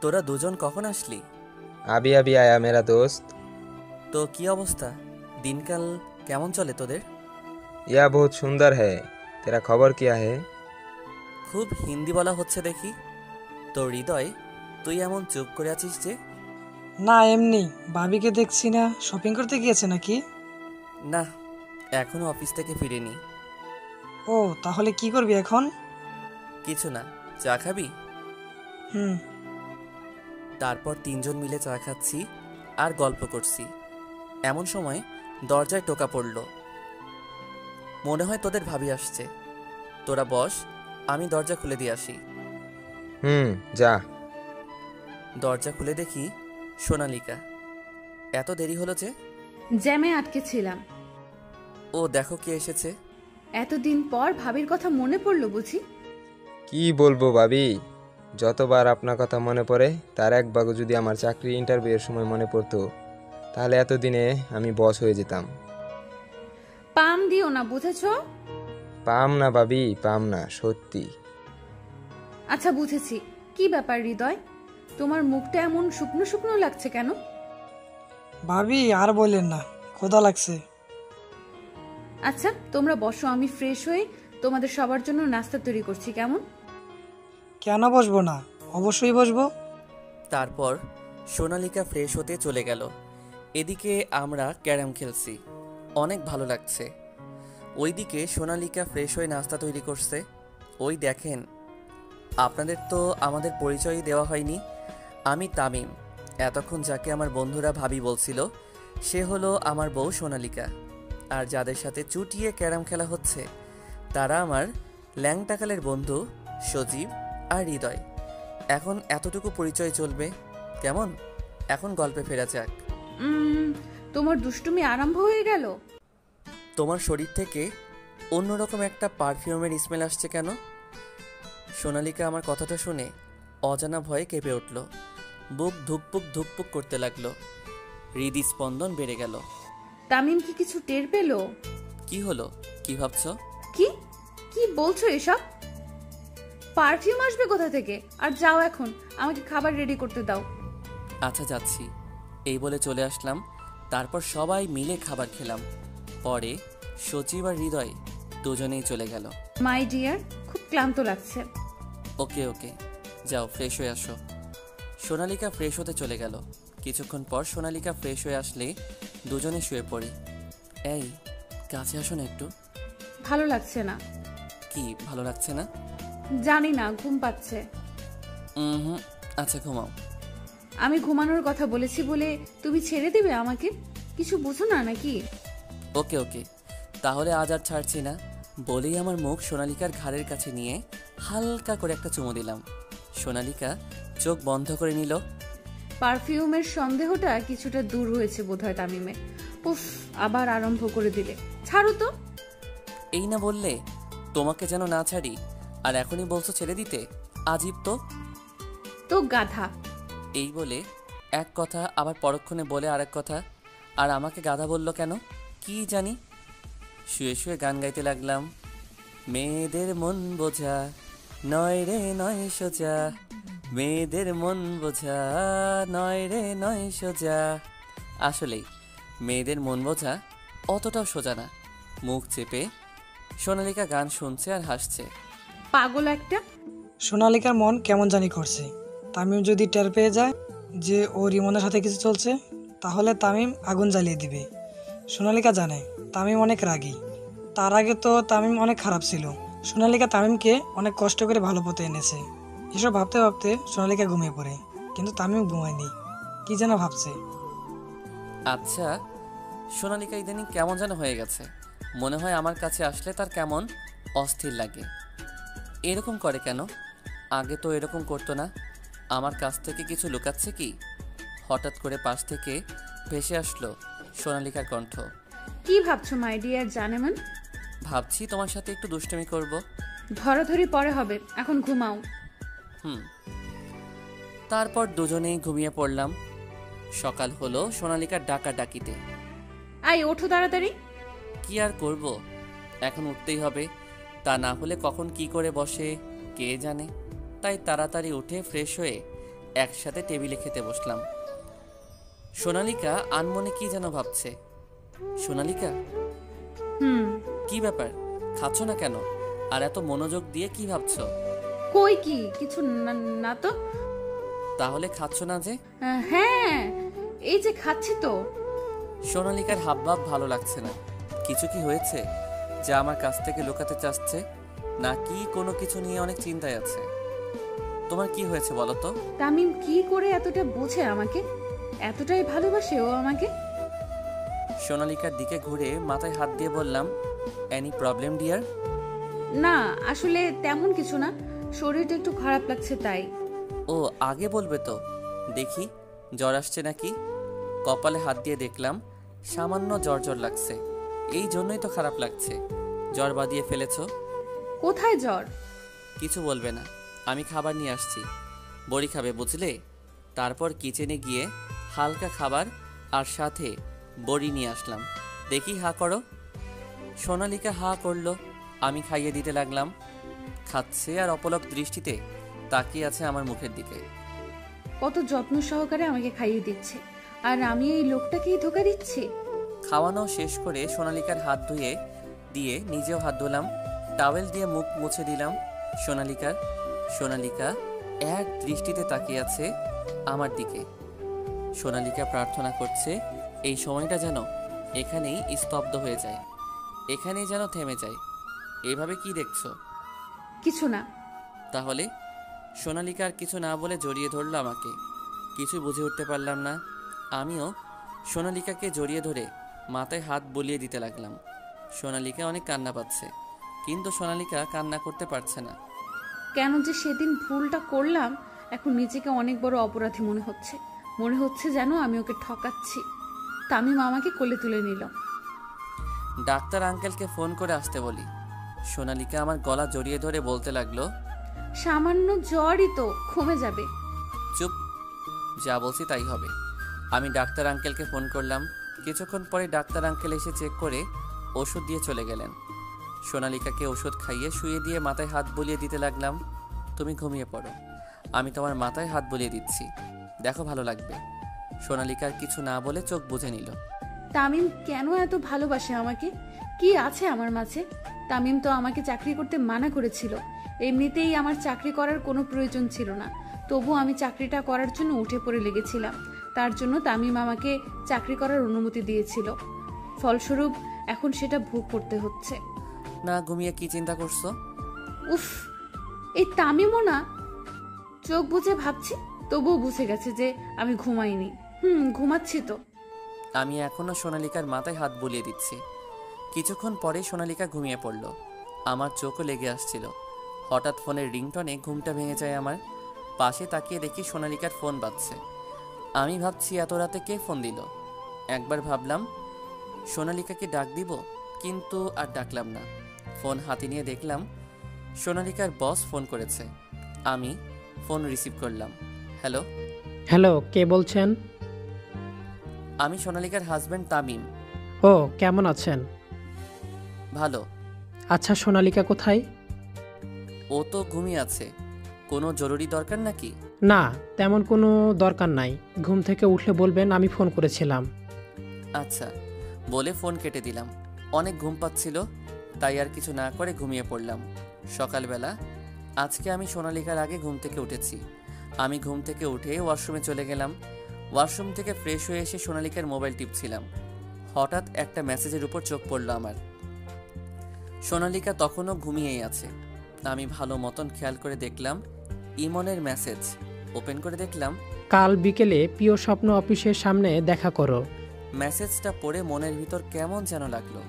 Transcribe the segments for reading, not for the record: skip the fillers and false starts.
তোরা দুজন কখন আসলি? अभी अभी आया मेरा दोस्त। তো কি অবস্থা? দিনকাল কেমন চলে তোদের? यह बहुत सुंदर है। तेरा खबर क्या है? খুব হিন্দি বলা হচ্ছে দেখি। তো হৃদয়, তুই এমন চুপ করে আছিস যে? না এমনি, ভাবিকে দেখছি না, শপিং করতে গিয়েছে নাকি? না, এখনো অফিস থেকে ফিরিনি। ও, তাহলে কি করবি এখন? কিছু না, চা খাবি? হুম। তারপর তিনজন মিলে চা খাচ্ছি আর গল্প করছি। এমন সময় দরজায় টোকা পড়ল। মনে হয় তোদের ভাবি আসছে। তোরা বস, আমি দরজা খুলে দিয়ে আসি। जा। দরজা খুলে দেখি সোনালিকা। এত দেরি হলো যে? জ্যামে আটকে ছিলাম। ও দেখো কে এসেছে। এতদিন পর ভাবির কথা মনে পড়লো বুঝি? কি বলবো ভাবি, যতবার আপনার কথা মনে পড়ে তার এক ভাগও যদি আমার চাকরি ইন্টারভিউয়ের সময় মনে পড়তো, তাহলে এতদিনে আমি বস হয়ে যেতাম। পাম দিও না, বুঝেছো? পাম না ভাবি, পাম না, সত্যি। আচ্ছা বুঝেছি। কি ব্যাপার হৃদয়, তোমার মুখটা এমন শুকনো শুকনো লাগছে কেন? ভাবি আর বললেন না, ক্ষুধা লাগছে। আচ্ছা তোমরা বসো, আমি ফ্রেশ হয়ে তোমাদের সবার জন্য নাস্তা তৈরি করছি, কেমন? কেন বসবো না, অবশ্যই বসবো। তারপর সোনালিকা ফ্রেশ হতে চলে গেল। এদিকে আমরা ক্যারাম খেলছি, অনেক ভালো লাগছে। ওইদিকে সোনালিকা ফ্রেশ হয়ে নাস্তা তৈরি করছে। ওই দেখেন, আপনাদের তো আমাদের পরিচয়ই দেওয়া হয়নি। আমি তামিম। এতক্ষণ যাকে আমার বন্ধুরা ভাবি বলছিল, সে হলো আমার বউ সোনালিকা। আর যাদের সাথে চুটিয়ে ক্যারাম খেলা হচ্ছে, তারা আমার ল্যাংটাকালের বন্ধু সজীব আর হৃদয়। এখন এতটুকু পরিচয় চলবে, কেমন? এখন গল্পে ফেরা যাক। তোমার দুষ্টুমি আরম্ভ হয়ে গেল। তোমার শরীর থেকে অন্যরকম একটা পারফিউমের স্মেল আসছে কেন? সোনালিকা আমার কথাটা শুনে অজানা ভয়ে কেঁপে উঠল। বুক ধুকপুক ধুকপুক করতে লাগলো। হৃদস্পন্দন বেড়ে গেল। তামিম কি কিছু টের পেল? কি হলো? কি ভাবছ? কি কি বলছো এসব? পারফিউম আসবে কোথা থেকে? আর যাও এখন, আমাকে খাবার রেডি করতে দাও। আচ্ছা যাচ্ছি, এই বলে চলে আসলাম। তারপর সবাই মিলে খাবার খেলাম। পরে সচিব আর হৃদয় দুজনেই চলে গেল। মাই ডিয়ার, খুব ক্লান্ত লাগছে। ওকে ওকে, যাও ফ্রেশ হয়ে আসো। সোনালিকা ফ্রেশ হতে চলে গেল। কিছুক্ষণ পর সোনালিকা ফ্রেশ হয়ে আসলে দুজনে শুয়ে পড়ি। এই, কাছে আসো না একটু। ভালো লাগছে না। কি ভালো লাগছে না? জানি না, ঘুম পাচ্ছে। হুম, আচ্ছা ঘুমাও। আমি ঘুমানোর কথা বলেছি বলে তুমি ছেড়ে দিবে আমাকে? কিছু বুঝো না নাকি? ওকে ওকে, তাহলে আজ আর ছাড়ছি না। বলেই আমার মুখ সোনালিকার ঘাড়ের কাছে নিয়ে হালকা করে একটা চুমু দিলাম। সোনালিকা চোখ বন্ধ করে নিল। পারফিউমের সন্দেহটা কিছুটা দূর হয়েছে বোধহয় তামিমে। উফ, আবার আরম্ভ করে দিলে। ছাড়ো তো। এই না বললে তোমাকে যেন না ছাড়ি, আর এখনই বলছো ছেড়ে দিতে? আজীব তো। তো গাধা। এই বলে এক কথা, আবার পরক্ষণে বলে আরেক কথা। আর আমাকে গাধা বলল কেন কি জানি। শুয়ে শুয়ে গান গাইতে লাগলাম। মেয়েদের মন বোঝা নয় রে নয় সোজা, মেয়েদের মন বোঝা নয় রে নয় সোজা। আসলেই মেয়েদের মন বোঝা অতটাও সোজা না। মুখ চেপে সোনালিকা গান শুনছে আর হাসছে। পাগল একটা। সোনালিকার মন কেমন জানি করছে। তামিম যদি টের পেয়ে যায় যে ও রিমনের সাথে কিছু চলছে, তাহলে তামিম আগুন জ্বালিয়ে দিবে। সোনালিকা জানে তামিম অনেক রাগী। তার আগে তো তামিম অনেক খারাপ ছিল। সোনালিকা তামিমকে অনেক কষ্ট করে ভালো পথে এনেছে। এসব ভাবতে ভাবতে সোনালিকা ঘুমিয়ে পড়ে, কিন্তু তামিম ঘুমায়নি। কি যেন ভাবছে। আচ্ছা, সোনালিকা ইদানিং কেমন যেন হয়ে গেছে। মনে হয় আমার কাছে আসলে তার কেমন অস্থির লাগে। এরকম করে কেন? আগে তো এরকম করতো না। আমার কাছ থেকে কিছু লুকাচ্ছে কি? হঠাৎ করে পাশ থেকে ভেসে আসলো সোনালিকার কণ্ঠ। কি ভাবছো মাই ডিয়ার জানেমান? ভাবছি তোমার সাথে একটু দুষ্টুমি করব। ধরাধরি পরে হবে, এখন ঘুমাও। তারপর দুজনেই ঘুমিয়ে পড়লাম। সকাল হলো সোনালিকার ডাকা ডাকিতে। আই ওঠো তাড়াতাড়ি। কি আর করব, এখন উঠতেই হবে। তা না হলে কখন কি করে বসে কে জানে। তাই তাড়াতাড়ি উঠে ফ্রেশ হয়ে একসাথে টেবিলে খেতে বসলাম। সোনালিকা আনমনে কি যেন ভাবছে। সোনালিকা, হুম। কি ব্যাপার, খাচ্ছ না কেন? আর এত মনোযোগ দিয়ে কি ভাবছো? কই কি কিছু না, না তো। তাহলে খাচ্ছ না যে? হ্যাঁ, এই যে খাচ্ছি তো। সোনালিকার হাবভাব ভালো লাগছে না। কিছু কি হয়েছে যা আমার কাছ থেকে লুকাতে চাচ্ছে, নাকি কোনো কিছু নিয়ে অনেক চিন্তায় আছে? তোমার কি হয়েছে বলো তো? তামিম কি করে এতটা বোঝে আমাকে, এতটাই ভালোবাসে ও আমাকে? সোনালিকার দিকে ঘুরে মাথায় হাত দিয়ে বললাম, এনি প্রবলেম ডিয়ার? না, আসলে তেমন কিছু না, শরীরটা একটু খারাপ লাগছে তাই। ও, আগে বলবে তো। দেখি জ্বর আসছে নাকি। কপালে হাত দিয়ে দেখলাম সামান্য জ্বর জ্বর লাগছে। এই জন্যই তো খারাপ লাগছে। জ্বর বাঁধিয়ে ফেলেছো। কোথায় জ্বর? কিছু বলবে না, আমি খাবার নিয়ে আসছি। বড়ি খাবে বুঝলে? তারপর কিচেনে গিয়ে হালকা খাবার আর সাথে বড়ি নিয়ে আসলাম। দেখি হা করো। সোনালিকা হা করলো। আমি খাইয়ে দিতে লাগলাম। খাচ্ছে আর অপলক দৃষ্টিতে তাকিয়ে আছে আমার মুখের দিকে। কত যত্ন সহকারে আমাকে খাইয়ে দিচ্ছে, আর আমি এই লোকটাকেই ধোকা দিচ্ছি। খাওয়ানো শেষ করে সোনালিকার হাত ধুয়ে দিয়ে নিজেও হাত ধুলাম। টাওয়েল দিয়ে মুখ মুছে দিলাম সোনালিকার। সোনালিকা এক দৃষ্টিতে তাকিয়ে আছে আমার দিকে। সোনালিকা প্রার্থনা করছে এই সময়টা যেন এখানেই স্তব্ধ হয়ে যায়, এখানেই যেন থেমে যায়। এভাবে কি দেখছো? কিছু না। তাহলে? সোনালিকা আর কিছু না বলে জড়িয়ে ধরল আমাকে। কিছু বুঝে উঠতে পারলাম না। আমিও সোনালিকাকে জড়িয়ে ধরে মাথায় হাত বুলিয়ে দিতে লাগলাম। সোনালিকা অনেক কান্না পাচ্ছে, কিন্তু সোনালিকা কান্না করতে পারছে না। কেন যে সেদিন ভুলটা করলাম, এখন নিজেকে অনেক বড় অপরাধী মনে হচ্ছে। মনে হচ্ছে যেন আমি ওকে ঠকাচ্ছি। তামিম আমাকে কোলে তুলে নিল। ডাক্তার আঙ্কেলকে ফোন করে আসতে বলি। সোনালিকা আমার গলা জড়িয়ে ধরে বলতে লাগলো, সামান্য জ্বরই তো, কমে যাবে। চুপ, যা বলছি তাই হবে। আমি ডাক্তার আঙ্কেলকে ফোন করলাম। কিছুক্ষণ পরে ডাক্তার আঙ্কেল এসে চেক করে ওষুধ দিয়ে চলে গেলেন। সোনালিকাকে ওষুধ খাইয়ে শুয়ে দিয়ে মাথায় হাত বুলিয়ে দিতে লাগলাম। তুমি ঘুমিয়ে পড়ো, আমি তোমার মাথায় হাত বুলিয়ে দিচ্ছি, দেখো ভালো লাগবে। সোনালিকার কিছু না বলে চোখ বুজে নিল। তামিম কেন এত ভালোবাসে আমাকে? কি আছে আমার মাঝে? তামিম তো আমাকে চাকরি করতে মানা করেছিল। এমনিতেই আমার চাকরি করার কোনো প্রয়োজন ছিল না, তবু আমি চাকরিটা করার জন্য উঠে পড়ে লেগেছিলাম। তার জন্য তামিম আমাকে চাকরি করার অনুমতি দিয়েছিল। ফলস্বরূপ এখন সেটা ভোগ করতে হচ্ছে। না ঘুমিয়ে কি চিন্তা করছো? উফ, এই তামিমও না। চোখ বুজে ভাবছি, তবুও বুঝে গেছে যে আমি ঘুমাইনি। ঘুমাচ্ছি তো। আমি এখনো সোনালিকার মাথায় হাত বুলিয়ে দিচ্ছি। কিছুক্ষণ পরে সোনালিকা ঘুমিয়ে পড়ল। আমার চোখও লেগে আসছিল। হঠাৎ ফোনের রিংটনে ঘুমটা ভেঙে যায় আমার। পাশে তাকিয়ে দেখি সোনালিকার ফোন বাজছে। আমি ভাবছি এত রাতে কে ফোন দিল। একবার ভাবলাম সোনালিকাকে ডাক দিব, কিন্তু আর ডাকলাম না। ফোন হাতে নিয়ে দেখলাম সোনালিকার বস ফোন করেছে। আমি ফোন রিসিভ করলাম। হ্যালো। হ্যালো, কে বলছেন? আমি সোনালিকার হাজব্যান্ড তামিম। ও, কেমন আছেন? ভালো। আচ্ছা, সোনালিকা কোথায়? ও তো ঘুমিয়ে আছে। কোনো জরুরি দরকার নাকি? না, তেমন কোনো দরকার নাই। ঘুম থেকে উঠলে বলবেন আমি ফোন করেছিলাম। আচ্ছা বলে ফোন কেটে দিলাম। অনেক ঘুম পাচ্ছিল, তাই আর কিছু না করে ঘুমিয়ে পড়লাম। সকালবেলা আজকে আমি সোনালিকার আগে ঘুম থেকে উঠেছি। আমি ঘুম থেকে উঠে ওয়াশরুমে চলে গেলাম। ওয়াশরুম থেকে ফ্রেশ হয়ে এসে সোনালিকার মোবাইল টিপছিলাম। হঠাৎ একটা মেসেজের উপর চোখ পড়ল আমার। সোনালিকা তখনও ঘুমিয়েই আছে। আমি ভালো মতন খেয়াল করে দেখলাম ইমনের মেসেজ। ওপেন করে দেখলাম, কাল বিকেলে প্রিয় স্বপ্ন অফিসের সামনে দেখা করো। মেসেজটা পড়ে মনের ভিতর কেমন যেন লাগলো।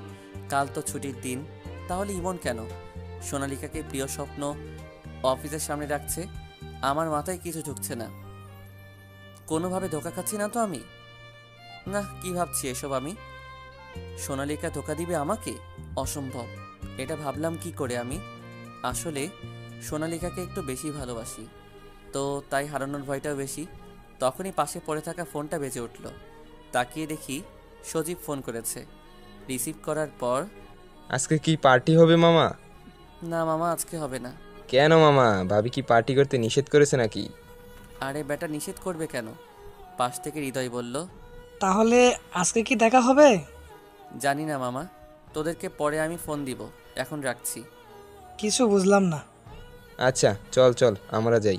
কাল তো ছুটির দিন, তাহলে ইমন কেন সোনালিকাকে প্রিয় স্বপ্ন অফিসের সামনে রাখছে? আমার মাথায় কিছু ঢুকছে না। কোনোভাবে ধোকা খাচ্ছি না তো আমি? না, কি ভাবছি এসব আমি? সোনালিকা ধোকা দিবে আমাকে? অসম্ভব। এটা ভাবলাম কি করে আমি? আসলে সোনালিকাকে একটু বেশি ভালোবাসি, তো তাই হারানোর ভয়টাও বেশি। তখনই পাশে পড়ে থাকা ফোনটা বেজে উঠল। তাকিয়ে দেখি সজীব ফোন করেছে। রিসিভ করার পর, আজকে কি পার্টি হবে মামা? না মামা, আজকে হবে না। কেন মামা, ভাবি কি পার্টি করতে নিষেধ করেছে নাকি? আরে বেটা, নিষেধ করবে কেন? পাশ থেকে হৃদয় বলল, তাহলে আজকে কি দেখা হবে? জানি না মামা, তোদেরকে পরে আমি ফোন দিব, এখন রাখছি। কিছু বুঝলাম না। আচ্ছা চল চল আমরা যাই।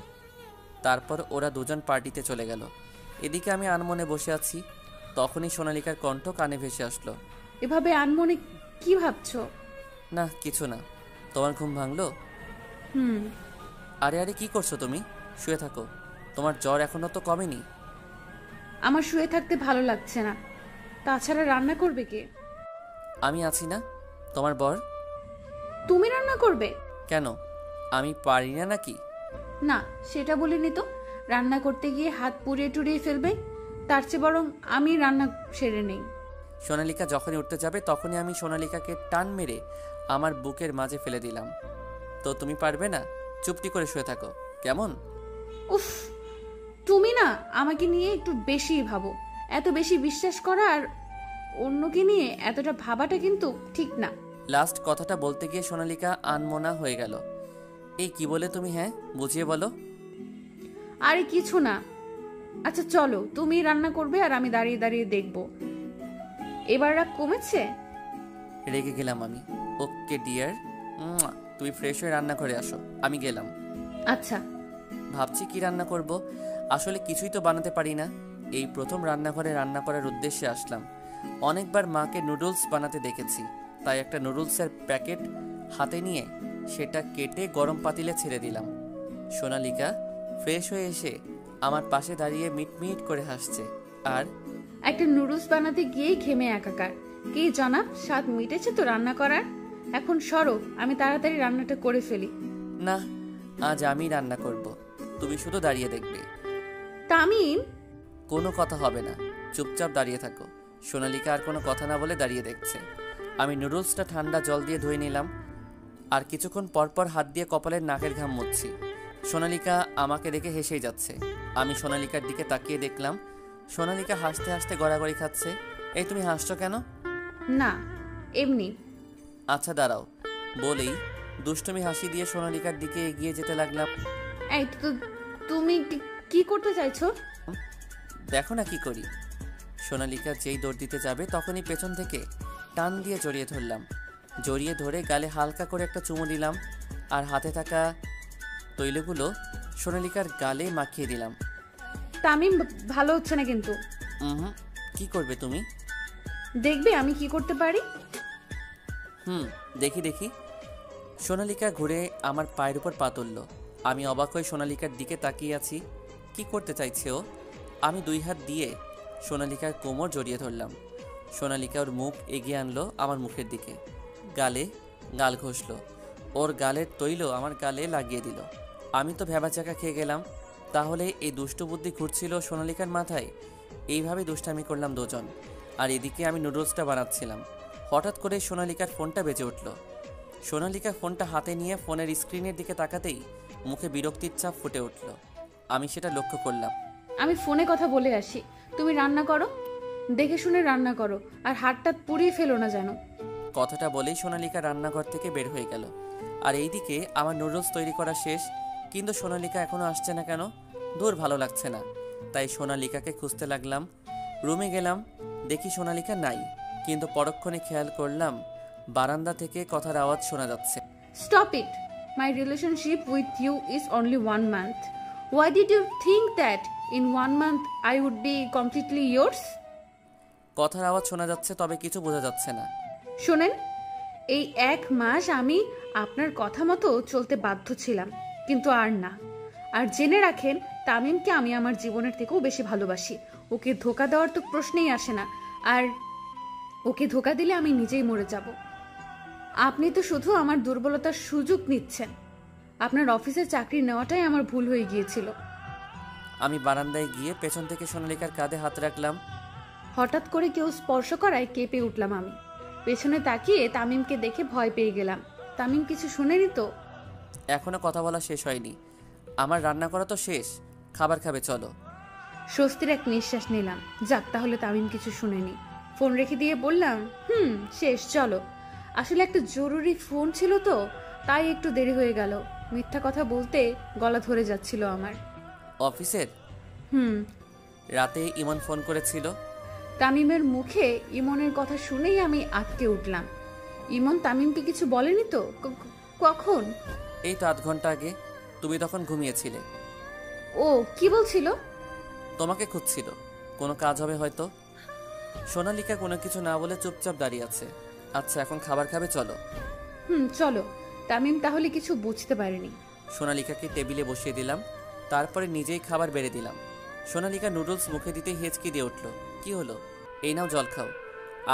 তারপর ওরা দুজন পার্টিতে চলে গেল। এদিকে আমি আনমনে বসে আছি। তখনই সোনালিকার কণ্ঠ কানে ভেসে আসলো। এভাবে আনমনে কি ভাবছো? না কিছু না। তোমার ঘুম ভাঙলো? হুম। আরে আরে, কি করছো তুমি? শুয়ে থাকো, তোমার জ্বর এখনো তো কমেনি। আমার শুয়ে থাকতে ভালো লাগছে না। তাছাড়া রান্না করবে কে? আমি আছি না, তোমার বর। তুমি রান্না করবে? কেন, আমি পারি না নাকি? না, সেটা বলিনি তো। রান্না করতে গিয়ে হাত পুড়িয়ে টুড়িয়ে ফেলবে। তার চেয়ে বরং আমি রান্না সেরে নেই। সোনালিকা যখনই উঠতে যাবে তখনই আমি সোনালিকাকে টান মেরে আমার বুকের মাঝে ফেলে দিলাম। তো তুমি পারবে না? চুপটি করে শুয়ে থাকো, কেমন? উফ, তুমি না আমাকে নিয়ে একটু বেশিই ভাবো। এত বেশি বিশ্বাস করা আর অন্যকে নিয়ে এতটা ভাবাটা কিন্তু ঠিক না। লাস্ট কথাটা বলতে গিয়ে সোনালিকা আনমনা হয়ে গেল। এই কি বলে তুমি? হ্যাঁ, বুঝিয়ে বলো। আরে কিছু না। আচ্ছা চলো, তুমি রান্না করবে আর আমি দাঁড়িয়ে দাঁড়িয়ে দেখব। এবার রাগ কমেছে? রেগে গেলাম আমি। ওকে ডিয়ার, তুমি ফ্রেশ হয়ে রান্না করে আসো, আমি গেলাম। আচ্ছা। ভাবছি কি রান্না করব, আসলে কিছুই তো বানাতে পারি না। এই প্রথম রান্নাঘরে রান্না করার উদ্দেশ্যে আসলাম। অনেকবার মাকে নুডলস বানাতে দেখেছি, তাই একটা নুডলসের প্যাকেট হাতে নিয়ে সেটা কেটে গরম পাতিলে ছেড়ে দিলাম। সোনালিকা ফ্রেশ হয়ে এসে আমার পাশে দাঁড়িয়ে মিটমিট করে হাসছে। আর একটা নুডলস বানাতে গিয়েই ঘেমে একাকার। কি জনাব, স্বাদ মিটেছে তো রান্না করার? এখন সরো, আমি তাড়াতাড়ি রান্নাটা করে ফেলি। না, আজ আমি রান্না করব, তুমি শুধু দাঁড়িয়ে দেখবে। তামিম, কোনো কথা হবে না, চুপচাপ দাঁড়িয়ে থাকো। সোনালিকা আর কোনো কথা না বলে দাঁড়িয়ে দেখছে। আমি নুডলসটা ঠান্ডা জল দিয়ে ধুয়ে নিলাম, আর কিছুক্ষণ পরপর হাত দিয়ে কপালের নাকের ঘাম মুছছি। সোনালিকা আমাকে দেখে হেসেই যাচ্ছে। আমি সোনালিকার দিকে তাকিয়ে দেখলাম সোনালিকা হাসতে হাসতে গড়াগড়ি খাচ্ছে। এই তুমি হাসছো কেন? না এমনি। আচ্ছা দাঁড়াও, বলেই দুষ্টুমি হাসি দিয়ে সোনালিকার দিকে এগিয়ে যেতে লাগলাম। এই তো, তুমি কি করতে চাইছো? দেখো না কি করি। সোনালিকা যেই দৌড় দিতে যাবে তখনই পেছন থেকে টান দিয়ে জড়িয়ে ধরলাম। জড়িয়ে ধরে গালে হালকা করে একটা চুমু দিলাম, আর হাতে থাকা তৈলগুলো সোনালিকার গালে মাখিয়ে দিলাম। তামিম, ভালো হচ্ছে না কিন্তু। কি করবে তুমি? দেখবে আমি কি করতে পারি। দেখি দেখি। সোনালিকা ঘুরে আমার পায়ের উপর পা তুলল। আমি অবাক হয়ে সোনালিকার দিকে তাকিয়ে আছি। কি করতে চাইছে ও? আমি দুই হাত দিয়ে সোনালিকার কোমর জড়িয়ে ধরলাম। সোনালিকা ওর মুখ এগিয়ে আনলো আমার মুখের দিকে, গালে গাল ঘষল। ওর গালের তৈল আমার গালে লাগিয়ে দিল। আমি তো ভ্যাবাচাকা খেয়ে গেলাম। তাহলে এই দুষ্টু বুদ্ধি ঘুরছিল সোনালিকার মাথায়। এইভাবে দুষ্টামি করলাম দুজন। আর এদিকে আমি নুডলসটা বানাচ্ছিলাম। হঠাৎ করে সোনালিকার ফোনটা বেজে উঠল। সোনালিকা ফোনটা হাতে নিয়ে ফোনের স্ক্রিনের দিকে তাকাতেই মুখে বিরক্তির ছাপ ফুটে উঠল। আমি সেটা লক্ষ্য করলাম। আমি ফোনে কথা বলে আসি, তুমি রান্না করো। দেখে শুনে রান্না করো, আর হাতটা পুড়িয়ে ফেলো না যেন। কথাটা বলেই সোনালিকা রান্নাঘর থেকে বের হয়ে গেল। আর এইদিকে আমার নুডলস তৈরি করা শেষ, কিন্তু সোনালিকা এখনও আসছে না কেন? দূর, ভালো লাগছে না। তাই সোনালিকাকে খুঁজতে লাগলাম। রুমে গেলাম, দেখি সোনালিকা নাই, কিন্তু পরক্ষণে খেয়াল করলাম বারান্দা থেকে কথার আওয়াজ শোনা যাচ্ছে। Stop it, my relationship with you is only 1 month. Why did you think that in 1 month I would be completely yours? কথার আওয়াজ শোনা যাচ্ছে, তবে কিছু বোঝা যাচ্ছে না। শোনেন, এই 1 মাস আমি আপনার কথা মতো চলতে বাধ্য ছিলাম, কিন্তু আর না। আর জেনে রাখেন, তামিমকে আমি আমার জীবনের থেকেও বেশি ভালোবাসি। ওকে ধোকা দেওয়ার তো প্রশ্নেই আসে না। আর ওকে ধোকা দিলে আমি নিজেই মরে যাব। আপনি তো শুধু আমার দুর্বলতার সুযোগ নিচ্ছেন। আপনার অফিসে চাকরি নেওয়াটাই আমার ভুল হয়ে গিয়েছিল। আমি বারান্দায় গিয়ে পেছন থেকে সোনালিকার কাঁধে হাত রাখলাম। হঠাৎ করে কেউ স্পর্শ করায় কেঁপে উঠলাম আমি। পেছনে তাকিয়ে তামিমকে দেখে ভয় পেয়ে গেলাম। তামিম কিছু শুনেনি তো? এখনো কথা বলা শেষ হয়নি। আমার রান্না করা তো শেষ, খাবার খাবে চলো। স্বস্তির এক নিঃশ্বাস নিলাম। যাক, তাহলে তামিম কিছু শুনেনি। ফোন রেখে দিয়ে বললাম, শেষ, চলো। আসলে একটা জরুরি ফোন ছিল তো, তাই একটু দেরি হয়ে গেল। মিথ্যা কথা বলতে গলা ধরে যাচ্ছিল আমার। অফিসের? হুম। রাতে ইমন ফোন করেছিল। তামিমের মুখে ইমনের কথা শুনেই আমি আটকে উঠলাম। ইমন তামিমকে কিছু বলেনি তো? কখন? এই তো 8 ঘন্টা আগে। তুমি তখন ঘুমিয়েছিলে। ও কি বলছিল? তোমাকে খুঁজছিল, কোনো কাজ হবে হয়তো। সোনালিকা কোনো কিছু না বলে চুপচাপ দাঁড়িয়ে আছে। আচ্ছা, এখন খাবার খাবে, চলো। চলো। তামিম তাহলে কিছু বুঝতে পারেনি। সোনালিকাকে টেবিলে বসিয়ে দিলাম, তারপরে নিজেই খাবার বেড়ে দিলাম। সোনালিকা নুডলস মুখে দিতে হেঁচকি দিয়ে উঠল। কি হলো? এই নাও, জল খাও।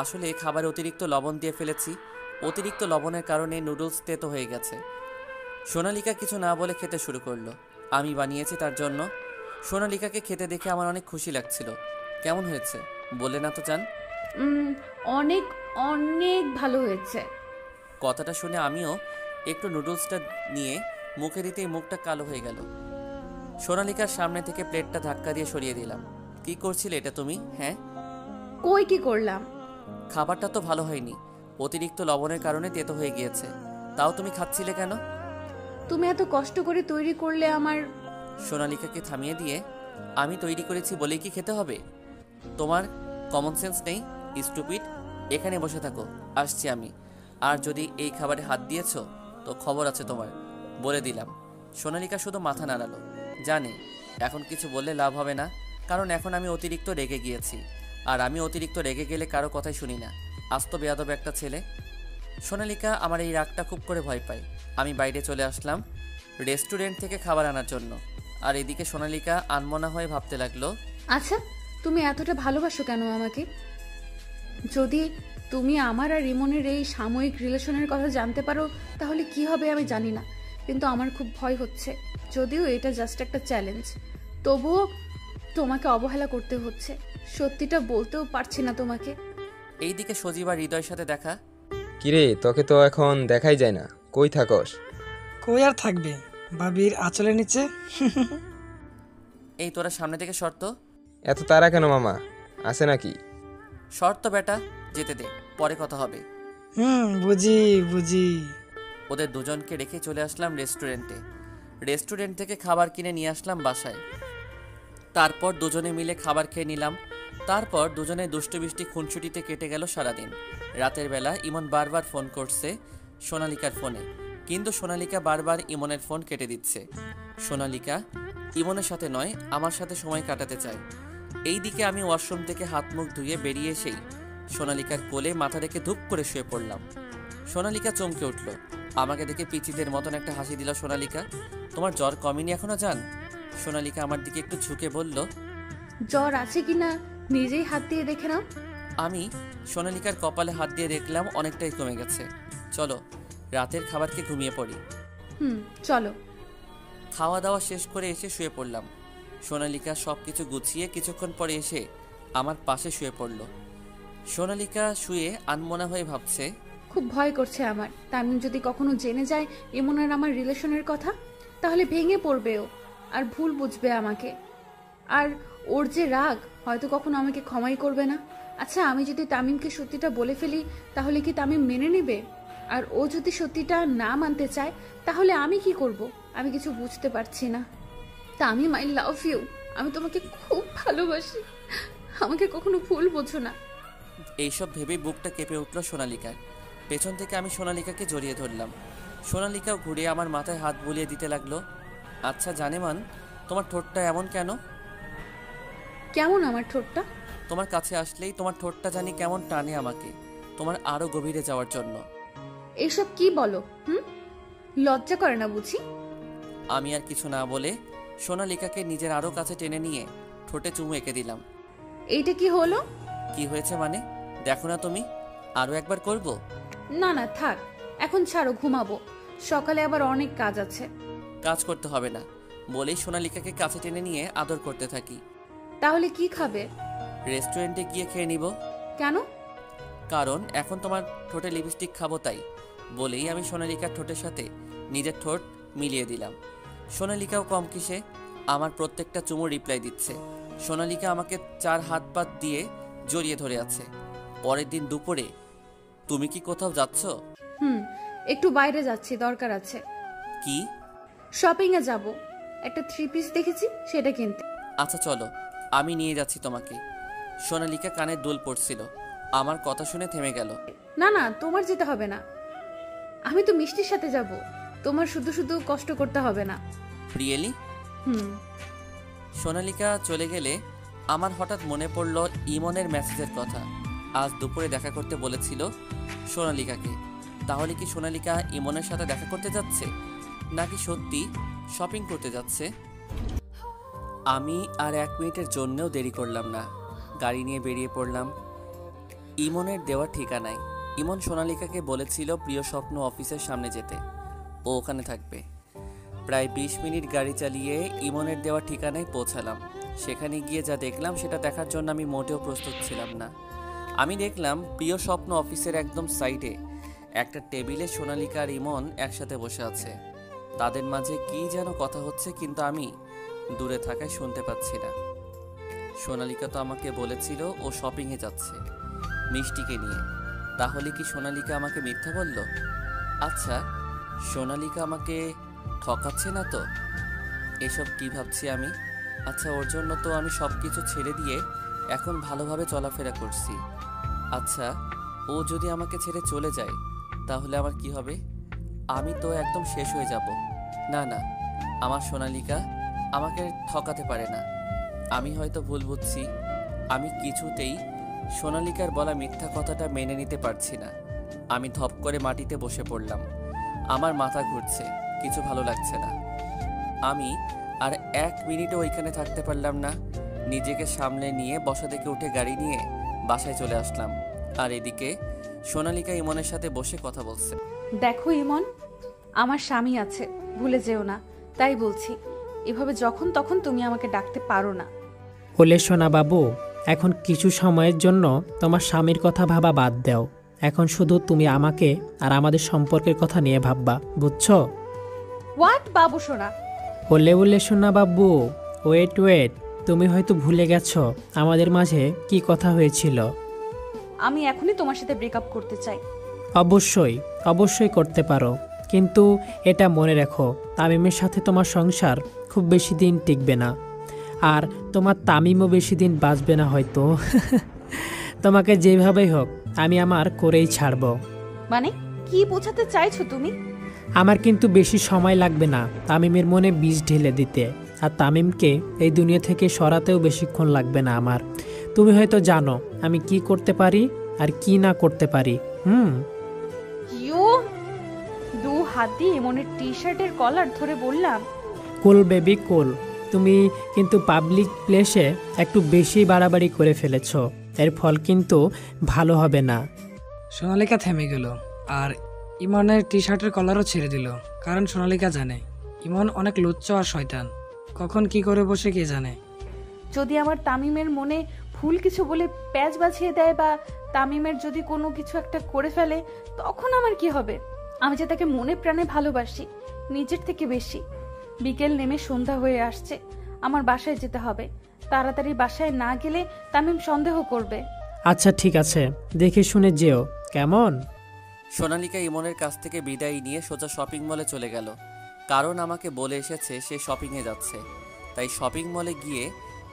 আসলে খাবারে অতিরিক্ত লবণ দিয়ে ফেলেছি। অতিরিক্ত লবণের কারণে নুডলস তেতো হয়ে গেছে। সোনালিকা কিছু না বলে খেতে শুরু করলো। আমি বানিয়েছি তার জন্য। সোনালিকাকে খেতে দেখে আমার অনেক খুশি লাগছিল। কেমন হয়েছে বলে না তো জান? অনেক অনেক ভালো হয়েছে। কথাটা শুনে আমিও একটু নুডলসটা নিয়ে মুখে দিতেই মুখটা কালো হয়ে গেল। সোনালিকার সামনে থেকে প্লেটটা ধাক্কা দিয়ে সরিয়ে দিলাম। কি করছিলে এটা তুমি? হ্যাঁ, কই কি করলাম? খাবারটা তো ভালো হয়নি, অতিরিক্ত লবণের কারণে তেতো হয়ে গিয়েছে। তাও তুমি খাচ্ছিলে কেন? তুমি এত কষ্ট করে তৈরি করলে আমার। সোনালিকাকে থামিয়ে দিয়ে, আমি তৈরি করেছি বলেই কি খেতে হবে? তোমার কমন সেন্স নেই স্টুপিড। এখানে বসে থাকো, আসছি আমি। আর যদি এই খাবারে হাত দিয়েছো তো খবর আছে তোমার, বলে দিলাম। সোনালিকা শুধু মাথা নাড়ালো। জানি এখন কিছু বললে লাভ হবে না, কারণ এখন আমি অতিরিক্ত রেগে গিয়েছি। আর আমি অতিরিক্ত রেগে গেলে কারো কথাই শুনি না। আস্ত বেয়াদব একটা ছেলে। সোনালিকা আমার এই রাগটা খুব করে ভয় পায়। আমি বাইরে চলে আসলাম রেস্টুরেন্ট থেকে খাবার আনার জন্য। আর এদিকে সোনালিকা আনমনা হয়ে ভাবতে লাগলো, আচ্ছা, তুমি এতটা ভালোবাসো কেন আমাকে? যদি তুমি আমার আর রিমনের এই সাময়িক রিলেশনের কথা জানতে পারো তাহলে কি হবে আমি জানি না, কিন্তু আমার খুব ভয় হচ্ছে। যদিও এটা জাস্ট একটা চ্যালেঞ্জ, তবুও তোমাকে অবহেলা করতে হচ্ছে। সত্যিটা বলতেও পারছি না তোমাকে। এইদিকে সজীব আর হৃদয়ের সাথে দেখা। কিরে, তোকে তো এখন দেখাই যায় না, কই থাকস? কই আর থাকবে, ভাবির আঁচলের নিচে। এই তোরা সামনে থেকে শর্ত। এত তারা কেন মামা, আছে নাকি? শর্ত বেটা, যেতে দে, পরে কথা হবে। বুঝি বুঝি। ওদের দুজনকে রেখে চলে আসলাম রেস্টুরেন্টে। রেস্টুরেন্ট থেকে খাবার কিনে নিয়ে আসলাম বাসায়। তারপর দুজনে মিলে খাবার খেয়ে নিলাম। তারপর দুজনে দুষ্টু বৃষ্টি খুনসুটিতে কেটে গেল সারাদিন। রাতের বেলা ইমন বারবার ফোন করছে সোনালিকার ফোনে, কিন্তু সোনালিকা বারবার ইমনের ফোন কেটে দিচ্ছে। সোনালিকা ইমনের সাথে নয়, আমার সাথে সময় কাটাতে চায়। এইদিকে আমি ওয়াশরুম থেকে হাত মুখ ধুয়ে বেরিয়ে এসেই সোনালিকার কোলে মাথা রেখে ধূপ করে শুয়ে পড়লাম। সোনালিকা চমকে উঠল। আমাকে দেখে পিচিদের মতন একটা হাসি দিল। সোনালিকা, তোমার জ্বর কমেনি এখনো জান? সোনালিকা আমার দিকে একটু ঝুঁকে বলল, জ্বর আছে কিনা নিজেই হাত দিয়ে দেখে নাও। আমি সোনালিকার কপালে হাত দিয়ে দেখলাম অনেকটাই কমে গেছে। চলো রাতের খাবারকে ঘুমিয়ে পড়ি। চলো। খাওয়া দাওয়া শেষ করে এসে শুয়ে পড়লাম। সোনালিকা সব কিছু গুছিয়ে কিছুক্ষণ পরে এসে আমার পাশে শুয়ে পড়ল। সোনালিকা শুয়ে আনমনা হয়ে ভাবছে, খুব ভয় করছে আমার। তামিম যদি কখনো জেনে যায় ইমন আর আমার রিলেশনের কথা, তাহলে ভেঙে পড়বে ও, আর ভুল বুঝবে আমাকে। আর ওর যে রাগ, হয়তো কখনো আমাকে ক্ষমাই করবে না। আচ্ছা, আমি যদি তামিমকে সত্যিটা বলে ফেলি তাহলে কি তামিম মেনে নেবে? আর ও যদি সত্যিটা না মানতে চায় তাহলে আমি কি করব? আমি কিছু বুঝতে পারছি না। Tamim, I love you. আমি তোমাকে খুব ভালোবাসি, আমাকে কখনো ভুল বোঝো না। এইসব ভেবে বুকটা কেঁপে উঠল সোনালিকার। পেছন থেকে আমি সোনালিকাকে জড়িয়ে ধরলাম। সোনালিকাও ঘুরে আমার মাথায় হাত বুলিয়ে দিতে লাগলো। আচ্ছা জানেমান, তোমার ঠোঁটটা এমন কেন? কেমন আমার ঠোঁটটা? তোমার কাছে আসলেই তোমার ঠোঁটটা জানি কেমন টানে আমাকে, তোমার আরো গভীরে যাওয়ার জন্য। এইসব কি বলো? লজ্জা করে না বুঝি? আমি আর কিছু না বলে সোনালিকাকে নিজের আরো কাছে টেনে নিয়ে ঠোঁটে চুমু এঁকে দিলাম। এইটা কি হলো? কি হয়েছে মানে? দেখো না তুমি, আরো একবার করব? না না থাক, এখন ছাড়ো, ঘুমাবো। সকালে আবার অনেক কাজ আছে। কাজ করতে হবে না বলেই সোনালিকাকে কাছে টেনে নিয়ে আদর করতে থাকি। তাহলে কি খাবে? রেস্টুরেন্টে গিয়ে খেয়ে নিব। কেন? কারণ এখন তোমার ঠোঁটে লিপস্টিক খাবো তাই। বলেই আমি সোনালিকার ঠোঁটের সাথে নিজের ঠোঁট মিলিয়ে দিলাম। সোনালিকাও কম কিসে আমার প্রত্যেকটা চুমুর রিপ্লাই দিচ্ছে। সোনালিকা আমাকে 4 হাত পাত দিয়ে জড়িয়ে ধরে আছে। পরের দিন দুপুরে, তুমি কি কোথাও যাচ্ছ? একটু বাইরে যাচ্ছি, দরকার আছে। কি? শপিং এ যাব। একটা 3 পিস দেখেছি সেটা কিনতে। আচ্ছা চলো, আমি নিয়ে যাচ্ছি তোমাকে। সোনালিকা কানে দুল পড়ছিল, আমার কথা শুনে থেমে গেল। না না, তোমার যেতে হবে না, আমি তো মিষ্টির সাথে যাব, তোমার শুধু শুধু কষ্ট করতে হবে না। রিয়েলি? হুম। সোনালিকা চলে গেলে আমার হঠাৎ মনে পড়ল ইমনের মেসেজের কথা। আজ দুপুরে দেখা করতে বলেছিল সোনালিকাকে। তাহলে কি সোনালিকা ইমনের সাথে দেখা করতে যাচ্ছে, নাকি সত্যি শপিং করতে যাচ্ছে? আমি আর 1 মিনিটের জন্যও দেরি করলাম না, গাড়ি নিয়ে বেরিয়ে পড়লাম ইমনের দেওয়া ঠিকানায়। ইমন সোনালিকাকে বলেছিল প্রিয় স্বপ্ন অফিসের সামনে যেতে, ও ওখানে থাকবে। প্রায় 20 মিনিট গাড়ি চালিয়ে ইমনের দেওয়া ঠিকানায় পৌঁছালাম। সেখানে গিয়ে যা দেখলাম সেটা দেখার জন্য আমি মোটেও প্রস্তুত ছিলাম না। আমি দেখলাম প্রিয় স্বপ্ন অফিসের একদম সাইডে একটা টেবিলে সোনালিকা আর ইমন একসাথে বসে আছে। তাদের মাঝে কী যেন কথা হচ্ছে, কিন্তু আমি দূরে থাকায় শুনতে পাচ্ছি না। সোনালিকা তো আমাকে বলেছিল ও শপিংয়ে যাচ্ছে মিষ্টিকে নিয়ে। তাহলে কি সোনালিকা আমাকে মিথ্যা বলল? আচ্ছা, সোনালিকা আমাকে ঠকাচ্ছে না তো? এসব কি ভাবছি আমি? আচ্ছা, ওর জন্য তো আমি সব কিছু ছেড়ে দিয়ে এখন ভালোভাবে চলাফেরা করছি। আচ্ছা, ও যদি আমাকে ছেড়ে চলে যায় তাহলে আমার কি হবে? আমি তো একদম শেষ হয়ে যাব। না না, আমার সোনালিকা আমাকে ঠকাতে পারে না। আমি হয়তো ভুল বুঝছি, আমি কিছুতেই সোনালিকার বলা মিথ্যা কথাটা মেনে নিতে পারছি না। আমি ধপ করে মাটিতে বসে পড়লাম। আমার মাথা ঘুরছে, কিছু ভালো লাগছে না। আমি আর 1 মিনিটও ওইখানে থাকতে পারলাম না। নিজেকে সামলে নিয়ে বসা থেকে উঠে গাড়ি নিয়ে বাসায় চলে আসলাম। আর এদিকে সোনালিকা ইমনের সাথে বসে কথা বলছে। দেখো ইমন, আমার স্বামী আছে, ভুলে যেও না। তাই বলছি, এভাবে যখন তখন তুমি আমাকে ডাকতে পারো না। বলে শোনা বাবু, এখন কিছু সময়ের জন্য তোমার স্বামীর কথা ভাবা বাদ দাও। এখন শুধু তুমি আমাকে আর আমাদের সম্পর্কের কথা নিয়ে ভাববা, বুঝছো? হোয়াট বাবু সোনা? বলে শোনা বাবু, ওয়েট, তুমি হয়তো ভুলে গেছো আমাদের মাঝে কি কথা হয়েছিল। আমি এখনই তোমার সাথে ব্রেকআপ করতে চাই। অবশ্যই করতে পারো, কিন্তু এটা মনে রেখো, তামিমের সাথে তোমার সংসার খুব বেশি দিন টিকবে না। আর তোমার তামিমও বেশি দিন বাঁচবে না হয়তো। তোমাকে যেভাবেই হোক আমি আমার করেই ছাড়বো। মানে কি বোঝাতে চাইছো তুমি? আমার কিন্তু বেশি সময় লাগবে না তামিমের মনে বীজ ঢেলে দিতে, আর তামিমকে এই দুনিয়া থেকে সরাতেও বেশিক্ষণ লাগবে না আমার। তুমি হয়তো জানো আমি কি করতে পারি আর কি না করতে পারি। ইউ, 2 হাত দিয়ে ইমনের টি-শার্টের কলার ধরে বললাম, কুল বেবি কুল, তুমি কিন্তু পাবলিক প্লেসে একটু বেশি বাড়াবাড়ি করে ফেলেছ, এর ফল কিন্তু ভালো হবে না। সোনালিকা থেমে গেল আর ইমনের টি শার্টের কলারও ছেড়ে দিল, কারণ সোনালিকা জানে ইমন অনেক লুচ্চা আর শয়তান, কখন কি করে বসে কে জানে। যদি আমার তামিমের মনে ভুল কিছু বলে প্যাচ বাছিয়ে দেয় বা তামিমের যদি কোনো কিছু একটা করে ফেলে, তখন আমার কি হবে? আমি যে তাকে মনে প্রাণে ভালোবাসি, নিজের থেকে বেশি। বিকেল নেমে সন্ধ্যা হয়ে আসছে, আমার বাসায় যেতে হবে। তাড়াতাড়ি বাসায় না গেলে তামিম সন্দেহ করবে। আচ্ছা ঠিক আছে, দেখে শুনে যেও কেমন। সোনালিকা ইমনের কাছ থেকে বিদায় নিয়ে সোজা শপিং মলে চলে গেল, কারণ আমাকে বলে এসেছে সে শপিংয়ে যাচ্ছে। তাই শপিং মলে গিয়ে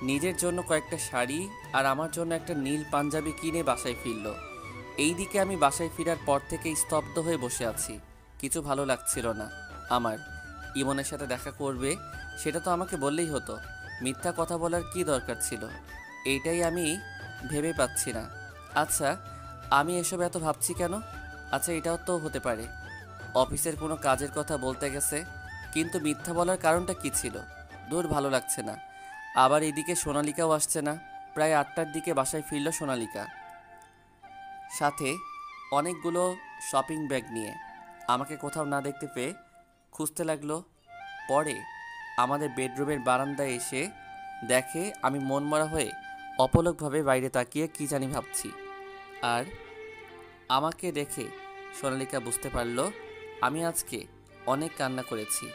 নিজের জন্য কয়েকটা শাড়ি আর আমার জন্য একটা নীল পাঞ্জাবি কিনে বাসায় ফিরল। এইদিকে আমি বাসায় ফেরার পর থেকে স্তব্ধ হয়ে বসে আছি, কিছু ভালো লাগছিল না আমার। ইমনের সাথে দেখা করবে সেটা তো আমাকে বললেই হতো, মিথ্যা কথা বলার কি দরকার ছিল? এইটাই আমি ভেবে পাচ্ছি না। আচ্ছা, আমি এসব এত ভাবছি কেন? আচ্ছা, এটাও তো হতে পারে অফিসের কোনো কাজের কথা বলতে গেছে, কিন্তু মিথ্যা বলার কারণটা কি ছিল? দূর, ভালো লাগছে না। আবার এদিকে সোনালিকাও আসছে না। প্রায় 8টার দিকে বাসায় ফিরল সোনালিকা, সাথে অনেকগুলো শপিং ব্যাগ নিয়ে। আমাকে কোথাও না দেখতে পেয়ে খুঁজতে লাগলো। পরে আমাদের বেডরুমের বারান্দায় এসে দেখে আমি মনমরা হয়ে অপলকভাবে বাইরে তাকিয়ে কি জানি ভাবছি। আর আমাকে দেখে সোনালিকা বুঝতে পারলো আমি আজকে অনেক কান্না করেছি।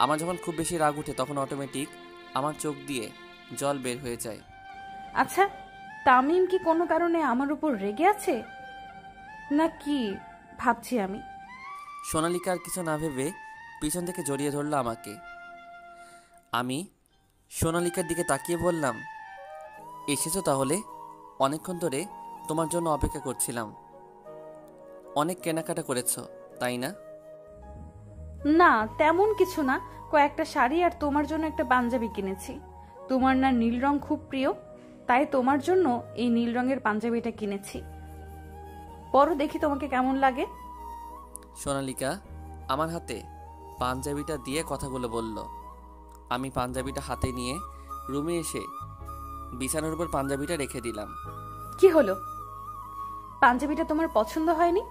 আমার যখন খুব বেশি রাগ উঠে তখন অটোমেটিক আমার চোখ দিয়ে জল বের হয়ে যায়। আচ্ছা, তামিম কি কোনো কারণে আমার উপর রেগে আছে না কি ভাবছি আমি? সোনালিকা আর কিছু না ভেবে পিছন থেকে জড়িয়ে ধরলো আমাকে। আমি সোনালিকার দিকে তাকিয়ে বললাম, এসেছো তাহলে? অনেকক্ষণ ধরে তোমার জন্য অপেক্ষা করছিলাম। অনেক কেনাকাটা করেছো তাই না? না, তেমন কিছু না। কয়েকটা শাড়ি আর তোমার জন্য একটা পাঞ্জাবি কিনেছি। তোমার না নীল রং খুব প্রিয়, তাই তোমার জন্য এই নীল রঙের পাঞ্জাবিটা কিনেছি। পরো দেখি তোমাকে কেমন লাগে। সোনালিকা আমার হাতে পাঞ্জাবিটা দিয়ে কথাগুলো বলল। আমি পাঞ্জাবিটা হাতে নিয়ে রুমে এসে বিছানার উপর পাঞ্জাবিটা রেখে দিলাম। কি হলো, পাঞ্জাবিটা তোমার পছন্দ হয়নি?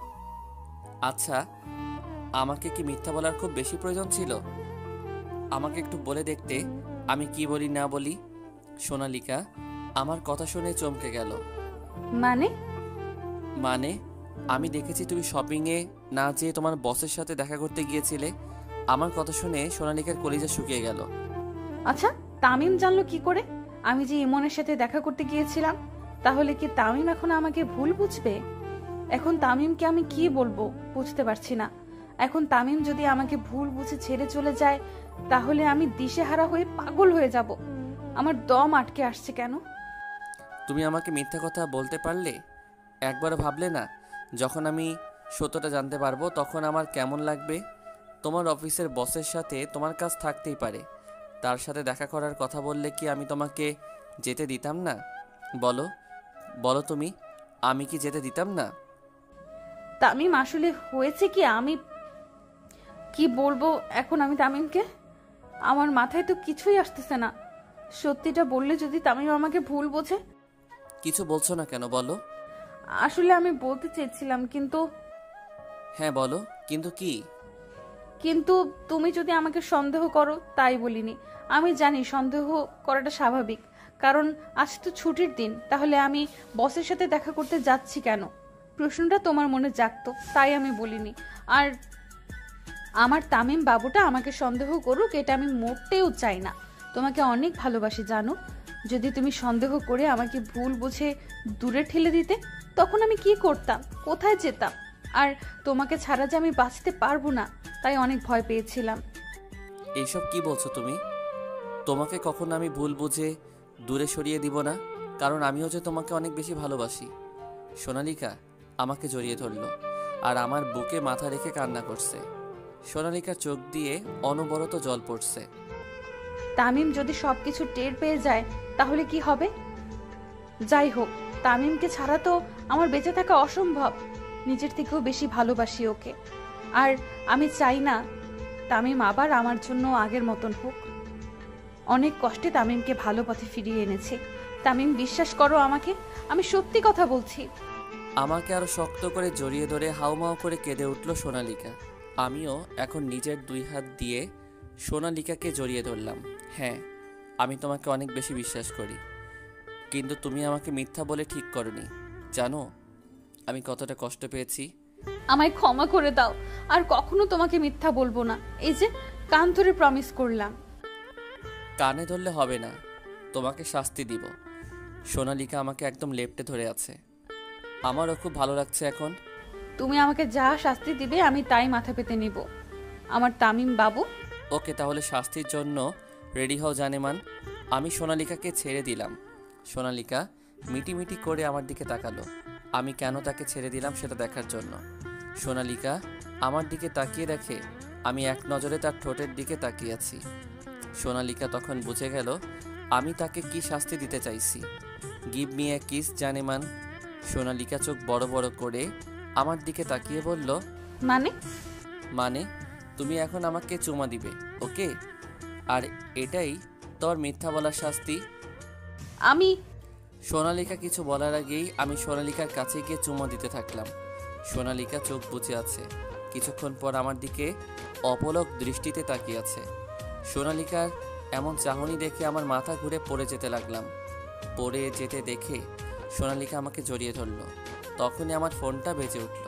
আচ্ছা, আমাকে কি মিথ্যা বলার খুব বেশি প্রয়োজন ছিল? আমাকে একটু বলে দেখতে আমি কি বলি না বলি। সোনালিকা আমার কথা শুনে চমকে গেল। মানে? মানে আমি দেখেছি তুমি শপিংয়ে না যেয়ে তোমার বসের সাথে দেখা করতে গিয়েছিলে। আমার কথা শুনে সোনালিকার কলিজা শুকিয়ে গেল। আচ্ছা, তামিম জানলো কি করে আমি যে ইমনের সাথে দেখা করতে গিয়েছিলাম? তাহলে কি তামিম এখন আমাকে ভুল বুঝবে? এখন তামিমকে আমি কি বলবো বুঝতে পারছি না। এখন তামিম যদি আমাকে ভুল বুঝে ছেড়ে চলে যায়, তাহলে আমি দিশেহারা হয়ে পাগল হয়ে যাব। আমার দম আটকে আসছে কেন? তুমি আমাকে মিথ্যা কথা বলতে পারলে? একবার ভাবলে না, যখন আমি সত্যটা জানতে পারবো তখন আমার কেমন লাগবে? তোমার অফিসের বসের সাথে তোমার কাজ থাকতেই পারে, তার সাথে দেখা করার কথা বললে কি আমি তোমাকে যেতে দিতাম না? বলো বলো তুমি, আমি কি যেতে দিতাম না? তামিম আসলে হয়েছে কি, আমি কি বলবো এখন আমি তামিমকে? আমার মাথায় তো কিছুই আসতেছে না। সত্যিটা বললে যদি তামিম আমাকে ভুল বোঝে? কিছু বলছো না কেন, বলো। আসলে আমি বলতে চেয়েছিলাম, কিন্তু হ্যাঁ বলো, কিন্তু কি? কিন্তু তুমি যদি আমাকে সন্দেহ করো তাই বলিনি। আমি জানি সন্দেহ করাটা স্বাভাবিক, কারণ আজ তো ছুটির দিন। তাহলে আমি বসের সাথে দেখা করতে যাচ্ছি কেন, প্রশ্নটা তোমার মনে জাগতো, তাই আমি বলিনি। আর আমার তামিম বাবুটা আমাকে সন্দেহ করুক এটা আমি মোটেও চাই না। তোমাকে অনেক ভালোবাসি জানো। যদি তুমি সন্দেহ করে আমাকে ভুল বুঝে দূরে ঠেলে দিতে, তখন আমি কি করতাম, কোথায় যেতাম? আর তোমাকে ছাড়া যে আমি বাঁচতে পারবো না, তাই অনেক ভয় পেয়েছিলাম। এইসব কি বলছো তুমি? তোমাকে কখনো আমি ভুল বুঝে দূরে সরিয়ে দিব না, কারণ আমিও যে তোমাকে অনেক বেশি ভালোবাসি। সোনালিকা আমাকে জড়িয়ে ধরলো আর আমার বুকে মাথা রেখে কান্না করছে। সোনালিকার চোখ দিয়ে অনবরত জল পড়ছে। তামিম যদি সবকিছু টের পেয়ে যায় তাহলে কি হবে? যাই হোক, তামিমকে ছাড়া তো আমার বেঁচে থাকা অসম্ভব। নিজের থেকেও বেশি ভালোবাসি ওকে। আর আমি চাই না তামিম আবার আমার জন্য আগের মতন হোক। অনেক কষ্টে তামিমকে ভালো পথে ফিরিয়ে এনেছে। তামিম, বিশ্বাস করো আমাকে, আমি সত্যি কথা বলছি। আমাকে আরো শক্ত করে জড়িয়ে ধরে হাউমাউ করে কেঁদে উঠল সোনালিকা। আমিও এখন নিজের দুই হাত দিয়ে সোনালিকাকে জড়িয়ে ধরলাম। হ্যাঁ, আমি তোমাকে অনেক বেশি বিশ্বাস করি, কিন্তু তুমি আমাকে মিথ্যা বলে ঠিক করনি। জানো আমি কতটা কষ্ট পেয়েছি? আমায় ক্ষমা করে দাও, আর কখনো তোমাকে মিথ্যা বলবো না। এই যে কান ধরে প্রমিস করলাম। কানে ধরলে হবে না, তোমাকে শাস্তি দিব। সোনালিকা আমাকে একদম লেপ্টে ধরে আছে। আমারও খুব ভালো লাগছে এখন। তুমি আমাকে যা শাস্তি দিবে আমি তাই মাথা পেতে নিব, আমার তামিম বাবু। ওকে, তাহলে শাস্তির জন্য রেডি হও জানেমান। আমি সোনালিকাকে ছেড়ে দিলাম। সোনালিকা মিটিমিটি করে আমার দিকে তাকালো, আমি কেন তাকে ছেড়ে দিলাম সেটা দেখার জন্য। সোনালিকা আমার দিকে তাকিয়ে দেখে আমি এক নজরে তার ঠোঁটের দিকে তাকিয়ে আছি। সোনালিকা তখন বুঝে গেল আমি তাকে কি শাস্তি দিতে চাইছি। গিভ মি এ কিস জানেমান। সোনালিকা চোখ বড় বড় করে আমার দিকে তাকিয়ে বলল, মানে? মানে তুমি এখন আমাকে চুমা দিবে, ওকে? আর এটাই তোর মিথ্যা বলার শাস্তি। আমি সোনালিকা কিছু বলার আগেই আমি সোনালিকার কাছে গিয়ে চুমা দিতে থাকলাম। সোনালিকা চোখ বুজে আছে, কিছুক্ষণ পর আমার দিকে অপলক দৃষ্টিতে তাকিয়ে আছে। সোনালিকার এমন চাহনি দেখে আমার মাথা ঘুরে পড়ে যেতে লাগলাম। পড়ে যেতে দেখে সোনালিকা আমাকে জড়িয়ে ধরলো। তখনই আমার ফোনটা বেজে উঠল।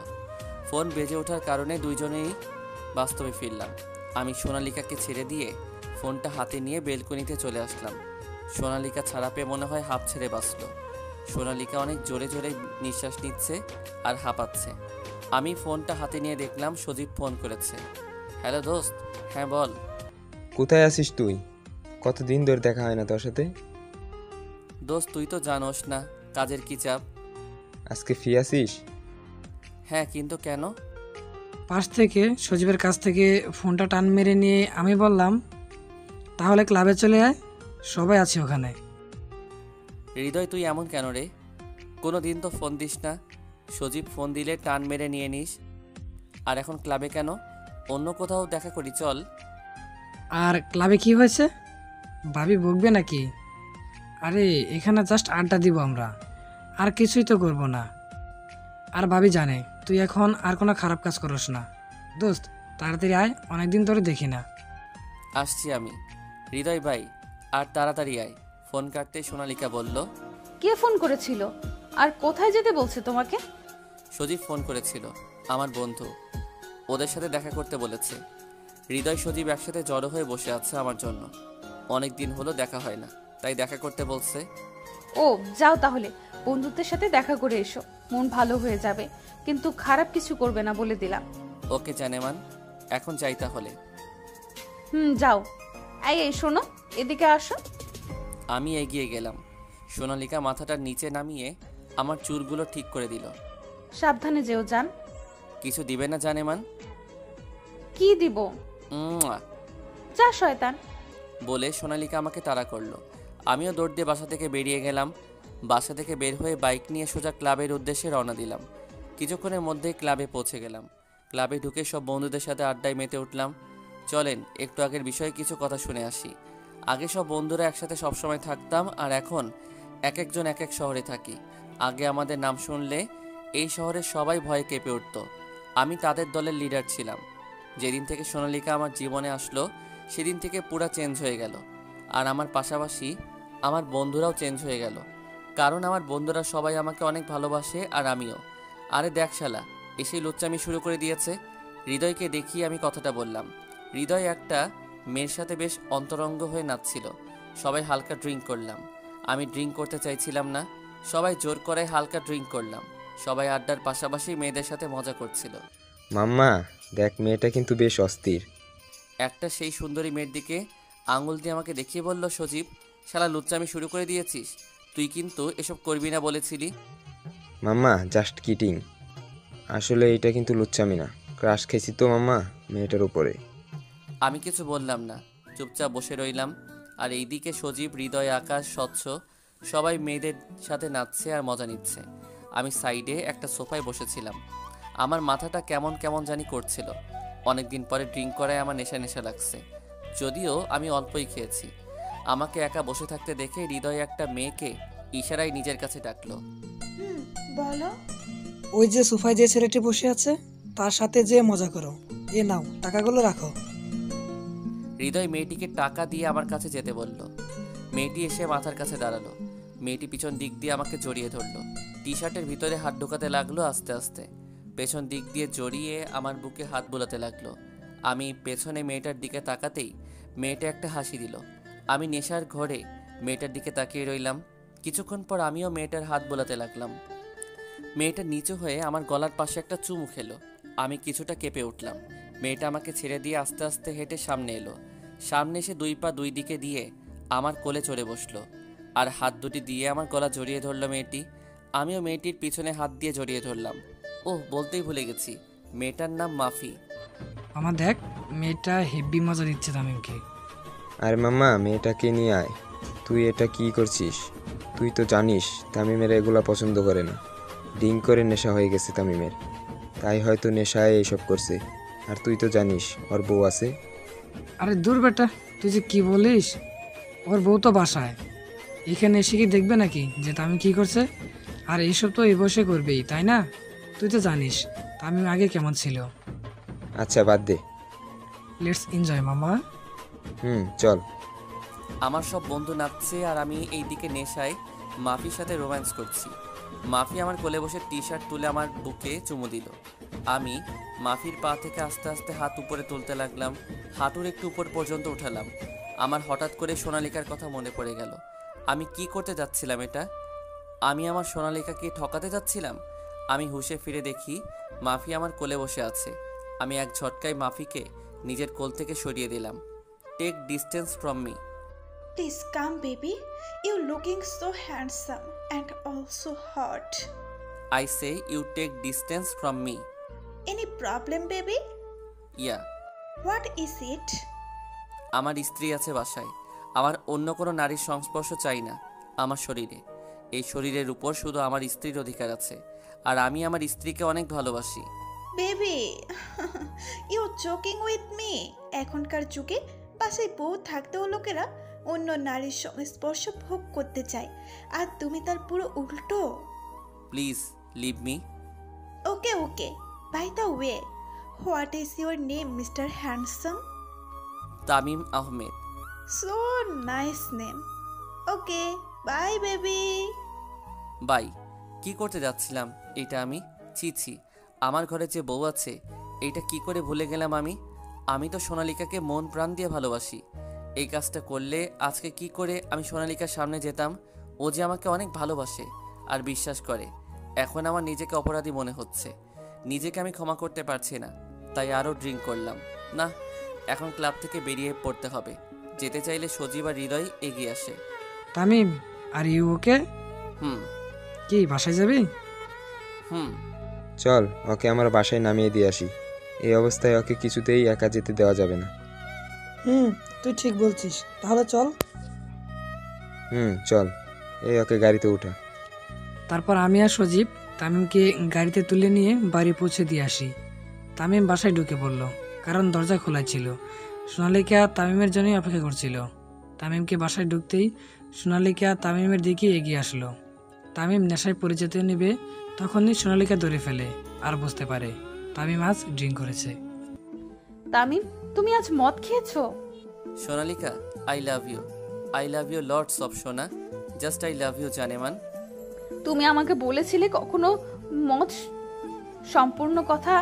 ফোন বেজে ওঠার কারণে দুইজনেই বাস্তবে ফিরলাম। আমি সোনালিকাকে ছেড়ে দিয়ে ফোনটা হাতে নিয়ে বেলকনিতে চলে আসলাম। সোনালিকা ছাড়া পেয়ে মনে হয় হাঁপ ছেড়ে বাঁচল। সোনালিকা অনেক জোরে জোরে নিঃশ্বাস নিচ্ছে আর হাঁপাচ্ছে। আমি ফোনটা হাতে নিয়ে দেখলাম সজীব ফোন করেছে। হ্যালো দোস্ত। হ্যাঁ বল। কোথায় আছিস তুই? কতদিন ধরে দেখা হয় না তোর সাথে। দোস্ত তুই তো জানোস না কাজের কি চাপ। আজকে ফ্রি আছিস? হ্যাঁ, কিন্তু কেন? পাশ থেকে সজীবের কাছ থেকে ফোনটা টান মেরে নিয়ে আমি বললাম, তাহলে ক্লাবে চলে আয়, সবাই আছে ওখানে। হৃদয় তুই এমন কেন রে? কোনো দিন তো ফোন দিস না। সজীব ফোন দিলে টান মেরে নিয়ে নিস, আর এখন ক্লাবে কেন? অন্য কোথাও দেখা করি চল। আর ক্লাবে কি হয়েছে? ভাবি বকবে নাকি? আরে এখানে জাস্ট আড্ডা দিব আমরা, আর কিছুই তো করব না। আর ভাবি জানে তুই এখন আর কোনো খারাপ কাজ করস না। দোস্ত তাড়াতাড়ি আয়, অনেকদিন ধরে দেখি না। আসছি আমি। হৃদয় ভাই, আর তাড়াতাড়ি আয়। ফোন কাটতে সোনালিকা বলল, কে ফোন করেছিল আর কোথায় যেতে বলছে তোমাকে? সজীব ফোন করেছিল, আমার বন্ধু। ওদের সাথে দেখা করতে বলেছে। হৃদয় সজীব একসাথে জড়ো হয়ে বসে আছে আমার জন্য। অনেক দিন হলো দেখা হয় না, তাই দেখা করতে বলছে। ও যাও তাহলে, বন্ধুদের সাথে দেখা করে এসো, মন ভালো হয়ে যাবে, কিন্তু খারাপ কিছু করবে না বলে দিলাম। ওকে জানেমান, এখন যাই তাহলে। যাও। এই শোনো, এদিকে আসো। আমি এগিয়ে গেলাম। সোনালিকা মাথাটা নিচে নামিয়ে আমার চুলগুলো ঠিক করে দিল। সাবধানে যেও যান। কিছু দিবে না জানেমান? কি দিব? উম্মুয়া। যা শয়তান। বলে সোনালিকা আমাকে তাড়া করলো। আমিও দৌড় দিয়ে বাসা থেকে বেরিয়ে গেলাম। বাসা থেকে বের হয়ে বাইক নিয়ে সোজা ক্লাবের উদ্দেশ্যে রওনা দিলাম। কিছুক্ষণের মধ্যেই ক্লাবে পৌঁছে গেলাম। ক্লাবে ঢুকে সব বন্ধুদের সাথে আড্ডায় মেতে উঠলাম। চলেন একটু আগের বিষয়ে কিছু কথা শুনে আসি। আগে সব বন্ধুরা একসাথে সবসময় থাকতাম, আর এখন এক একজন এক এক শহরে থাকি। আগে আমাদের নাম শুনলে এই শহরের সবাই ভয়ে কেঁপে উঠত। আমি তাদের দলের লিডার ছিলাম। যেদিন থেকে সোনালিকা আমার জীবনে আসলো সেদিন থেকে পুরা চেঞ্জ হয়ে গেল। আর আমার পাশাপাশি আমার বন্ধুরাও চেঞ্জ হয়ে গেল, কারণ আমার বন্ধুরা সবাই আমাকে অনেক ভালোবাসে, আর আমিও। আরে দেখ শালা, এসেই লুচ্চামি শুরু করে দিয়েছে। হৃদয়কে দেখিয়ে আমি কথাটা বললাম। হৃদয় একটা মেয়ের সাথে বেশ অন্তরঙ্গ হয়ে নাচছিল। সবাই হালকা ড্রিঙ্ক করলাম। আমি ড্রিঙ্ক করতে চাইছিলাম না, সবাই জোর করে হালকা ড্রিঙ্ক করলাম। সবাই আড্ডার পাশাপাশি মেয়েদের সাথে মজা করছিল। মাম্মা দেখ, মেয়েটা কিন্তু বেশ অস্থির। একটা সেই সুন্দরী মেয়ের দিকে আঙুল দিয়ে আমাকে দেখিয়ে বলল, সজীব, শালা লুচ্চামি শুরু করে দিয়েছিস। তুই কিন্তু এসব করবি না বলেছিলি। মাম্মা জাস্ট কিটিং, আসলে এটা কিন্তু লুচ্চামি না, ক্রাশ খেয়েছি তো মাম্মা মেয়েটার উপরে। আমি কিছু বললাম না, চুপচাপ বসে রইলাম। আর এইদিকে সজীব, হৃদয়, আকাশ, স্বচ্ছ সবাই মেয়েদের সাথে নাচছে আর মজা নিচ্ছে। আমি সাইডে একটা সোফায় বসেছিলাম। আমার মাথাটা কেমন কেমন জানি করছিল। অনেকদিন পরে ড্রিঙ্ক করায় আমার নেশা নেশা লাগছে, যদিও আমি অল্পই খেয়েছি। আমাকে একা বসে থাকতে দেখে হৃদয় একটা মেয়েকে ইশারায় নিজের কাছে ডাকলো। বলো। ওই যে সোফায় যে ছেলেটি বসে আছে তার সাথে যে মজা করো। এ নাও, টাকাগুলো রাখো। হৃদয় মেয়েটিকে টাকা দিয়ে আমার কাছে যেতে বলল। মেয়েটি এসে মাথার কাছে দাঁড়ালো। মেয়েটি পিছন দিক দিয়ে আমাকে জড়িয়ে ধরলো। টি শার্টের ভিতরে হাত ঢোকাতে লাগলো আস্তে আস্তে। পেছন দিক দিয়ে জড়িয়ে আমার বুকে হাত বোলাতে লাগলো। আমি পেছনে মেয়েটার দিকে তাকাতেই মেয়েটা একটা হাসি দিল। আমি নেশার ঘরে মেয়েটার দিকে তাকিয়ে রইলাম। কিছুক্ষণ পর আমিও মেয়েটার হাত বোলাতে লাগলাম। মেয়েটা নিচু হয়ে আমার গলার পাশে একটা চুমু খেলো। আমি কিছুটা কেঁপে উঠলাম। মেয়েটা আমাকে ছেড়ে দিয়ে আস্তে আস্তে হেঁটে সামনে এলো। সামনে এসে দুই পা দুই দিকে দিয়ে আমার কোলে চড়ে বসলো, আর হাত দুটি দিয়ে আমার গলা জড়িয়ে ধরলো মেয়েটি। আমিও মেয়েটির পিছনে হাত দিয়ে জড়িয়ে ধরলাম। ওহ, বলতেই ভুলে গেছি, মেয়েটার নাম মাফি। আমার দেখ, মেয়েটা হেব্বি মজা দিচ্ছে তামিমকে। আরে মাম্মা মেয়েটাকে নিয়ে আয়। তুই এটা কি করছিস? তুই তো জানিস তামিমের এগুলা পছন্দ করে না। ড্রিঙ্ক করে নেশা হয়ে গেছে তামিমের, তাই হয়তো নেশায় এইসব করছে। আর তুই তো জানিস ওর বউ আছে। আরে দূর বেটা, তুই যে কি বলিস? ওর বউ তো বাসায়, এখানে এসে কি দেখবে নাকি যে তামিম কি করছে? আর এইসব তো এই বসে করবেই, তাই না? তুই তো জানিস তামিম আগে কেমন ছিল। আচ্ছা বাদ দে। লেটস এনজয় মামা। চল। আমার সব বন্ধু নাচছে আর আমি এই দিকে নেশায় মাফির সাথে রোম্যান্স করছি। মাফি আমার কোলে বসে টি শার্ট তুলে আমার বুকে চুমু দিল। আমি মাফির পা থেকে আস্তে আস্তে হাত উপরে তুলতে লাগলাম, হাঁটুর একটু উপর পর্যন্ত উঠালাম। আমার হঠাৎ করে সোনালিকার কথা মনে পড়ে গেল। আমি কি করতে যাচ্ছিলাম এটা? আমি আমার সোনালিকাকে ঠকাতে যাচ্ছিলাম। আমি হুঁশে ফিরে দেখি মাফি আমার কোলে বসে আছে। আমি এক ঝটকায় মাফিকে নিজের কোল থেকে সরিয়ে দিলাম। Take distance from me. Please come, baby. You're looking so handsome and also hot. I say you take distance from me. Any problem, baby? Yeah. What is it? আমার স্ত্রী আছে বাসায়। আমার অন্য কোনো নারীর সংস্পর্শ চাই না আমার শরীরে। এই শরীরের উপর শুধু আমার স্ত্রীর অধিকার আছে, আর আমি আমার স্ত্রীকে অনেক ভালোবাসি। Baby, you're joking with me. এখনকার যুগে বাসায় বউ থাকতেও লোকেরা অন্য নারীর সংস্পর্শ ভোগ করতে চায়, আর তুমি তার পুরো উল্টো। Please leave me. Okay. By the way, what is your name, Mr. Handsome? Tamim Ahmed. So nice name. Okay, bye, baby. Bye. কি করতে যাচ্ছিলাম এটা আমি? ছি, আমার ঘরে যে বউ আছে এইটা কি করে ভুলে গেলাম আমি? আমি তো সোনালিকাকে মন প্রাণ দিয়ে ভালোবাসি। এই কাজটা করলে আজকে কি করে আমি সোনালিকার সামনে যেতাম? ও যে আমাকে অনেক ভালোবাসে আর বিশ্বাস করে। এখন আমার নিজেকে অপরাধী মনে হচ্ছে। নিজেকে আমি ক্ষমা করতে পারছি না, তাই আরও ড্রিঙ্ক করলাম। না, এখন ক্লাব থেকে বেরিয়ে পড়তে হবে। যেতে চাইলে সজীব আর হৃদয় এগিয়ে আসে। Tamim, are you okay? হুম। কি বাসায় যাবি? হুম। চল ওকে আমার বাসায় নামিয়ে দিয়ে আসি। এই অবস্থায় ওকে কিছুতেই একা যেতে দেওয়া যাবে না। তুই ঠিক বলছিস, তাহলে চল। চল। এই ওকে গাড়িতে উঠা। তারপর আমি আর সজীব তামিমকে গাড়িতে তুলে নিয়ে বাড়ি পৌঁছে দিয়ে আসি। তামিম বাসায় ঢুকে পড়ল, কারণ দরজা খোলা ছিল। সোনালিকা তামিমের জন্যই অপেক্ষা করছিল। তামিমকে বাসায় ঢুকতেই সোনালিকা তামিমের দিকে এগিয়ে আসলো। তামিম নেশায় পড়ে যেতে নেবে, তখনই সোনালিকা ধরে ফেলে আর বুঝতে পারে তামিম আজ ড্রিঙ্ক করেছে। তামিম, তুমি আজ মদ খেয়েছো? Sonalika, I love you lots of সোনা। জাস্ট আই লাভ ইউ জানেমান। তুমি আমাকে বলেছিলে কখনো মদ সম্পূর্ণ কথা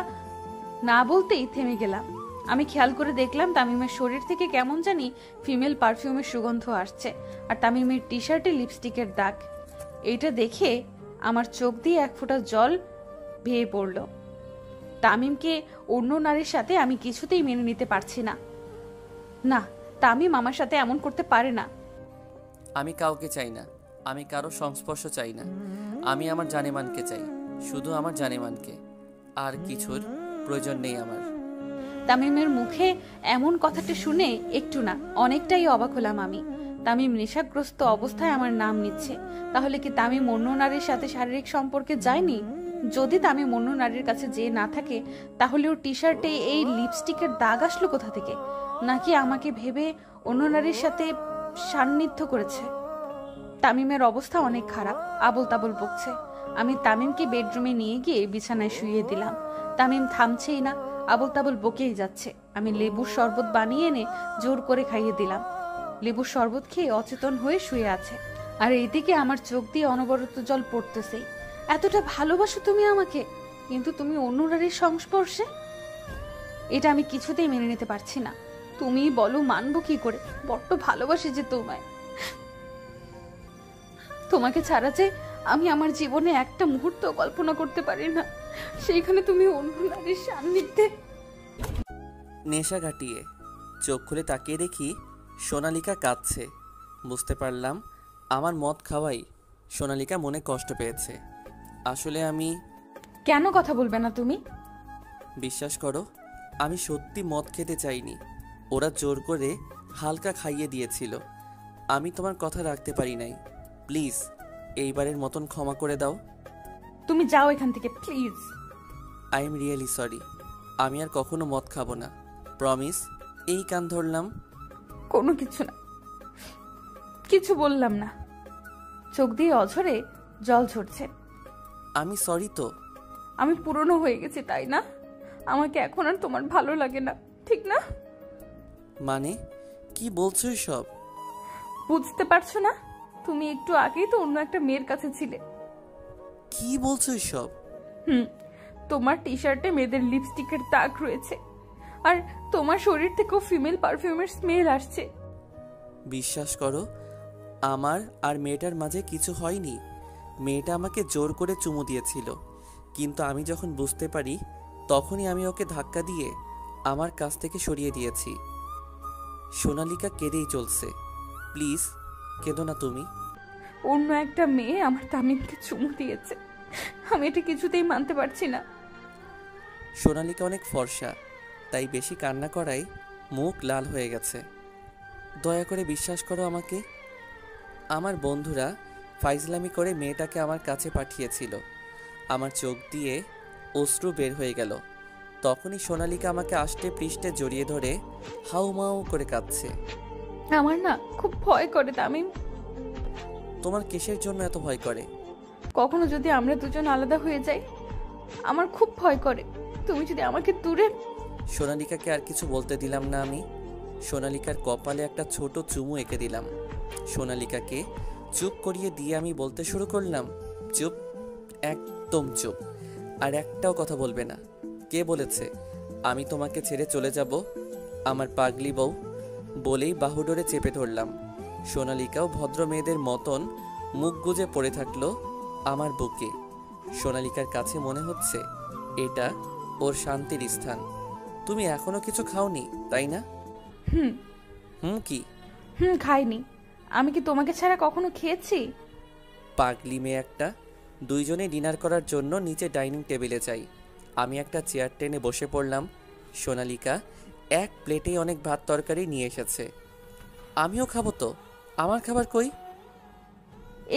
না বলতেই থেমে গেলাম। আমি খেয়াল করে দেখলাম তামিমের শরীর থেকে কেমন জানি ফিমেল পারফিউমের সুগন্ধ আসছে, আর তামিমের টি শার্টে লিপস্টিকের দাগ। এইটা দেখে আমার চোখ দিয়ে এক ফোঁটা জল ভেয়ে পড়ল। তামিমকে অন্য নারীর সাথে আমি কিছুতেই মেনে নিতে পারছি না। না, তামিম আমার সাথে এমন করতে পারে না। আমি কাউকে চাই না, আমি কারো সংস্পর্শ চাই না। আমি আমার জানেমানকে চাই, শুধু আমার জানেমানকে। আর কিছুর প্রয়োজন নেই আমার। তামিমের মুখে এমন কথাটা শুনে একটু না অনেকটাই অবাক হলাম আমি। তামিম নেশাগ্রস্ত অবস্থায় আমার নাম নিচ্ছে, তাহলে কি তামিম অন্য নারীর সাথে শারীরিক সম্পর্কে যায়নি? যদি তামিম অন্য নারীর কাছে যেয়ে না থাকে, তাহলে ওর টি শার্টে এই লিপস্টিকের দাগ আসলো কোথা থেকে? নাকি আমাকে ভেবে অন্য নারীর সাথে সান্নিধ্য করেছে? তামিমের অবস্থা অনেক খারাপ, আবল তাবল বকছে। আমি তামিমকে বেডরুমে নিয়ে গিয়ে বিছানায় শুইয়ে দিলাম। তামিম থামছেই না, আবল তাবল বকেই যাচ্ছে। আমি লেবুর শরবত বানিয়ে এনে জোর করে খাইয়ে দিলাম। লেবুর শরবত খেয়ে অচেতন হয়ে শুয়ে আছে, আর এইদিকে আমার চোখ দিয়ে অনবরত জল পড়তেছেই। এতটা ভালোবাসো তুমি আমাকে, কিন্তু তুমি অন্য নারীর সংস্পর্শে? এটা আমি কিছুতেই মেনে নিতে পারছি না। তুমি বলো মানবো কি করে? বড্ড ভালোবাসি যে তোমায়। তোমাকে ছাড়া যে আমি আমার জীবনে একটা মুহূর্ত কল্পনা করতে পারি না, সেইখানে তুমি অন্য নারীর সান্নিধ্যে। নেশা কাটিয়ে চোখ খুলে তাকিয়ে দেখি সোনালিকা কাঁদছে। বুঝতে পারলাম আমার মদ খাওয়াই সোনালিকা মনে কষ্ট পেয়েছে। আসলে আমি... কেন কথা বলবে না তুমি? বিশ্বাস করো, আমি সত্যি মদ খেতে চাইনি। ওরা জোর করে হালকা খাইয়ে দিয়েছিল। আমি তোমার কথা রাখতে পারি নাই। প্লিজ এইবারের মতন ক্ষমা করে দাও। তুমি যাও এখান থেকে please. I am really sorry. আমি আর কখনো মদ খাবো না, প্রমিস। এই কান ধরলাম। কোনো কিছু না, কিছু বললাম না। চোখ দিয়ে অঝরে জল ঝরছে। আমি সরি তো। আমি পুরনো হয়ে গেছি, তাই না? আমাকে এখন আর তোমার ভালো লাগে না, ঠিক না? মানে কি বলছো সব? বুঝতে পারছো না? তুমি একটু আগেই তো অন্য একটা মেয়ের কাছে ছিলে। কি বলছো সব? তোমার টি শার্টে মেয়েদের লিপস্টিকের দাগ রয়েছে, আর তোমার শরীর থেকেও ফিমেল পারফিউমের স্মেল আসছে। বিশ্বাস করো, আমার আর মেয়েটার মাঝে কিছু হয়নি। মেয়েটা আমাকে জোর করে চুমু দিয়েছিল, কিন্তু আমি যখন বুঝতে পারি তখনই আমি ওকে ধাক্কা দিয়ে আমার কাছ থেকে সরিয়ে দিয়েছি। সোনালিকা কেঁদেই চলছে। প্লিজ কেঁদো না তুমি। অন্য একটা মেয়ে আমার তামিমকে চুমু দিয়েছে, আমি এটা কিছুতেই মানতে পারছি না। সোনালিকা অনেক ফর্সা, তাই বেশি কান্না করায় মুখ লাল হয়ে গেছে। দয়া করে বিশ্বাস করো আমাকে। আমার বন্ধুরা ফাইজলামি করে মেয়েটাকে আমার কাছে পাঠিয়েছিল। আমার চোখ দিয়ে অশ্রু বের হয়ে গেল। তখনই সোনালিকা আমাকে আষ্টে পৃষ্ঠে জড়িয়ে ধরে হাউমাউ করে কাঁদছে। আমার না খুব ভয় করে তামিম। তোমার কিসের জন্য এত ভয় করে? কখনো যদি আমরা দুজন আলাদা হয়ে যাই, আমার খুব ভয় করে। তুমি যদি আমাকে দূরে। সোনালিকাকে আর কিছু বলতে দিলাম না আমি। সোনালিকার কপালে একটা ছোট চুমু এঁকে দিলাম। সোনালিকাকে চুপ করিয়ে দিয়ে আমি বলতে শুরু করলাম, চুপ, একদম চুপ, আর একটাও কথা বলবে না। কে বলেছে আমি তোমাকে ছেড়ে চলে যাব? আমার পাগলি বউ। বলেই বাহুডোরে চেপে ধরলাম। সোনালিকাও ভদ্র মেয়েদের মতন মুখ গুজে পড়ে থাকলো আমার বুকে। সোনালিকার কাছে মনে হচ্ছে এটা ওর শান্তির স্থান। তুমি এখনো কিছু খাওনি তাই না? কি? খাইনি। আমি কি তোমাকে ছাড়া কখনো খেয়েছি? পাগলি মেয়ে একটা। দুইজনে ডিনার করার জন্য নিচে ডাইনিং টেবিলে যাই। আমি একটা চেয়ার টেনে বসে পড়লাম। সোনালিকা এক প্লেটেই অনেক ভাত তরকারি নিয়ে এসেছে। আমিও খাবো তো, আমার খাবার কই?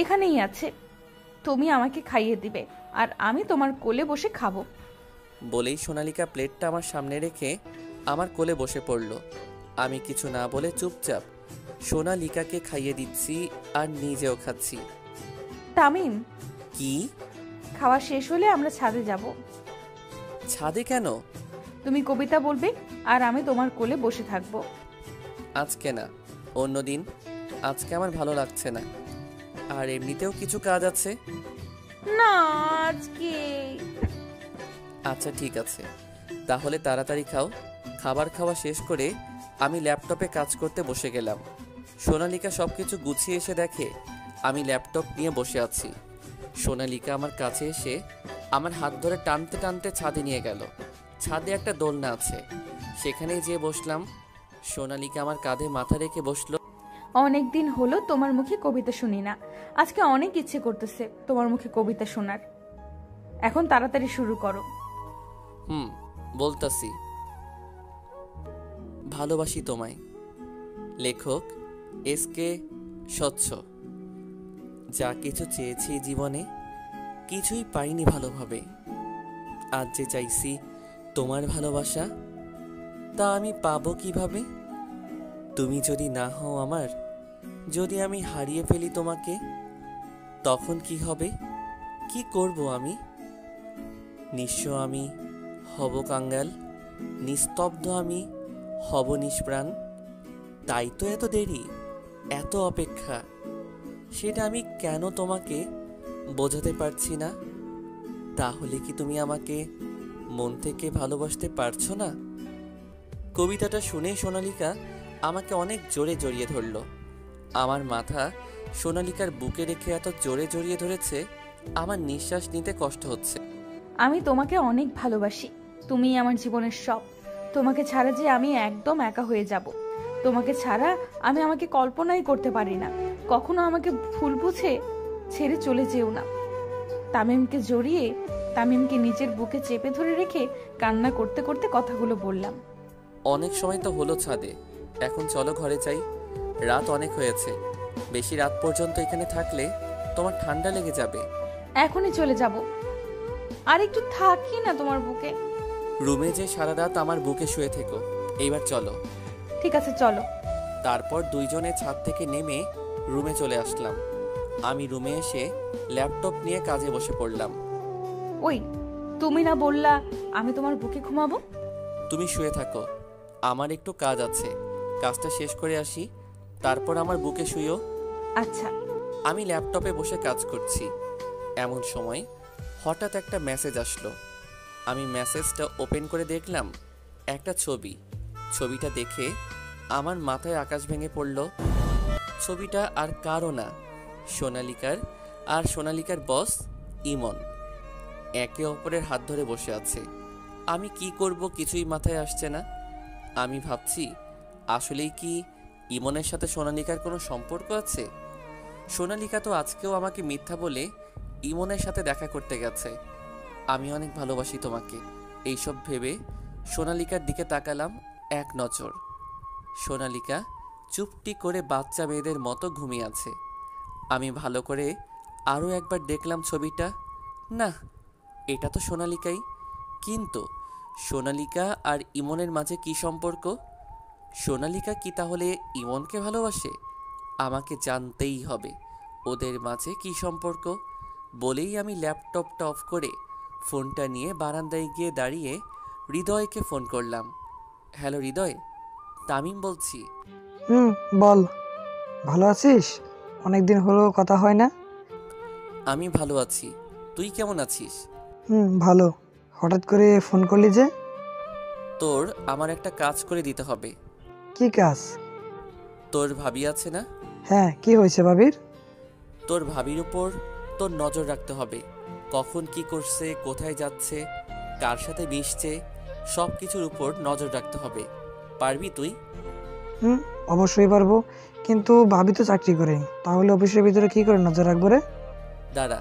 এখানেই আছে, তুমি আমাকে খাইয়ে দিবে আর আমি তোমার কোলে বসে খাবো। বলেই সোনালিকা প্লেটটা আমার সামনে রেখে আমার কোলে বসে পড়ল। আমি কিছু না বলে চুপচাপ সোনালিকাকে খাইয়ে দিচ্ছি আর নিজেও খাচ্ছি। তামিম, কি? খাওয়া শেষ হলে আমরা ছাদে যাব। ছাদে কেন? তুমি কবিতা বলবে আর আমি তোমার কোলে বসে থাকবো। আজকে না, অন্যদিন। আজকে আমার ভালো লাগছে না, আর এমনিতেও কিছু কাজ আছে। না, আজকে। আচ্ছা ঠিক আছে, তাহলে তাড়াতাড়ি খাও। খাবার খাওয়া শেষ করে আমি ল্যাপটপে কাজ করতে বসে গেলাম। সোনালিকা সব কিছু গুছিয়ে এসে দেখে আমি ল্যাপটপ নিয়ে বসে আছি। সোনালিকা আমার কাছে এসে আমার হাত ধরে টানতে টানতে ছাদে নিয়ে গেল। ছাদে একটা দোলনা আছে, সেখানেই যেয়ে বসলাম। সোনালিকা আমার কাঁধে মাথা রেখে বসলো। অনেক দিন হলো তোমার মুখে কবিতা শুনি না, আজকে অনেক ইচ্ছে করতেছে তোমার মুখে কবিতা শোনার। এখন তাড়াতাড়ি শুরু করো। বলতাছি। ভালোবাসি তোমায়। লেখক এসকে স্বচ্ছ। যা কিছু চেয়েছি জীবনে, কিছুই পাইনি ভালোভাবে। আজ যে চাইছি তোমার ভালোবাসা, তা আমি পাবো কিভাবে? তুমি যদি না হও আমার, যদি আমি হারিয়ে ফেলি তোমাকে, তখন কি হবে? কি করব আমি? নিঃস্ব আমি হব কাঙ্গাল, নিস্তব্ধ আমি হব নিষ্প্রাণ। তাই তো এত দেরি, এত অপেক্ষা। সেটা আমি কেন তোমাকে বোঝাতে পারছি না? তাহলে কি তুমি আমাকে মন থেকে ভালোবাসতে পারছো না? কবিতাটা শুনে সোনালিকা আমাকে অনেক জোরে জড়িয়ে ধরল। আমার মাথা সোনালিকার বুকে রেখে এত জোরে জড়িয়ে ধরেছে, আমার নিঃশ্বাস নিতে কষ্ট হচ্ছে। আমি তোমাকে অনেক ভালোবাসি, তুমি আমার জীবনের সব। তোমাকে ছাড়া যে আমি একদম একা হয়ে যাব। তোমাকে ছাড়া আমি আমাকে কল্পনাই করতে পারি না। কখনো আমাকে ভুল বুঝে ছেড়ে চলে যেও না। তামিমকে জড়িয়ে তামিমকে নিজের বুকে চেপে ধরে রেখে কান্না করতে করতে কথাগুলো বললাম। অনেক সময় তো হলো ছাদে, এখন চলো ঘরে যাই। রাত অনেক হয়েছে, বেশি রাত পর্যন্ত এখানে থাকলে তোমার ঠান্ডা লেগে যাবে। এখনই চলে যাব। আর একটু থাকি না তোমার বুকে? রুমে যে সারা রাত আমার বুকে শুয়ে থেকো। এইবার চলো। ঠিক আছে চলো। তারপর দুইজনে ছাদ থেকে নেমে রুমে চলে আসলাম। আমি রুমে এসে ল্যাপটপ নিয়ে কাজে বসে পড়লাম। ওই, তুমি না বললা আমি তোমার বুকে ঘুমাবো? তুমি শুয়ে থাকো, আমার একটু কাজ আছে, কাজটা শেষ করে আসি, তারপর আমার বুকে শুইও। আচ্ছা। আমি ল্যাপটপে বসে কাজ করছি, এমন সময় হঠাৎ একটা মেসেজ আসলো। আমি মেসেজটা ওপেন করে দেখলাম একটা ছবি। ছবিটা দেখে আমার মাথায় আকাশ ভেঙে পড়ল। ছবিটা আর কারও না, সোনালিকার আর সোনালিকার বস ইমন একে অপরের হাত ধরে বসে আছে। আমি কি করব কিছুই মাথায় আসছে না। আমি ভাবছি আসলেই কি ইমনের সাথে সোনালিকার কোনো সম্পর্ক আছে? সোনালিকা তো আজকেও আমাকে মিথ্যা বলে ইমনের সাথে দেখা করতে গেছে। আমি অনেক ভালোবাসি তোমাকে, এইসব ভেবে সোনালিকার দিকে তাকালাম এক নজর। সোনালিকা চুপটি করে বাচ্চা মেয়েদের মতো ঘুমিয়ে আছে। আমি ভালো করে আরও একবার দেখলাম ছবিটা। না, এটা তো সোনালিকাই, কিন্তু সোনালিকা আর ইমনের মাঝে কি সম্পর্ক? সোনালিকা কি তাহলে ইমনকে ভালোবাসে? আমাকে জানতেই হবে ওদের মাঝে কি সম্পর্ক। বলেই আমি ল্যাপটপটা অফ করে ফোনটা নিয়ে বারান্দায় গিয়ে দাঁড়িয়ে হৃদয়কে ফোন করলাম। হ্যালো হৃদয়, তামিম বলছি। বল, ভালো আছিস? অনেকদিন হলো কথা হয় না। আমি ভালো আছি, তুই কেমন আছিস? ভালো। হঠাৎ করে ফোন করলি যে? তোর আমার একটা কাজ করে দিতে হবে। কি কাজ? তোর ভাবি আছে না? হ্যাঁ, কি হয়েছে ভাবির? তোর ভাবির উপর তোর নজর রাখতে হবে। কখন কি করছে, কোথায় যাচ্ছে, কার সাথে মিশছে, সব কিছুর উপর নজর রাখতে হবে। পারবি তুই? অবশ্যই পারবো, কিন্তু ভাবি তো চাকরি করে, তাহলে অফিসের ভিতরে কি করে নজর রাখবো রে? দাঁড়া,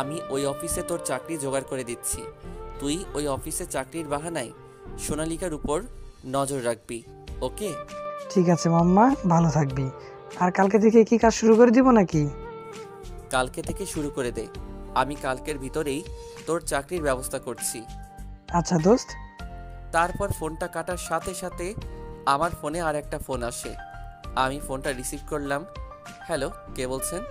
আমি ওই অফিসে তোর চাকরি জোগাড় করে দিচ্ছি। তুই ওই অফিসে চাকরির বাহানায় সোনালিকার উপর নজর রাখবি, ওকে? ঠিক আছে মাম্মা, ভালো থাকবি। আর কালকে থেকে কি কাজ শুরু করে দিব নাকি? কালকে থেকে শুরু করে দে, আমি কালকের ভিতরেই তোর চাকরির ব্যবস্থা করছি। আচ্ছা দোস্ত। তারপর ফোনটা কাটার সাথে সাথে আমার ফোনে আর একটা ফোন আসে। আমি ফোনটা রিসিভ করলাম। হ্যালো, কে বলছেন?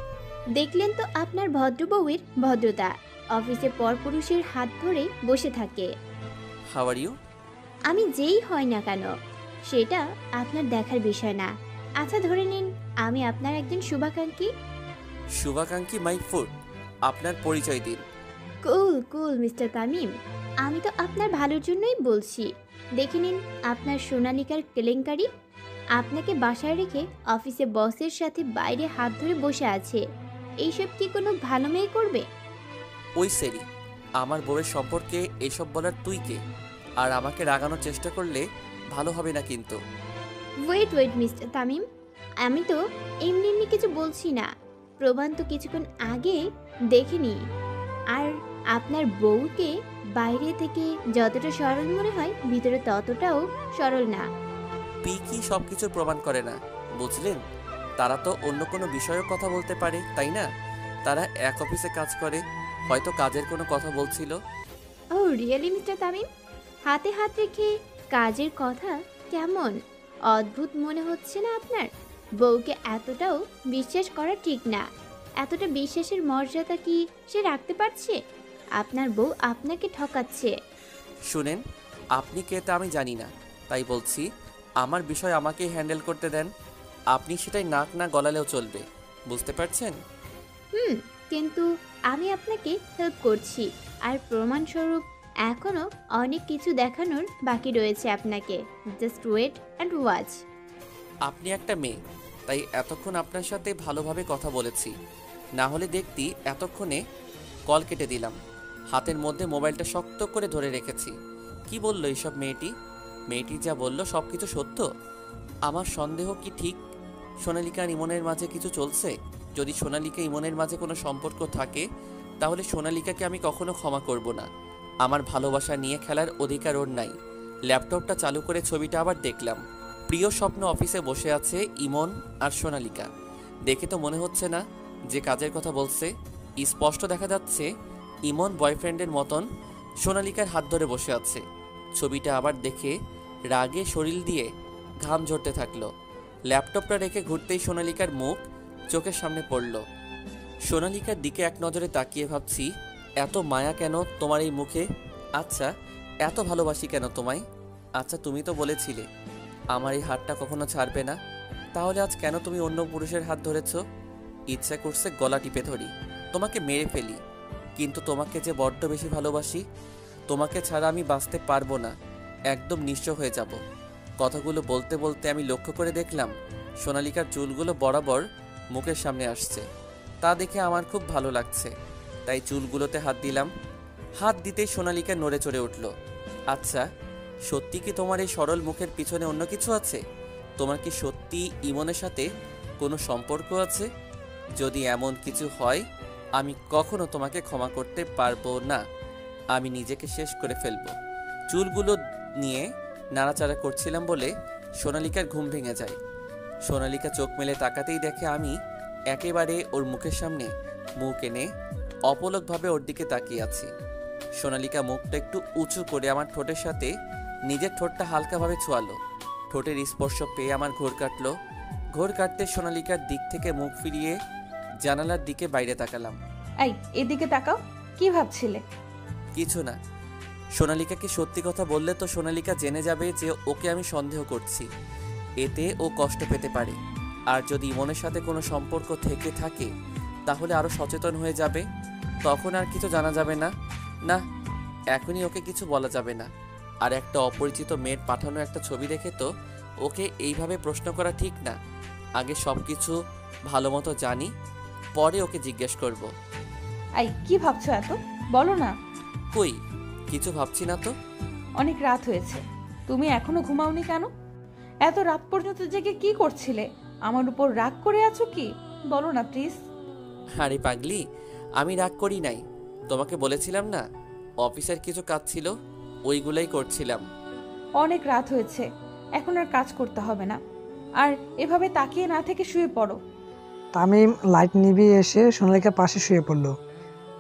দেখলেন তো আপনার ভদ্র বউয়ের ভদ্রতা, অফিসে পরপুরুষের হাত ধরে বসে থাকে। How are you? আমি যেই হয় না কেন সেটা আপনার দেখার বিষয় না। আচ্ছা ধরে নিন আমি আপনার একজন শুভাকাঙ্ক্ষী। শুভাকাঙ্ক্ষী মাই ফুড, আপনার পরিচয় দিন। কুল কুল মিস্টার তামিম, আমি তো আপনার ভালোর জন্যই বলছি। দেখে নিন আপনার সোনালিকার কেলেঙ্কারি। আপনাকে বাসায় রেখে অফিসে বসের সাথে বাইরে হাত ধরে বসে আছে। এইসব কি কোনো ভালো মেয়ে করবে? ওই সেরি, আমার বউয়ের সম্পর্কে এসব বলার তুই কে? আর আমাকে রাগানোর চেষ্টা করলে ভালো হবে না কিন্তু। ওয়েট ওয়েট মিস্টার তামিম, আমি তো এমনি এমনি কিছু বলছি না, প্রমাণ তো কিছুক্ষণ আগে দেখিনি। আর আপনার বউকে বাইরে থেকে যতটা সরল মনে হয় ভিতরে ততটাও সরল না। পিকি সব কিছুর প্রমাণ করে না, বুঝলেন? তারা তো অন্য কোনো বিষয়েও কথা বলতে পারে, তাই না? তারা এক অফিসে কাজ করে, হয়তো কাজের কোনো কথা বলছিল। ও রিয়েলি মিস্টার তামিম, হাতে হাত রেখে কাজের কথা? কেমন অদ্ভুত মনে হচ্ছে না আপনার? বউকে এতটাও বিশ্বাস করা ঠিক না। এতটা বিশ্বাসের মর্যাদা কি সে রাখতে পারছে? আপনার বউ আপনাকে ঠকাচ্ছে। শুনেন, আপনি কে তা আমি জানি না, তাই বলছি আমার বিষয় আমাকে হ্যান্ডেল করতে দেন। আপনি সেটাই নাক না গলালেও চলবে, বুঝতে পারছেন? কিন্তু আমি আপনাকে হেল্প করছি, আর প্রমাণস্বরূপ এখনো অনেক কিছু দেখানোর বাকি রয়েছে আপনাকে। Just wait and watch. আপনি একটা মেয়ে, তাই এতক্ষণ আপনার সাথে ভালোভাবে কথা বলেছি, না হলে দেখতি এতক্ষণে কল কেটে দিলাম। হাতের মধ্যে মোবাইলটা শক্ত করে ধরে রেখেছি। কি বলল এইসব মেয়েটি? মেয়েটি যা বলল সব কিছু সত্য? আমার সন্দেহ কি ঠিক? সোনালিকা আর ইমনের মাঝে কিছু চলছে? যদি সোনালিকা ইমনের মাঝে কোনো সম্পর্ক থাকে, তাহলে সোনালিকাকে আমি কখনো ক্ষমা করব না। আমার ভালোবাসা নিয়ে খেলার অধিকার ওর নাই। ল্যাপটপটা চালু করে ছবিটা আবার দেখলাম। প্রিয় স্বপ্ন অফিসে বসে আছে ইমন আর সোনালিকা। দেখে তো মনে হচ্ছে না যে কাজের কথা বলছে। স্পষ্ট দেখা যাচ্ছে ইমন বয়ফ্রেন্ডের মতন সোনালিকার হাত ধরে বসে আছে। ছবিটা আবার দেখে রাগে শরীর দিয়ে ঘাম ঝরতে থাকলো। ল্যাপটপটা রেখে ঘুরতেই সোনালিকার মুখ চোখের সামনে পড়ল। সোনালিকার দিকে এক নজরে তাকিয়ে ভাবছি, এত মায়া কেন তোমার এই মুখে? আচ্ছা, এত ভালোবাসি কেন তোমায়? আচ্ছা, তুমি তো বলেছিলে আমার এই হাতটা কখনো ছাড়বে না, তাহলে আজ কেন তুমি অন্য পুরুষের হাত ধরেছ? ইচ্ছা করছে গলা টিপে ধরি, তোমাকে মেরে ফেলি, কিন্তু তোমাকে যে বড্ড বেশি ভালোবাসি, তোমাকে ছাড়া আমি বাঁচতে পারবো না, একদম নিঃস্ব হয়ে যাব। কথাগুলো বলতে বলতে আমি লক্ষ্য করে দেখলাম সোনালিকার চুলগুলো বরাবর মুখের সামনে আসছে। তা দেখে আমার খুব ভালো লাগছে, তাই চুলগুলোতে হাত দিলাম। হাত দিতেই সোনালিকা নড়ে চড়ে উঠল। আচ্ছা, সত্যি কি তোমার এই সরল মুখের পিছনে অন্য কিছু আছে? তোমার কি সত্যি ইমনের সাথে কোনো সম্পর্ক আছে? যদি এমন কিছু হয় আমি কখনো তোমাকে ক্ষমা করতে পারবো না। আমি নিজেকে শেষ করে ফেলবো। চুলগুলো নিয়ে নাড়াচাড়া করছিলাম বলে সোনালিকার ঘুম ভেঙে যায়। সোনালিকা চোখ মেলে তাকাতেই দেখে আমি একেবারে ওর মুখের সামনে মুখ এনে অপলকভাবে ওর দিকে তাকিয়ে আছি। সোনালিকা মুখটা একটু উঁচু করে আমার ঠোঁটের সাথে নিজের ঠোঁটটা হালকাভাবে ছোঁয়ালো। ঠোঁটের স্পর্শ পেয়ে আমার ঘোর কাটলো। ঘোর কাটতে সোনালিকার দিক থেকে মুখ ফিরিয়ে জানালার দিকে বাইরে তাকালাম। এই এদিকে তাকাও, কি ভাবছিলে? কিছু না। সোনালিকাকে সত্যি কথা বললে তো সোনালিকা জেনে যাবে যে ওকে আমি সন্দেহ করছি। এতে ও কষ্ট পেতে পারে। আর যদি ইমনের সাথে কোনো সম্পর্ক থেকে থাকে তাহলে আরও সচেতন হয়ে যাবে। তখন আর কিছু জানা যাবে না। না, এখনই ওকে কিছু বলা যাবে না। আর একটা অপরিচিত মেয়ের পাঠানো একটা ছবি দেখে তো ওকে এইভাবে প্রশ্ন করা ঠিক না। আগে সব কিছু ভালো মতো জানি, পরে ওকে জিজ্ঞেস করব। এই কি ভাবছো এত? বলো না। কই, কিছু ভাবছি না তো। অনেক রাত হয়েছে, তুমি এখনো ঘুমাওনি কেন? এত রাত পর্যন্ত জেগে কি করছিলে? আমার উপর রাগ করে আছো কি? বলো না প্লিজ। আরে পাগলি, আমি রাগ করি নাই। তোমাকে বলেছিলাম না অফিসের কিছু কাজ ছিল, ওইগুলাই করছিলাম। অনেক রাত হয়েছে, এখন আর কাজ করতে হবে না। আর এভাবে তাকিয়ে না থেকে শুয়ে পড়ো। তামিম লাইট নিভিয়ে এসে সোনালিকার পাশে শুয়ে পড়ল।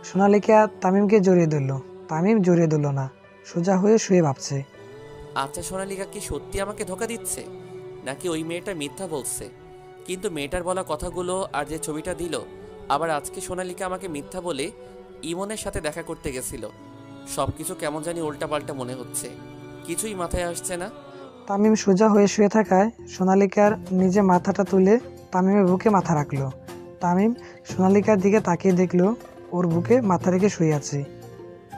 সোনালিকা তামিমকে জড়িয়ে ধরল। তামিম জড়িয়ে ধরল না, সোজা হয়ে শুয়ে ভাবছে। আচ্ছা, সোনালিকা কি সত্যি আমাকে ধোকা দিচ্ছে নাকি ওই মেয়েটা মিথ্যা বলছে? কিন্তু মেয়েটার বলা কথাগুলো আর যে ছবিটা দিল, আবার আজকে সোনালিকা আমাকে মিথ্যা বলে ইমনের সাথে দেখা করতে গেছিল। সব কিছু কেমন জানি উল্টাপাল্টা মনে হচ্ছে, কিছুই মাথায় আসছে না। তামিম সোজা হয়ে শুয়ে থাকায় সোনালিকার নিজে মাথাটা তুলে তামিমের বুকে মাথা রাখলো। তামিম সোনালিকার দিকে তাকিয়ে দেখলো ওর বুকে মাথা রেখে শুয়ে আছে।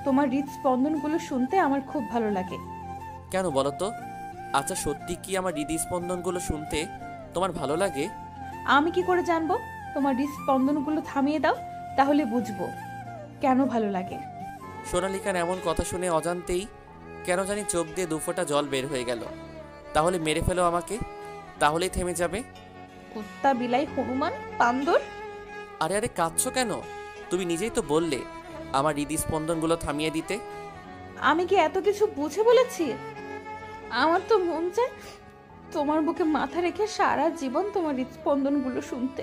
তোমার হৃদস্পন্দনগুলো শুনতে আমার খুব ভালো লাগে। কেন বলো তো? আচ্ছা, সত্যি কি আমার হৃদস্পন্দনগুলো শুনতে তোমার ভালো লাগে? আমি কি করে জানবো? তোমার হৃদস্পন্দনগুলো থামিয়ে দাও, তাহলে বুঝবো কেন ভালো লাগে। সোনালিকার এমন কথা শুনে অজান্তেই কেন জানি চোখ দিয়ে দুফোঁটা জল বের হয়ে গেল। তাহলে মেরে ফেলো আমাকে, তাহলেই থেমে যাবে। কুত্তা, বিলাই, হনুমান, বান্দর। আরে আরে, কাঁদছো কেন? তুমি নিজেই তো বললে আমার হৃদস্পন্দনগুলো থামিয়ে দিতে। আমি কি এত কিছু বুঝে বলেছি? আমার তো মন চায় তোমার বুকে মাথা রেখে সারা জীবন তোমার হৃদস্পন্দনগুলো শুনতে।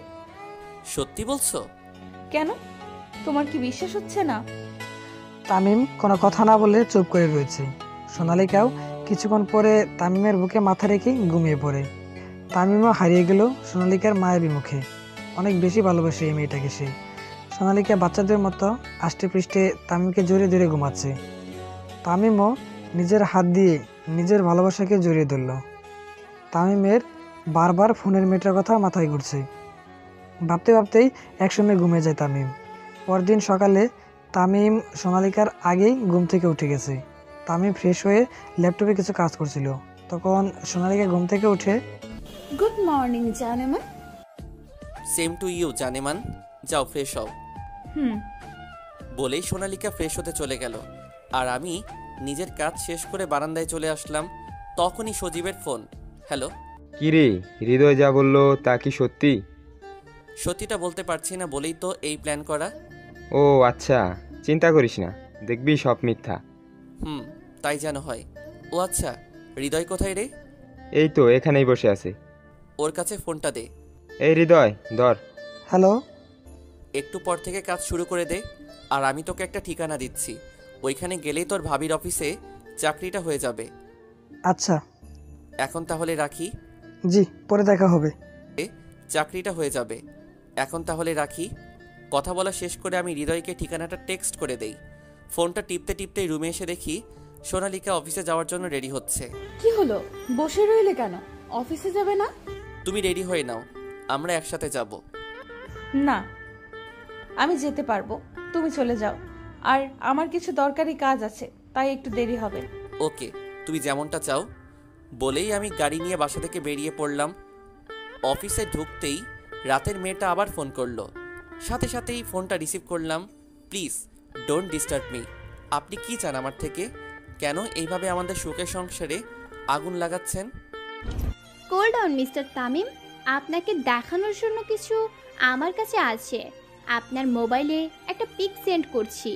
সত্যি বলছো? কেন, তোমার কি বিশ্বাস হচ্ছে না? তামিম কোনো কথা না বলে চুপ করে রয়েছে। সোনালিকাও কিছুক্ষণ পরে তামিমের বুকে মাথা রেখে ঘুমিয়ে পড়ে। তামিমও হারিয়ে গেল সোনালিকার মায়াবী মুখে। অনেক বেশি ভালোবাসে এই মেয়েটাকে সে। সোনালিকা বাচ্চাদের মতো আষ্টে পৃষ্ঠে তামিমকে জড়িয়ে ধরে ঘুমাচ্ছে। তামিমও নিজের হাত দিয়ে নিজের ভালোবাসাকে জড়িয়ে ধরল। তামিমের বারবার ফোনের মেয়েটার কথা মাথায় ঘুরছে। ভাবতে ভাবতেই একসময় ঘুমিয়ে যায় তামিম। পরদিন সকালে তামিম সোনালিকার আগেই ঘুম থেকে উঠে গেছে। তামিম ফ্রেশ হয়ে ল্যাপটপে কিছু কাজ করছিল। তখন সোনালিকা ঘুম থেকে উঠে, গুড মর্নিং জানেমান। সেম টু ইউ জানেমান, যাও ফ্রেশ হও। হুম। বলেই সোনালিকা ফ্রেশ হতে চলে গেল। আর আমি নিজের কাজ শেষ করে বারান্দায় চলে আসলাম। তখনই সজীবের ফোন। হ্যালো। কি রে, হৃদয় যা বললো তা কি সত্যি? সত্যিটা বলতে পারছি না বলেই তো এই প্ল্যান করা। ও আচ্ছা, চিন্তা করিস না, দেখবি সব মিথ্যা। তাই যেন হয়। ও আচ্ছা, হৃদয় কোথায় রে? এই তো এখানেই বসে আছে। ওর কাছে ফোনটা দে। এই হৃদয়, ধর। হ্যালো। একটু পর থেকে কাজ শুরু করে দে। আর আমি তোকে একটা ঠিকানা দিচ্ছি, ওইখানে গেলেই তোর ভাবির অফিসে চাকরিটা হয়ে যাবে। আচ্ছা। এখন তাহলে রাখি। জি, পরে দেখা হবে। চাকরিটা হয়ে যাবে। এখন তাহলে রাখি। কথা বলা শেষ করে আমি হৃদয়কে ঠিকানাটা টেক্সট করে দেই। ফোনটা টিপতে টিপতেই রুমে এসে দেখি সোনালিকা অফিসে যাওয়ার জন্য রেডি হচ্ছে। কি হলো, বসে রইলে কেন? অফিসে যাবে না? তুমি রেডি হয়ে নাও, আমরা একসাথে যাব। না, আমি যেতে পারবো, তুমি চলে যাও। আর আমার কিছু দরকারি কাজ আছে, তাই একটু দেরি হবে। ওকে, তুমি যেমনটা চাও। বলেই আমি গাড়ি নিয়ে বাসা থেকে বেরিয়ে পড়লাম। অফিসে ঢুকতেই রাতের মেয়েটা আবার ফোন করলো। সাথে সাথেই ফোনটা রিসিভ করলাম। Please don't disturb me. আপনি কি চান আমার থেকে? কেন এইভাবে আমাদের সুখের সংসারে আগুন লাগাচ্ছেন? কুল ডাউন মিস্টার তামিম, আপনাকে দেখানোর জন্য কিছু আমার কাছে আছে। আপনার মোবাইলে একটা পিক সেন্ড করছি,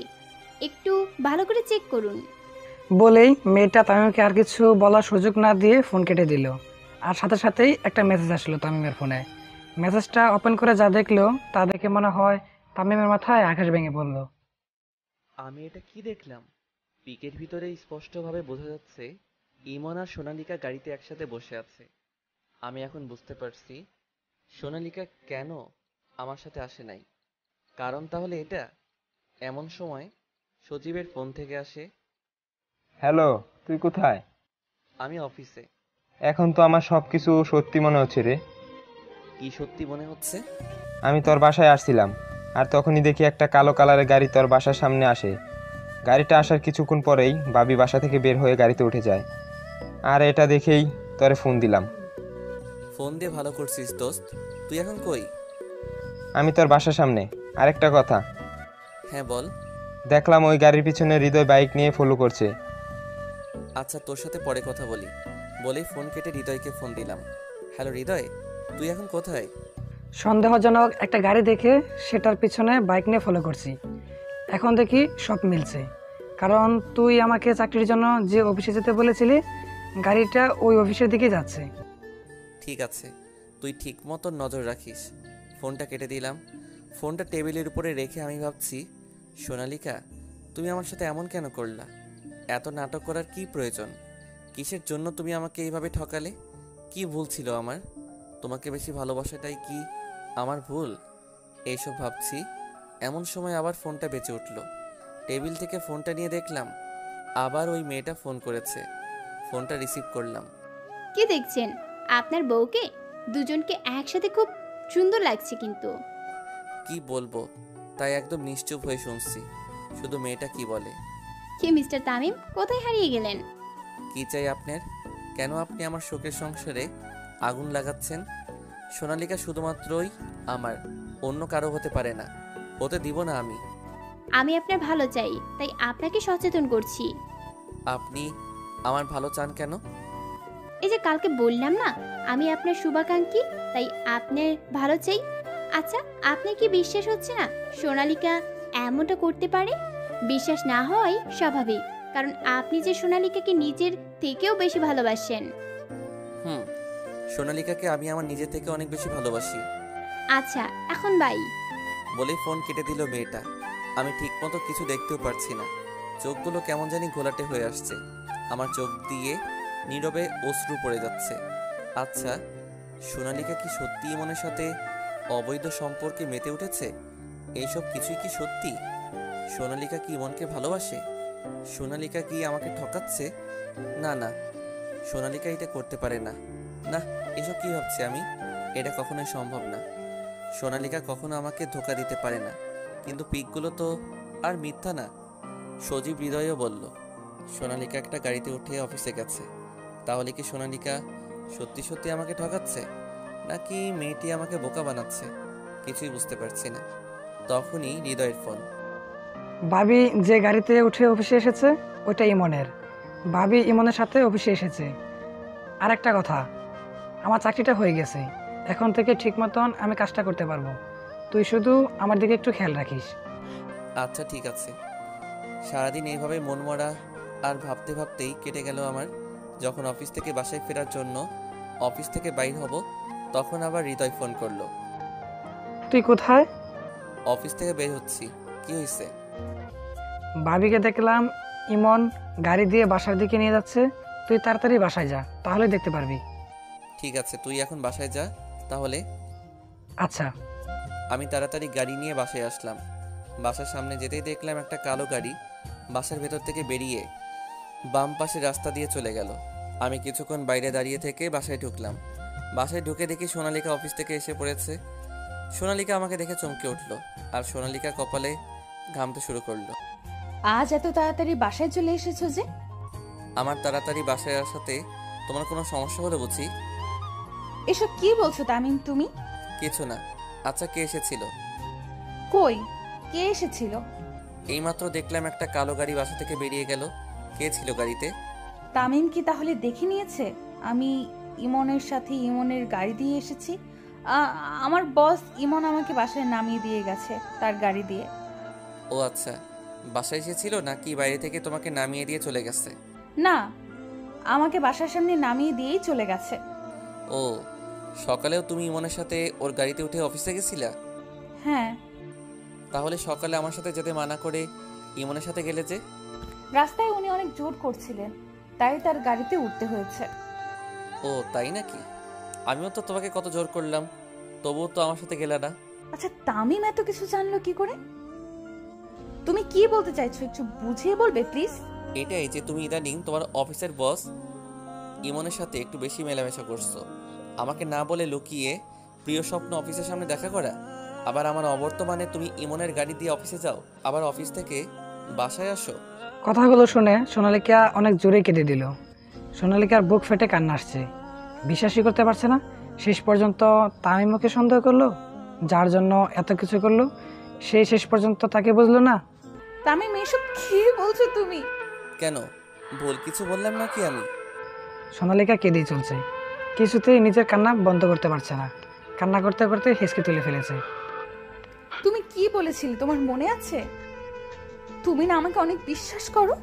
একটু ভালো করে চেক করুন। বলেই মেয়েটা তামিমকে আর কিছু বলার সুযোগ না দিয়ে ফোন কেটে দিল। আর সাথে সাথেই একটা মেসেজ আসলো তামিমের ফোনে। মেসেজটা ওপেন করে যা দেখলো তা দেখে মনে হয় তামিমের মাথায় আকাশ ভেঙে পড়ল। আমি এটা কি দেখলাম? পিকের ভিতরে স্পষ্টভাবে বোঝা যাচ্ছে ইমন আর সোনালিকা গাড়িতে একসাথে বসে আছে। আমি এখন বুঝতে পারছি সোনালিকা কেন আমার সাথে আসে নাই। কারণ তাহলে এটা। এমন সময় সজীবের ফোন থেকে আসে। হ্যালো, তুই কোথায়? আমি অফিসে। এখন তো আমার সব কিছু সত্যি মনে হচ্ছে রে। কি সত্যি মনে হচ্ছে? আমি তোর বাসায় আসছিলাম, আর তখনই দেখি একটা কালো কালারের গাড়ি তোর বাসার সামনে আসে। গাড়িটা আসার কিছুক্ষণ পরেই ভাবি বাসা থেকে বের হয়ে গাড়িতে উঠে যায়। আর এটা দেখেই তোরে ফোন দিলাম। ফোন দিয়ে ভালো করছিস দোস্ত। তুই এখন কই? আমি তোর বাসার সামনে। আরেকটা কথা, হ্যাঁ বল। দেখলাম ওই গাড়ির পিছনে হৃদয় বাইক নিয়ে ফলো করছে। আচ্ছা, তোর সাথে পরে কথা বলি। বলেই ফোন কেটে হৃদয়কে ফোন দিলাম। হ্যালো হৃদয়, তুই এখন কোথায়? সন্দেহজনক একটা গাড়ি দেখে সেটার পিছনে বাইক নিয়ে ফলো করছি। এখন দেখি সব মিলছে, কারণ তুই আমাকে চাকরির জন্য যে অফিসে যেতে বলেছিলি গাড়িটা ওই অফিসের দিকে যাচ্ছে। ঠিক আছে, তুই ঠিক মতো নজর রাখিস। ফোনটা কেটে দিলাম। ফোনটা টেবিলের উপরে রেখে আমি ভাবছি, সোনালিকা তুমি আমার সাথে এমন কেন করলা? এত নাটক করার কি প্রয়োজন? কিসের জন্য তুমি আমাকে এইভাবে ঠকালে? কি ভুল ছিল আমার? তোমাকে বেশি ভালোবাসাটাই কি আমার ভুল? এইসব ভাবছি, এমন সময় আবার ফোনটা বেজে উঠল। টেবিল থেকে ফোনটা নিয়ে দেখলাম আবার ওই মেয়েটা ফোন করেছে। ফোনটা রিসিভ করলাম। কি দেখছেন? আপনার বউকে? দুজনকে একসাথে খুব সুন্দর লাগছে কিন্তু। কি বলবো, তাই একদম নিশ্চুপ হয়ে শুনছি শুধু মেয়েটা কি বলে। কি মিস্টার তামিম, কোথায় হারিয়ে গেলেন? কি চাই আপনার? কেন আপনি আমার শোকের সংসারে আগুন লাগাচ্ছেন? সোনালিকা শুধুমাত্রই আমার, অন্য কারো হতে পারে না, হতে দিব না আমি। আমি আপনার ভালো চাই, তাই আপনাকে সচেতন করছি। আপনি আমার ভালো চান কেন? এই যে কালকে বললাম না আমি আপনার শুভাকাঙ্ক্ষী, তাই আপনার ভালো চাই। আচ্ছা, আপনার কি বিশ্বাস হচ্ছে না সোনালিকা এমনটা করতে পারে? বিশ্বাস না হওয়াই স্বাভাবিক, কারণ আপনি যে সোনালিকাকে নিজের থেকেও বেশি ভালোবাসেন। সোনালিকাকে আমি আমার নিজের থেকে অনেক বেশি ভালোবাসি। আচ্ছা, এখন বাই। বলে ফোন কেটে দিল মেয়েটা। আমি ঠিকমতো কিছু দেখতেও পারছি না। চোখগুলো কেমন জানি ঘোলাটে হয়ে আসছে। আমার চোখ দিয়ে নীরবে অশ্রু পড়ে যাচ্ছে। আচ্ছা, সোনালিকা কি সত্যি ইমনের সাথে অবৈধ সম্পর্কে মেতে উঠেছে? এইসব কিছুই কি সত্যি? সোনালিকা কি ইমনকে ভালোবাসে? সোনালিকা কি আমাকে ঠকাচ্ছে? না না, সোনালিকা এটা করতে পারে না। না, এসব কি ভাবছি আমি? এটা কখনোই সম্ভব না। সোনালিকা কখনো আমাকে ধোঁকা দিতে পারে না। কিন্তু পিকগুলো তো আর মিথ্যা না। সজীব হৃদয়ও বলল সোনালিকা একটা গাড়িতে উঠে অফিসে গেছে। তাহলে কি সোনালিকা সত্যি সত্যি আমাকে ঠকাচ্ছে, নাকি মেয়েটি আমাকে বোকা বানাচ্ছে? কিছুই বুঝতে পারছি না। তখনই হৃদয়ের ফোন। ভাবি যে গাড়িতে উঠে অফিসে এসেছে ওইটা ইমনের। ভাবি ইমনের সাথে অফিসে এসেছে। আর একটা কথা, আমার চাকরিটা হয়ে গেছে। এখন থেকে ঠিক মতন আমি কাজটা করতে পারবো। তুই শুধু আমার দিকে একটু খেয়াল রাখিস। আচ্ছা ঠিক আছে। সারাদিন এইভাবে মনমরা আর ভাবতে ভাবতেই কেটে গেল আমার। যখন অফিস থেকে বাসায় ফেরার জন্য অফিস থেকে বাইর হব, তখন আবার হৃদয় ফোন করলো। তুই কোথায়? অফিস থেকে বের হচ্ছি। কি হয়েছে? ভাবিকে দেখলাম ইমন গাড়ি দিয়ে বাসার দিকে নিয়ে যাচ্ছে। তুই তাড়াতাড়ি বাসায় যা, তাহলে দেখতে পারবি। ঠিক আছে, তুই এখন বাসায় যা তাহলে। আচ্ছা। আমি তাড়াতাড়ি গাড়ি নিয়ে বাসায় আসলাম। বাসার সামনে যেতেই দেখলাম একটা কালো গাড়ি বাসার ভেতর থেকে বেরিয়ে বাম পাশে রাস্তা দিয়ে চলে গেল। আমি কিছুক্ষণ বাইরে দাঁড়িয়ে থেকে বাসায় ঢুকলাম। বাসায় ঢুকে দেখি সোনালিকা অফিস থেকে এসে পড়েছে। সোনালিকা আমাকে দেখে চমকে উঠলো, আর সোনালিকা কপালে ঘামতে শুরু করলো। আজ এত তাড়াতাড়ি বাসায় চলে এসেছো যে? আমার তাড়াতাড়ি বাসায় আসাতে তোমার কোনো সমস্যা হলো বুঝি? এসব কি বলছো তামিম তুমি? কিছু না। আচ্ছা, কে এসেছিল? কই, কে এসেছিল? এইমাত্র দেখলাম একটা কালো গাড়ি বাসা থেকে বেরিয়ে গেল। কে ছিল গাড়িতে? তামিম কি তাহলে দেখে নিয়েছে আমি ইমনের সাথে ইমনের গাড়ি দিয়ে এসেছি। আমার বস ইমন আমাকে বাসায় নামিয়ে দিয়ে গেছে তার গাড়ি দিয়ে। ও আচ্ছা, বাসায় এসেছিল নাকি বাইরে থেকে তোমাকে নামিয়ে দিয়ে চলে গেছে? না, আমাকে বাসার সামনে নামিয়ে দিয়েই চলে গেছে। ও, সকালেও তুমি ইমনের সাথে ওর গাড়িতে উঠে অফিসে গেছিলা? হ্যাঁ। তাহলে সকালে আমার সাথে যেতে মানা করে ইমনের সাথে গেলে যে? রাস্তায় উনি অনেক জোর করছিলেন, তাই তার গাড়িতে উঠতে হয়েছে। ও তাই নাকি? আমিও তো তোমাকে কত জোর করলাম, তবুও তো আমার সাথে গেলে না। আচ্ছা, তামিম এত কিছু জানলো কি করে? তুমি কি বলতে চাইছো একটু বুঝিয়ে বলবে প্লিজ? এটাই যে তুমি ইদানিং তোমার অফিসের বস ইমনের সাথে একটু বেশি মেলামেশা করছো। আমাকে না বলে লুকিয়ে প্রিয় স্বপ্ন অফিসের সামনে দেখা করা, আবার আমার অবর্তমানে তুমি ইমনের গাড়ি দিয়ে অফিসে যাও, আবার অফিস থেকে বাসায় আসো। কথাগুলো শুনে সোনালিকা অনেক জোরে কেটে দিল। সোনালিকার বুক ফেটে কান্না আসছে, বিশ্বাসই করতে পারছে না। শেষ পর্যন্ত তামিম ওকে সন্দেহ করলো, যার জন্য এত কিছু করলো, সেই শেষ পর্যন্ত তাকে বুঝলো না। তামিম এসব কি বলছো তুমি? কেন, ভুল কিছু বললাম নাকি আমি? সোনালিকা কেঁদেই চলছে, কিছুতেই নিজের কান্না বন্ধ করতে পারছে না। কান্না করতে করতে হেসকে তুলে ফেলেছে। তুমি কি বলেছিলে তোমার মনে আছে? তুমি না আমাকে অনেক বিশ্বাস করো,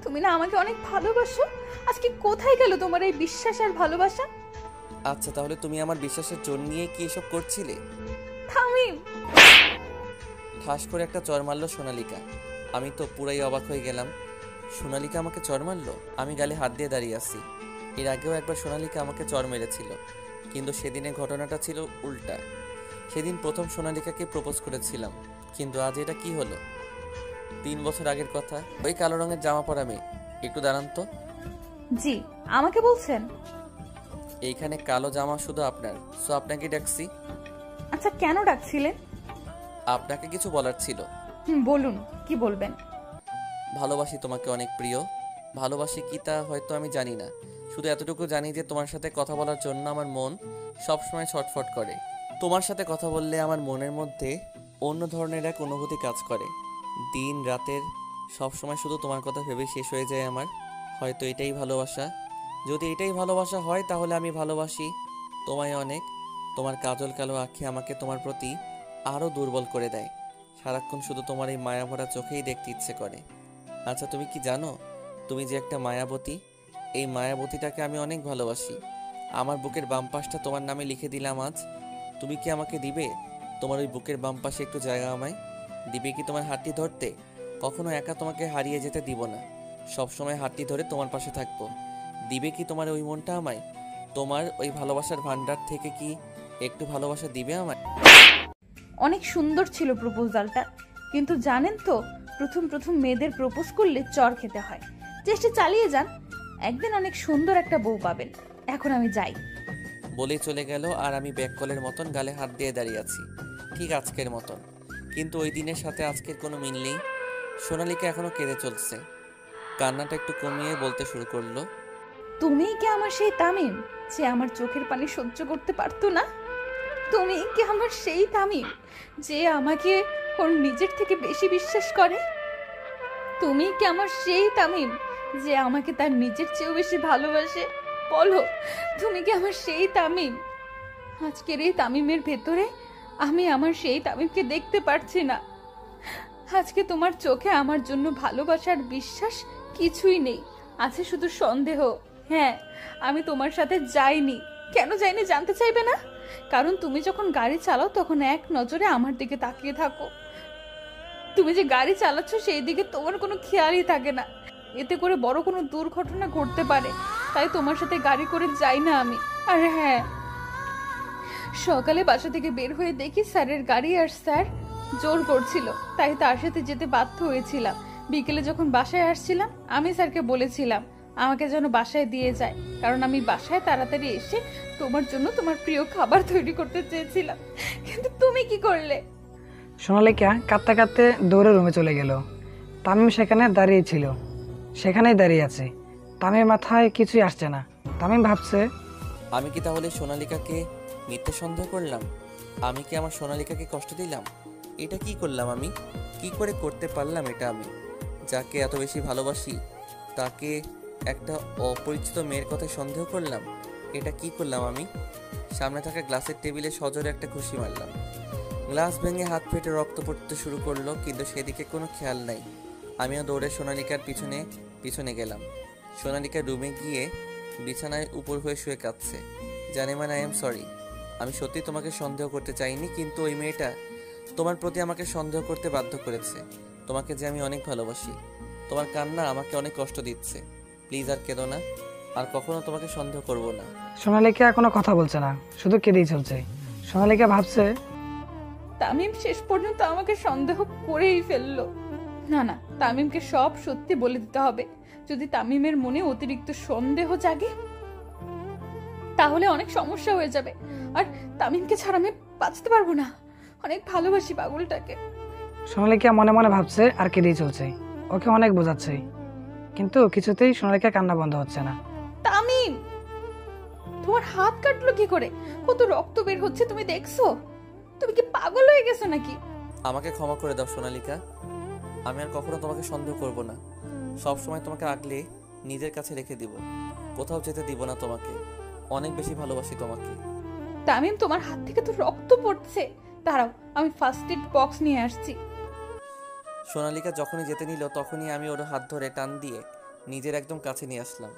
তুমি না আমাকে অনেক ভালোবাসো। আজকে কোথায় গেল তোমার এই বিশ্বাস আর ভালোবাসা? আচ্ছা, তাহলে তুমি আমার বিশ্বাসের জোর নিয়ে কি এসব করছিলে? তামিম! ঠাস করে একটা চর মারলো সোনালিকা। আমি তো পুরাই অবাক হয়ে গেলাম। সোনালিকা আমাকে চর মারলো? আমি গালে হাত দিয়ে দাঁড়িয়ে আছি। এর আগেও একবার সোনালিকা আমাকে চর মেরেছিল, কিন্তু সেদিনের ঘটনাটা ছিল উল্টা। সেদিন প্রথম সোনালিকাকে প্রপোজ করেছিলাম, কিন্তু আজ এটা কি হলো? 3 বছর আগের কথা। ওই কালো রঙের জামা পরা মেয়ে। একটু দাঁড়ান তো। জি, আমাকে বলছেন? এইখানে কালো জামা শুধু আপনার, সো আপনাকে ডাকছি। আচ্ছা, কেন ডাকছিলেন? আপনাকে কিছু বলার ছিল। বলুন, কি বলবেন? ভালোবাসি তোমাকে অনেক প্রিয়। ভালোবাসি কি তা হয়তো আমি জানি না, শুধু এতটুকু জানি যে তোমার সাথে কথা বলার জন্য আমার মন সবসময় ছটফট করে। তোমার সাথে কথা বললে আমার মনের মধ্যে অন্য ধরনের এক অনুভূতি কাজ করে। দিন রাতের সবসময় শুধু তোমার কথা ভেবে শেষ হয়ে যায় আমার। হয়তো এটাই ভালোবাসা। যদি এটাই ভালোবাসা হয় তাহলে আমি ভালোবাসি তোমায় অনেক। তোমার কাজল কালো আঁখি আমাকে তোমার প্রতি আরও দুর্বল করে দেয়। সারাক্ষণ শুধু তোমার এই মায়াভরা চোখেই দেখতে ইচ্ছে করে। আচ্ছা, তুমি কি জানো তুমি যে একটা মায়াবতী? এই মায়াবতীটাকে আমি অনেক ভালোবাসি। আমার বুকের বাম পাশটা তোমার নামে লিখে দিলাম আজ। তুমি কি আমাকে দিবে তোমার ওই বুকের বাম পাশে একটু জায়গা আমায়? দিবে কি তোমার হাতটি ধরতে? কখনো একা তোমাকে হারিয়ে যেতে দিব না, সবসময় হাতটি ধরে তোমার পাশে থাকবো। দিবে কি তোমার ওই মনটা আমায়? তোমার ওই ভালোবাসার ভান্ডার থেকে কি একটু ভালোবাসা দিবে আমায়? অনেক সুন্দর ছিল প্রপোজালটা, কিন্তু জানেন তো, প্রথম প্রথম মেয়েদের প্রপোজ করলে চর খেতে হয়। চেষ্টা চালিয়ে যান, একদিন অনেক সুন্দর একটা বউ পাবেন। এখন আমি যাই। বলেই চলে গেল, আর আমি ব্যাককলের মতন গালে হাত দিয়ে দাঁড়িয়ে আছি, ঠিক আজকের মতন। কিন্তু ওই দিনের সাথে আজকের কোনো মিল নেই। সোনালিকা এখনো কেঁদে চলছে। কান্নাটা একটু কমিয়ে বলতে শুরু করলো, তুমি কি আমার সেই তামিম যে আমার চোখের পানি সহ্য করতে পারতো না? তুমি কি আমার সেই তামিম যে আমাকে ওর নিজের থেকে বেশি বিশ্বাস করে? তুমি কি আমার সেই তামিম যে আমাকে তার নিজের চেয়েও বেশি ভালোবাসে? বলো, তুমি কি আমার সেই তামিম? আজকের এই তামিমের ভেতরে আমি আমার সেই তামিমকে দেখতে পারছি না। আজকে তোমার চোখে আমার জন্য ভালোবাসার বিশ্বাস কিছুই নেই, আছে শুধু সন্দেহ। হ্যাঁ, আমি তোমার সাথে যাইনি। কেন যাইনি জানতে চাইবে না? কারণ তুমি যখন গাড়ি চালাও তখন এক নজরে আমার দিকে তাকিয়ে থাকো। তুমি যে গাড়ি চালাচ্ছ সেই দিকে তোমার কোনো খেয়ালই থাকে না। এতে করে বড় কোনো দুর্ঘটনা ঘটতে পারে, তাই তোমার সাথে গাড়ি করে যাই না আমি। আর হ্যাঁ, সকালে বাসা থেকে বের হয়ে দেখি স্যারের গাড়ি, আর স্যার জোর করছিল, তাই তার সাথে যেতে বাধ্য হয়েছিলাম। বিকেলে যখন বাসায় আসছিলাম আমি স্যারকে বলেছিলাম আমাকে যেন বাসায় দিয়ে যায়, কারণ আমি বাসায় তাড়াতাড়ি এসে তোমার জন্য তোমার প্রিয় খাবার তৈরি করতে চেয়েছিলাম। কিন্তু তুমি কি করলে? সোনালিকা কাঁদতে কাঁদতে দৌড়ে রুমে চলে গেল। তামিম সেখানে দাঁড়িয়ে ছিল, সেখানেই দাঁড়িয়ে আছে। তামিমের মাথায় কিছুই আসছে না। তামিম ভাবছে, আমি কি তাহলে সোনালিকাকে মিথ্যে সন্দেহ করলাম? আমি কি আমার সোনালিকাকে কষ্ট দিলাম? এটা কি করলাম আমি? কি করে করতে পারলাম এটা আমি? যাকে এত বেশি ভালোবাসি তাকে একটা অপরিচিত মেয়ের কথায় সন্দেহ করলাম। এটা কি করলাম আমি? সামনে থাকা গ্লাসের টেবিলে সজোরে একটা ঘুষি মারলাম। গ্লাস ভেঙে হাত ফেটে রক্ত পড়তে শুরু করলো, কিন্তু সেদিকে কোনো খেয়াল নাই। আমিও দৌড়ে সোনালিকার পিছনে পিছনে গেলাম। সোনালিকার রুমে গিয়ে বিছানায় উপর হয়ে শুয়ে কাঁদছে। জানেমান, আই এম সরি। আমি সত্যি তোমাকে সন্দেহ করতে চাইনি, কিন্তু ওই মেয়েটা তোমার প্রতি আমাকে সন্দেহ করতে বাধ্য করেছে। তোমাকে যে আমি অনেক ভালোবাসি। তোমার কান্না আমাকে অনেক কষ্ট দিচ্ছে। প্লিজ আর কেঁদো না, আর কখনো তোমাকে সন্দেহ করব না। সোনালিকা কোনো কথা বলছে না, শুধু কেঁদেই চলছে। সোনালিকা ভাবছে, তামিম শেষ পর্যন্ত আমাকে সন্দেহ করেই ফেললো। না না, তামিমকে সব সত্যি বলে দিতে হবে। যদি তামিমের মনে অতিরিক্ত সন্দেহ জাগে তাহলে অনেক সমস্যা হয়ে যাবে, আর তামিমকে ছাড়া আমি বাঁচতে পারবো না। অনেক ভালোবাসি পাগলটাকে। সোনালিকা মনে মনে ভাবছে আর কেঁদেই চলছে। ওকে অনেক বোঝাচ্ছে, কিন্তু কিছুতেই সোনালিকা কান্না বন্ধ হচ্ছে না। তামিম, তোমার হাত কাটলো কি করে? কত রক্ত বের হচ্ছে তুমি দেখছো? তুমি কি পাগল হয়ে গেছো নাকি? আমাকে ক্ষমা করে দাও সোনালিকা। আমি আর কখনো তোমাকে সন্দেহ করব না। সব সময় তোমাকে আগলে নিজের কাছে রেখে দিব, কোথাও যেতে দিব না তোমাকে। অনেক বেশি ভালোবাসি তোমাকে। তামিম, তোমার হাত থেকে তো রক্ত পড়ছে। দাঁড়াও, আমি ফার্স্ট এড বক্স নিয়ে আসছি। সোনালিকা যখনই যেতে নিল তখনই আমি ওর হাত ধরে টান দিয়ে নিজের একদম কাছে নিয়ে আসলাম।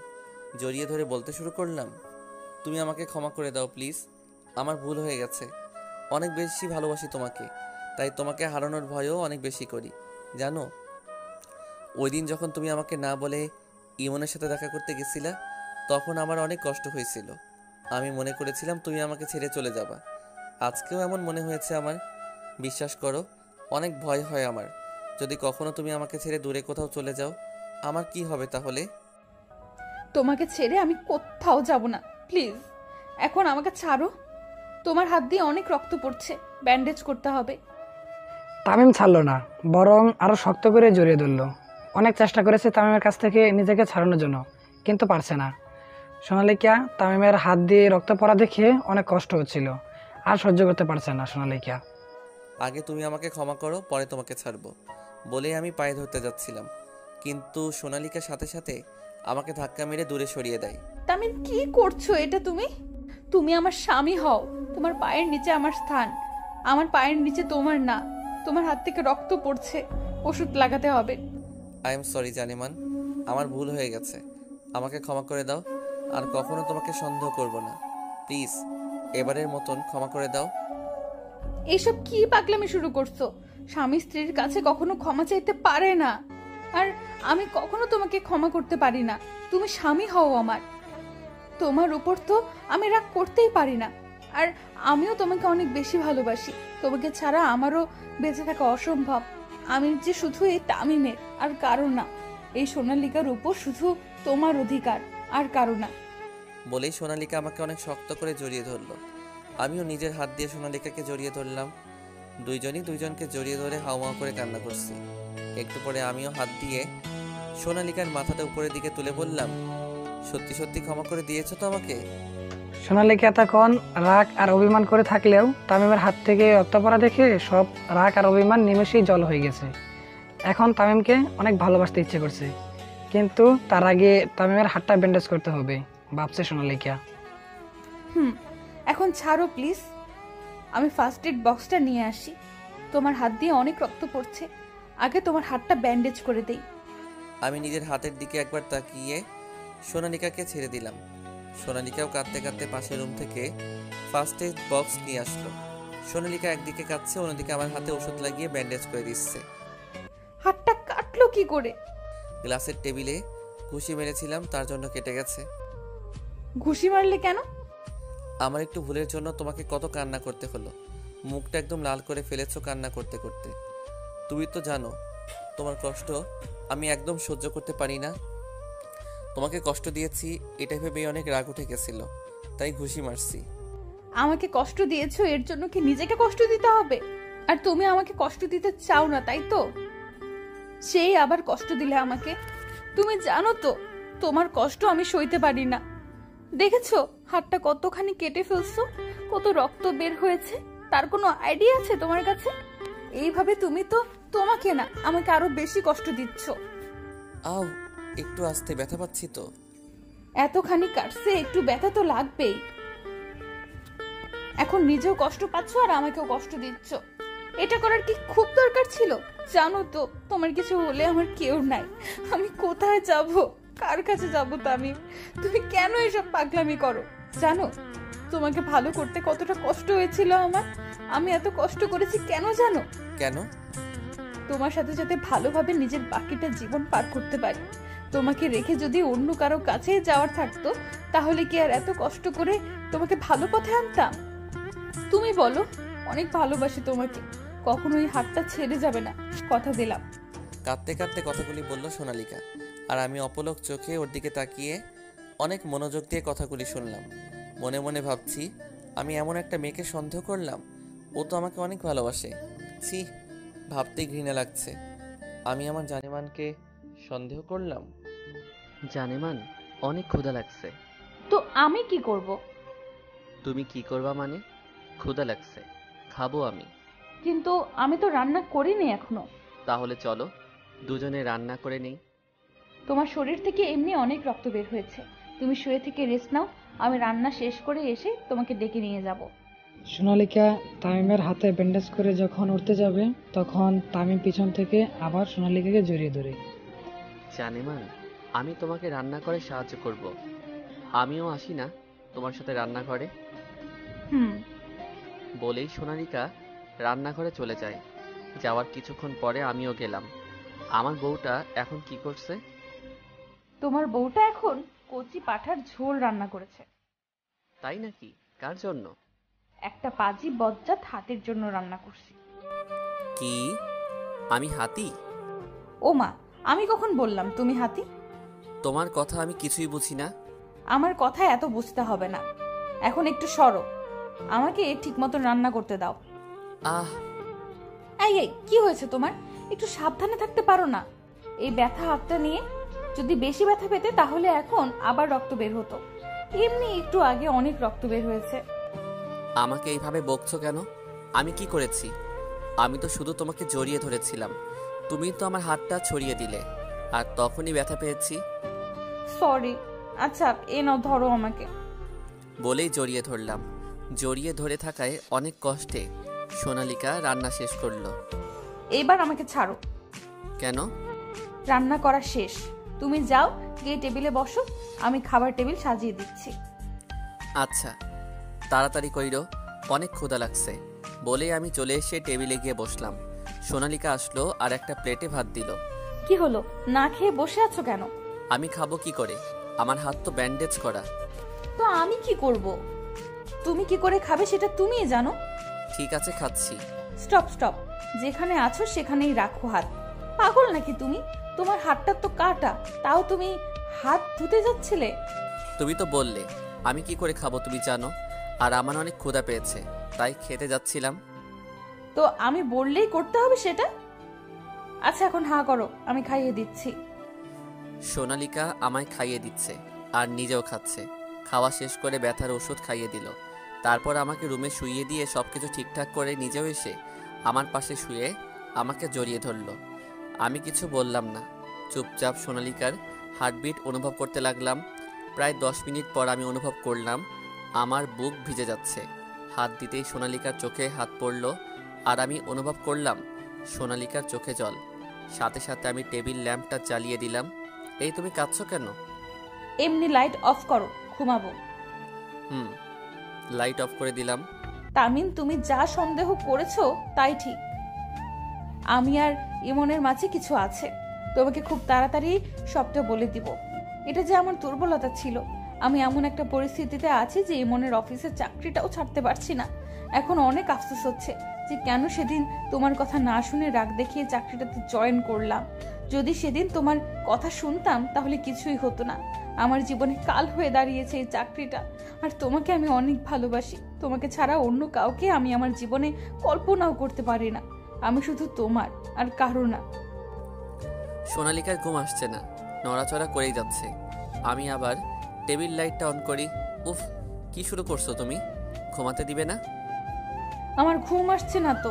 জড়িয়ে ধরে বলতে শুরু করলাম, তুমি আমাকে ক্ষমা করে দাও প্লিজ। আমার ভুল হয়ে গেছে। অনেক বেশি ভালোবাসি তোমাকে, তাই তোমাকে হারানোর ভয়ও অনেক বেশি করি। জানো, ওই দিন যখন তুমি আমাকে না বলে ইমনের সাথে দেখা করতে গেছিলা, তখন আমার অনেক কষ্ট হয়েছিল। আমি মনে করেছিলাম তুমি আমাকে ছেড়ে চলে যাবা। আজকেও এমন মনে হয়েছে আমার। বিশ্বাস করো, অনেক ভয় হয় আমার। যদি কখনো তুমি আমাকে ছেড়ে দূরে কোথাও চলে যাও, আমার কি হবে তাহলে? তোমাকে ছেড়ে আমি কোথাও যাব না, প্লিজ। এখন আমাকে ছাড়ো। তোমার হাত দিয়ে অনেক রক্ত পড়ছে, ব্যান্ডেজ করতে হবে। তামিম ছাড়লো না, বরং আরো শক্ত করে জড়িয়ে ধরলো। অনেক চেষ্টা করেছে তামিমের কাছ থেকে নিজেকে ছাড়ানোর জন্য, কিন্তু পারছে না। সোনালিকা তামিমের হাত দিয়ে রক্ত পড়া দেখে অনেক কষ্ট হচ্ছিল, আর সহ্য করতে পারছে না সোনালিকা। আগে তুমি আমাকে ক্ষমা করো, পরে তোমাকে ছাড়বো বলেই আমি পায়ে ধরতে যাচ্ছিলাম, কিন্তু সোনালিকার সাথে সাথে আমাকে ধাক্কা মেরে দূরে সরিয়ে দেয়। তামিম, কি করছো এটা তুমি? তুমি আমার স্বামী হও। তোমার পায়ের নিচে আমার স্থান, আমার পায়ের নিচে তোমার না। তোমার হাত থেকে রক্ত পড়ছে, ওষুধ লাগাতে হবে। আই এম সরি জানেমান, আমার ভুল হয়ে গেছে। আমাকে ক্ষমা করে দাও, আর কখনো তোমাকে সন্দেহ করব না। প্লিজ, এবারের মতন ক্ষমা করে দাও। এইসব কি পাগলামি শুরু করছো? স্বামী স্ত্রীর কাছে কখনো ক্ষমা চাইতে পারে না, আর আমি কখনো তোমাকে ক্ষমা করতে পারি না। তুমি স্বামী হও আমার। তোমার উপর তো আমি রাগ করতেই পারি না, আর আমিও তোমাকে অনেক বেশি ভালোবাসি। তোমাকে ছাড়া আমারও বেঁচে থাকা অসম্ভব। আমি যে শুধু এই তামিমের, আর কারো না। এই সোনালিকার উপর শুধু তোমার অধিকার, আর কারো না। বলেই সোনালিকা আমাকে অনেক শক্ত করে জড়িয়ে ধরলো। আমিও নিজের হাত দিয়ে সোনালিকাকে জড়িয়ে ধরলাম। দুইজনই দুইজনকে জড়িয়ে ধরে হাওয়া করে কান্না করছি। একটু পরে আমিও হাত দিয়ে সোনালিকার মাথাটা উপরের দিকে তুলে বললাম, সত্যি সত্যি ক্ষমা করে দিয়েছো তো আমাকে? সোনালিকা এতক্ষণ রাগ আর অভিমান করে থাকলেও তামিমের হাত থেকে রক্ত পড়া দেখে সব রাগ আর অভিমান নিমেষেই জল হয়ে গেছে। এখন তামিমকে অনেক ভালোবাসতে ইচ্ছে করছে, কিন্তু তার আগে তামিমের হাতটা ব্যান্ডেজ করতে হবে ভাবছে সোনালিকা। এখন ছাড়ো প্লিজ। আমি ফার্স্ট এড বক্সটা নিয়ে আসি। তোমার হাত দিয়ে অনেক রক্ত পড়ছে, আগে তোমার হাতটা ব্যান্ডেজ করে দেই। আমি নিজের হাতের দিকে একবার তাকিয়ে সোনালিকাকে ছেড়ে দিলাম। সোনালিকাও কাঁদতে কাঁদতে পাশের রুম থেকে ফার্স্ট এড বক্স নিয়ে আসলো। সোনালিকা একদিকে কাঁদছে, অন্যদিকে আমার হাতে ওষুধ লাগিয়ে ব্যান্ডেজ করে দিচ্ছে। হাতটা কাটলো কি করে? গ্লাসের টেবিলে ঘুষি মেরেছিলাম, তার জন্য কেটে গেছে। ঘুষি মারলে কেন? আমার একটু ভুলের জন্য তোমাকে কত কান্না করতে হলো। মুখটা একদম লাল করে ফেলেছো কান্না করতে করতে। তুমি তো জানো তোমার কষ্ট আমি একদম সহ্য করতে পারি না। তোমাকে কষ্ট দিয়েছি এটা ভেবেই অনেক রাগ উঠে গেছিল, তাই ঘুষি মারছি। আমাকে কষ্ট দিয়েছো, এর জন্য কি নিজেকে কষ্ট দিতে হবে? আর তুমি আমাকে কষ্ট দিতে চাও না, তাই তো? সেই আবার কষ্ট দিলে আমাকে। তুমি জানো তো তোমার কষ্ট আমি সইতে পারি না। দেখেছো হাতটা কতখানি কেটে ফেলছো, কত রক্ত বের হয়েছে। তার কোনো আইডিয়া আছে তোমার কাছে? এইভাবে তুমি তো তোমাকে না, আমাকে আরো বেশি কষ্ট দিচ্ছ। আও, একটু আস্তে, ব্যথা পাচ্ছি তো। এতখানি কাটছে, একটু ব্যথা তো লাগবেই। এখন নিজেও কষ্ট পাচ্ছ আর আমাকেও কষ্ট দিচ্ছ। এটা করার কি খুব দরকার ছিল? জানো তো তোমার কিছু হলে আমার কেউ নাই, আমি কোথায় যাব, কার কাছে যাব? তামিম, তুমি কেন এসব পাগলামি করো? জানো তোমাকে ভালো করতে কতটা কষ্ট হয়েছিল আমার? আমি এত কষ্ট করেছি কেন জানো? কেন? তোমার সাথে সাথে ভালোভাবে নিজের বাকিটা জীবন পার করতে পারি। তোমাকে রেখে যদি অন্য কারো কাছে যাওয়ার থাকতো, তাহলে কি আর এত কষ্ট করে তোমাকে ভালো পথে আনতাম? তুমি বলো, অনেক ভালোবাসি তোমাকে, কখনোই হাতটা ছেড়ে যাবে না, কথা দিলাম। কাঁদতে কাঁদতে কথাগুলি বলল সোনালিকা, আর আমি অপলক চোখে ওর দিকে তাকিয়ে অনেক মনোযোগ দিয়ে কথাগুলি শুনলাম। মনে মনে ভাবছি, আমি এমন একটা মেয়েকে সন্দেহ করলাম, ও তো আমাকে অনেক ভালোবাসে। ছি, ভাবতেই ঘৃণা লাগছে। আমি আমার জানেমানকে সন্দেহ করলাম। জানেমান, অনেক ক্ষুধা লাগছে। তো আমি কি করব? তুমি কি করবা মানে? ক্ষুধা লাগছে, খাবো আমি। কিন্তু আমি তো রান্না করিনি এখনো। তাহলে চলো দুজনে রান্না করে নেই। তোমার শরীর থেকে এমনি অনেক রক্ত বের হয়েছে, তুমি শুয়ে থেকে রেস্ট নাও, আমি রান্না শেষ করে এসে তোমাকে ডেকে নিয়ে যাব। সোনালিকা তামিমের হাতে ব্যান্ডেজ করে যখন উঠতে যাবে, তখন তামিম পিছন থেকে আবার সোনালিকাকে জড়িয়ে ধরে। জানেমান, আমি তোমাকে রান্না করে সাহায্য করব। আমিও আসি না তোমার সাথে রান্না করে? হুম। বলেই সোনালিকা রান্নাঘরে চলে যায়। যাওয়ার কিছুক্ষণ পরে আমিও গেলাম। আমার বউটা এখন কি করছে? তোমার বউটা এখন কচি পাঠার ঝোল রান্না করেছে। তাই নাকি? কার জন্য? একটা পাজি বজ্জাত হাতির জন্য রান্না করছি। কি? আমি হাতি? ও মা, আমি কখন বললাম তুমি হাতি? তোমার কথা আমি কিছুই বুঝি না। আমার কথা এত বুঝতে হবে না, এখন একটু সরো, আমাকে ঠিক মতন রান্না করতে দাও। আহ, এই এই, কি হয়েছে তোমার? একটু সাবধানে থাকতে পারো না? এই ব্যথা হাতটা নিয়ে, যদি বেশি ব্যথা পেতে তাহলে এখন আবার রক্ত বের হতো। এমনি একটু আগে অনেক রক্ত বের হয়েছে। আমাকে এইভাবে বকছো কেন? আমি কি করেছি? আমি তো শুধু তোমাকে জড়িয়ে ধরেছিলাম, তুমি তো আমার হাতটা ছড়িয়ে দিলে, আর তখনই ব্যথা পেয়েছি। সরি। আচ্ছা, এ নাও, ধরো আমাকে। বলেই জড়িয়ে ধরলাম। জড়িয়ে ধরে থাকায় অনেক কষ্টে সোনালিকা রান্না শেষ করলো। এবার আমাকে ছাড়ো। কেন? রান্না করা শেষ, তুমি যাও, গিয়ে টেবিলে বসো, আমি খাবার টেবিল সাজিয়ে দিচ্ছি। আচ্ছা, তাড়াতাড়ি কইরো, অনেক ক্ষুধা লাগছে। বলেই আমি চলে এসে টেবিলে গিয়ে বসলাম। সোনালিকা আসলো আর একটা প্লেটে ভাত দিল। কি হলো, না খেয়ে বসে আছো কেন? আমি খাবো কি করে? আমার হাত তো ব্যান্ডেজ করা। তো আমি কি করব? তুমি কি করে খাবে সেটা তুমিই জানো। ঠিক আছে, খাচ্ছি। স্টপ স্টপ, যেখানে আছো সেখানেই রাখো হাত। পাগল নাকি তুমি? তোমার হাতটা তো কাটা, তাও তুমি হাত ধুতে যাচ্ছিলে। তুমি তো বললে আমি কি করে খাবো তুমি জানো, আর আমার অনেক ক্ষুধা পেয়েছে, তাই খেতে যাচ্ছিলাম। তো আমি বললেই করতে হবে সেটা? আচ্ছা, এখন হাঁ করো, আমি খাইয়ে দিচ্ছি। সোনালিকা আমায় খাইয়ে দিচ্ছে আর নিজেও খাচ্ছে। খাওয়া শেষ করে ব্যথার ওষুধ খাইয়ে দিল। তারপর আমাকে রুমে শুইয়ে দিয়ে সবকিছু ঠিকঠাক করে নিজেও এসে আমার পাশে শুয়ে আমাকে জড়িয়ে ধরলো। আমি কিছু বললাম না, চুপচাপ সোনালিকার হার্টবিট অনুভব করতে লাগলাম। প্রায় 10 মিনিট পর আমি অনুভব করলাম আমার বুক ভিজে যাচ্ছে। হাত দিতেই সোনালিকার চোখে হাত পড়ল, আর আমি অনুভব করলাম সোনালিকার চোখে জল। সাথে সাথে আমি টেবিল ল্যাম্পটা জ্বালিয়ে দিলাম। এই, তুমি কাঁদছো কেন? এমনি লাইট অফ করো, ঘুমাবো। লাইট অফ করে দিলাম। তামিম, তুমি যা সন্দেহ করেছো তাই ঠিক। আমি আর ইমনের মাঝে কিছু আছে, তোমাকে খুব তাড়াতাড়ি সবটা বলে দিব। এটা যে আমার দুর্বলতা ছিল। আমি এমন একটা পরিস্থিতিতে আছি যে ইমনের অফিসের চাকরিটাও ছাড়তে পারছি না। এখন অনেক আফসোস হচ্ছে যে কেন সেদিন তোমার কথা না শুনে রাগ দেখিয়ে চাকরিটাতে জয়েন করলাম। যদি সেদিন তোমার কথা শুনতাম তাহলে কিছুই হতো না। আমার জীবনে কাল হয়ে দাঁড়িয়েছে এই চাকরিটা। আর তোমাকে আমি অনেক ভালোবাসি, তোমাকে ছাড়া অন্য কাউকে আমি আমার জীবনে কল্পনাও করতে পারি না। আমি শুধু তোমার, আর কারো না। সোনালিকার ঘুম আসছে না, নড়াচড়া করেই যাচ্ছে। আমি আবার টেবিল লাইটটা অন করি। উফ, কি শুরু করছো তুমি? ঘুমাতে দিবে না? আমার ঘুম আসছে না তো।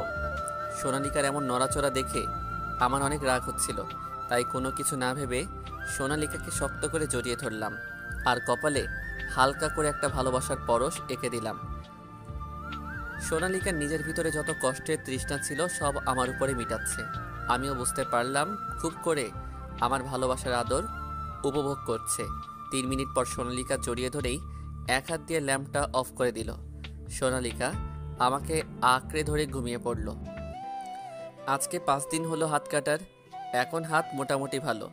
সোনালিকার এমন নড়াচড়া দেখে আমার অনেক রাগ হচ্ছিল। তাই কোনো কিছু না ভেবে সোনালিকাকে শক্ত করে জড়িয়ে ধরলাম আর কপালে হালকা করে একটা ভালোবাসার পরশ এঁকে দিলাম। সোনালিকার নিজের ভিতরে যত কষ্টের তৃষ্ণা ছিল সব আমার উপরে মিটাচ্ছে। আমিও বুঝতে পারলাম খুব করে আমার ভালোবাসার আদর উপভোগ করছে। 3 মিনিট পর সোনালিকা জড়িয়ে ধরেই এক হাত দিয়ে ল্যাম্পটা অফ করে দিল। সোনালিকা আমাকে আঁকড়ে ধরে ঘুমিয়ে পড়ল। আজকে 5 দিন হলো হাত কাটার। এখন হাত মোটামুটি ভালো,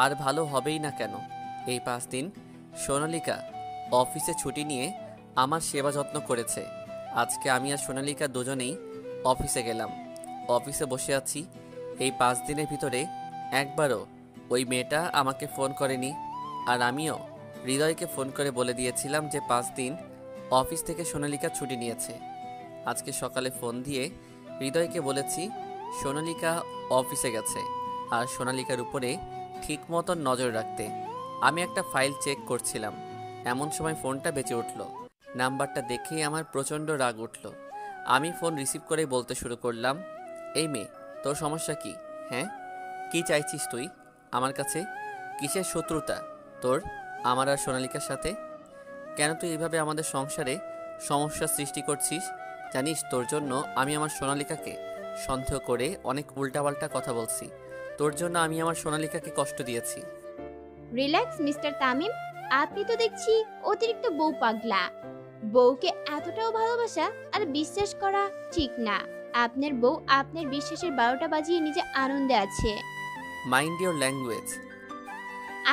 আর ভালো হবেই না কেন। এই 5 দিন সোনালিকা অফিসে ছুটি নিয়ে আমার সেবা যত্ন করেছে। আজকে আমি আর সোনালিকা দুজনেই অফিসে গেলাম। অফিসে বসে আছি। এই 5 দিনের ভিতরে একবারও ওই মেয়েটা আমাকে ফোন করেনি। আর আমিও হৃদয়কে ফোন করে বলে দিয়েছিলাম যে 5 দিন অফিস থেকে সোনালিকা ছুটি নিয়েছে। আজকে সকালে ফোন দিয়ে হৃদয়কে বলেছি সোনালিকা অফিসে গেছে আর সোনালিকার উপরে ঠিক মতন নজর রাখতে। আমি একটা ফাইল চেক করছিলাম, এমন সময় ফোনটা বেজে উঠল। নাম্বারটা দেখেই আমার প্রচণ্ড রাগ উঠল। আমি ফোন রিসিভ করে বলতে শুরু করলাম, এই মেয়ে, তোর সমস্যা কি? হ্যাঁ, কি চাইছিস তুই আমার কাছে? কিসের শত্রুতা তোর আমার আর সোনালিকার সাথে? কেন তুই এইভাবে আমাদের সংসারে সমস্যা সৃষ্টি করছিস? জানিস তোর জন্য আমি আমার সোনালিকাকে সন্দেহ করে অনেক উল্টাপাল্টা কথা বলছি। তোর জন্য আমি আমার সোনালিকাকে কষ্ট দিয়েছি। রিল্যাক্স মিস্টার তামিম, আপনি তো দেখছি অতিরিক্ত বউ পাগলা। বউকে এতটাও ভালোবাসা আর বিশ্বাস করা ঠিক না। আপনার বউ আপনার বিশ্বাসের 12টা বাজিয়ে নিজে আনন্দে আছে। Mind your language.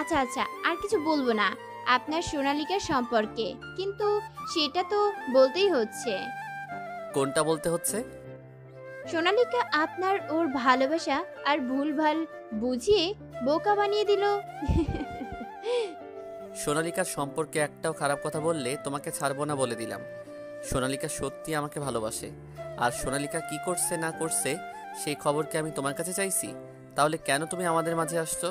আচ্ছা আচ্ছা, আর কিছু বলবো না আপনার সোনালিকার সম্পর্কে, কিন্তু সেটা তো বলতেই হচ্ছে। কোনটা বলতে হচ্ছে? সোনালিকা আপনার ওর ভালোবাসা আর ভুলভাল বুঝিয়ে বোকা বানিয়ে দিল। সোনালিকার সম্পর্কে একটাও খারাপ কথা বললে তোমাকে ছাড়বো না বলে দিলাম। সোনালিকা সত্যি আমাকে ভালোবাসে, আর সোনালিকা কি করছে না করছে সেই খবর কি আমি তোমার কাছে চাইছি? তাহলে কেন তুমি আমাদের মাঝে আসছো?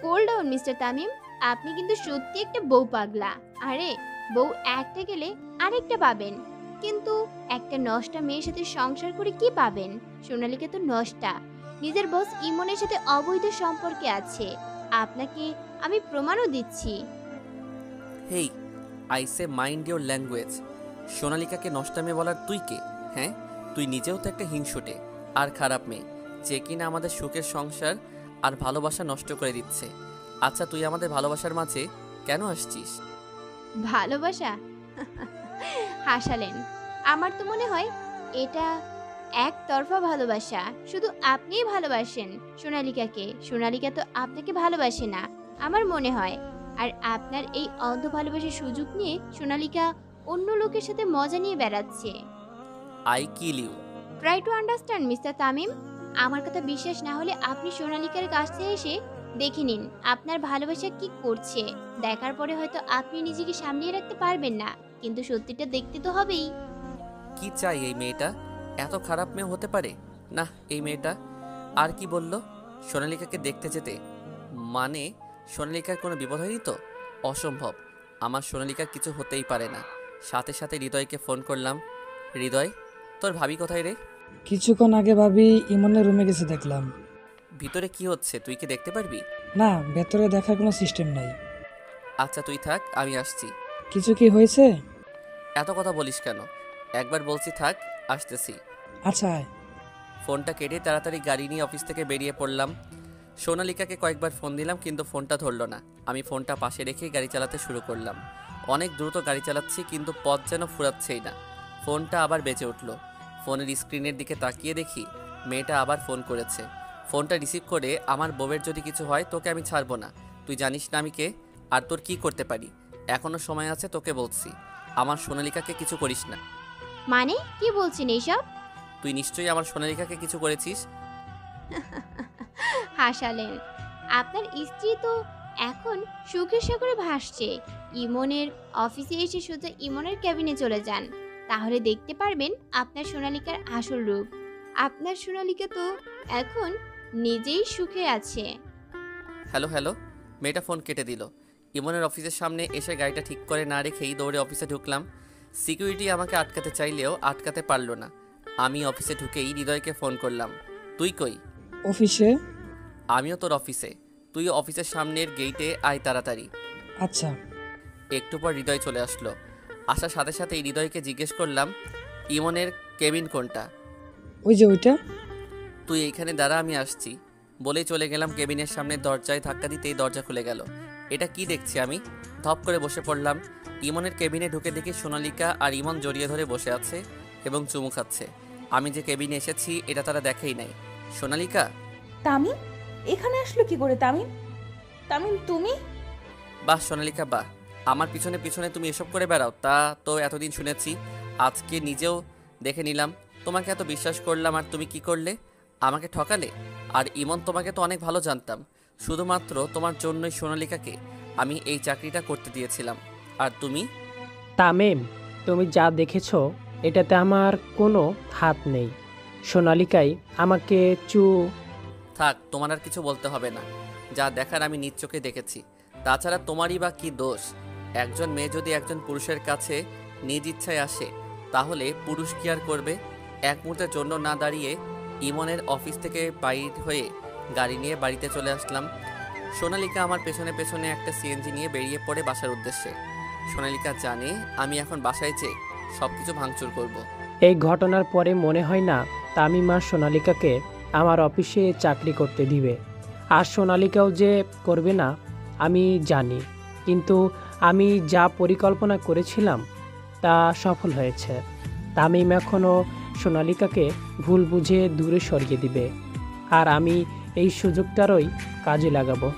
কোল ডাউন মিস্টার তামিম, আপনি কিন্তু সত্যি একটা বউ পাগলা। আরে বউ একটা গেলে আরেকটা পাবেন, কিন্তু একটা নষ্টা মেয়ের সাথে সংসার করে কি পাবেন? সোনালিকা তো নষ্টা, নিজের বস ইমনের সাথে অবৈধ সম্পর্কে আছে। আপনাকে আমি প্রমাণও দিচ্ছি। Hey, I say mind your language. সোনালিকাকে নষ্টা মেয়ে বলার তুই কে? হ্যাঁ, তুই নিজেও তো একটা হিংসুটে আর খারাপ মেয়ে, যে কিনা আমাদের সুখের সংসার আর ভালোবাসা নষ্ট করে দিচ্ছে। আচ্ছা, তুই আমাদের ভালোবাসার মাঝে কেন আসছিস? ভালোবাসা? হাসালেন। আমার তো মনে হয় এটা একতরফা ভালোবাসা। শুধু আপনিই ভালোবাসেন সোনালিকাকে, সোনালিকা তো আপনাকে ভালোবাসে না আমার মনে হয়। আর আপনার এই অন্ধ ভালোবাসার সুযোগ নিয়ে সোনালিকা অন্য লোকের সাথে মজা নিয়ে বেড়াচ্ছে। I kill you. Try to understand mister Tamim. আমার কথা বিশ্বাস না হলে আপনি সোনালিকার কাছে এসে দেখে নিন আপনার ভালোবাসা কি করছে। দেখার পরে হয়তো আপনি নিজেকে সামলিয়ে রাখতে পারবেন না, কিন্তু সত্যিটা দেখতে তো হবেই। কি চাই এই মেয়েটা? এত খারাপ মেয়ে হতে পারে না এই মেয়েটা। আর কি বলল? সোনালিকাকে দেখতে যেতে? মানে সোনালিকার কোনো বিপদ হয়নি তো? অসম্ভব, আমার সোনালিকার কিছু হতেই পারে না। সাথে সাথে হৃদয়কে ফোন করলাম। হৃদয়, তোর ভাবি কোথায় রে? কিছুক্ষণ আগে ভাবি ইমনের রুমে গেছে দেখলাম। ভিতরে কি হচ্ছে তুই কি দেখতে পারবি? না, ভেতরে দেখার কোনো সিস্টেম নাই। আচ্ছা তুই থাক, আমি আসছি। কিছু কি হয়েছে? এত কথা বলিস কেন? একবার বলছি থাক, আসতেছি। আচ্ছা আয়। ফোনটা কেটে তাড়াতাড়ি গাড়ি নিয়ে অফিস থেকে বেরিয়ে পড়লাম। সোনালিকাকে কয়েকবার ফোন দিলাম কিন্তু ফোনটা ধরলো না। আমি ফোনটা পাশে রেখেই গাড়ি চালাতে শুরু করলাম। অনেক দ্রুত গাড়ি চালাচ্ছি কিন্তু পথ যেন ফুরাচ্ছেই না। ফোনটা আবার বেজে উঠল। ফোনের স্ক্রিনের দিকে তাকিয়ে দেখি মেয়েটা আবার ফোন করেছে। ফোনটা রিসিভ করে, আমার বউয়ের যদি কিছু হয় তোকে আমি ছাড়বো না। তুই জানিস না আমি কে আর তোর কি করতে পারি। এখনো সময় আছে, তোকে বলছি আমার সোনালিকাকে কিছু করিস না। মানে কি বলছেন এইসব? তুই নিশ্চয়ই আমার সোনালিকাকে কিছু করেছিস। হাসালেন। আপনার স্ত্রী তো এখন সুখের সাগরে ভাসছে। ইমনের অফিসে এসে সোজা ইমনের ক্যাবিনে চলে যান, তাহলে দেখতে পারবেন আপনার সোনালিকার আসল রূপ। আপনার সোনালিকা তো এখন নিজেই সুখে আছে। হ্যালো হ্যালো, মেয়েটা ফোন কেটে দিল। ইমনের অফিসের সামনে এসে গাড়িটা ঠিক করে না রেখেই দৌড়ে অফিসে ঢুকলাম। সিকিউরিটি আমাকে আটকাতে চাইলেও আটকাতে পারলো না। আমি অফিসে ঢুকেই হৃদয়কে ফোন করলাম। তুই কই? অফিসে। আমিও তোর অফিসে, তুই অফিসের সামনের গেইটে আয় তাড়াতাড়ি। আচ্ছা। একটু পর হৃদয় চলে আসলো। আসার সাথে সাথে হৃদয়কে জিজ্ঞেস করলাম, ইমনের কেবিন কোনটা? ওই যে ওইটা। তুই এইখানে দাঁড়া, আমি আসছি বলেই চলে গেলাম কেবিনের সামনে। দরজায় ধাক্কা দিতেই দরজা খুলে গেল। এটা কি দেখছি আমি? ধপ করে বসে পড়লাম। ইমনের কেবিনে ঢুকে দেখি সোনালিকা আর ইমন জড়িয়ে ধরে বসে আছে এবং চুমু খাচ্ছে। আমি যে কেবিনে এসেছি এটা তারা দেখেই নাই। সোনালিকা, তামিম এখানে আসলো কি করে? তামিম, তামিম তুমি? বাহ সোনালিকা বাহ, আমার পিছনে পিছনে তুমি এসব করে বেড়াও তা তো এতদিন শুনেছি, আজকে নিজেও দেখে নিলাম। তোমাকে এত বিশ্বাস করলাম আর তুমি কি করলে? আমাকে ঠকালে। আর ইমন, তোমাকে তো অনেক ভালো জানতাম, শুধুমাত্র তোমার জন্যই সোনালিকাকে আমি এই চাকরিটা করতে দিয়েছিলাম। আর তুমি? তামিম, তুমি যা দেখেছো এটাতে আমার কোনো হাত নেই। সোনালিকাই আমাকে থাক, তোমার আর কিছু বলতে হবে না, যা দেখার আমি নিজ চোখে দেখেছি। তাছাড়া তোমারই বা কি দোষ? একজন মেয়ে যদি একজন পুরুষের কাছে নিজ ইচ্ছায় আসে, তাহলে পুরুষ কি আর করবে? এক মুহূর্তের জন্য না দাঁড়িয়ে ইমনের অফিস থেকে বাইর হয়ে গাড়ি নিয়ে বাড়িতে চলে আসলাম। সোনালিকা আমার পেছনে পেছনে একটা সিএনজি নিয়ে বেরিয়ে পড়ে বাসার উদ্দেশ্যে। সোনালিকা জানে আমি এখন বাসায় যেয়ে সব কিছু ভাঙচুর করব। এই ঘটনার পরে মনে হয় না তামিম আর সোনালিকাকে আমার অফিসে চাকরি করতে দিবে। আর সোনালিকাও যে করবে না আমি জানি, কিন্তু আমি যা পরিকল্পনা করেছিলাম তা সফল হয়েছে। তামিম এখনও সোনালিকাকে ভুল বুঝে দূরে সরিয়ে দিবে, আর আমি এই সুযোগটারই কাজে লাগাবো।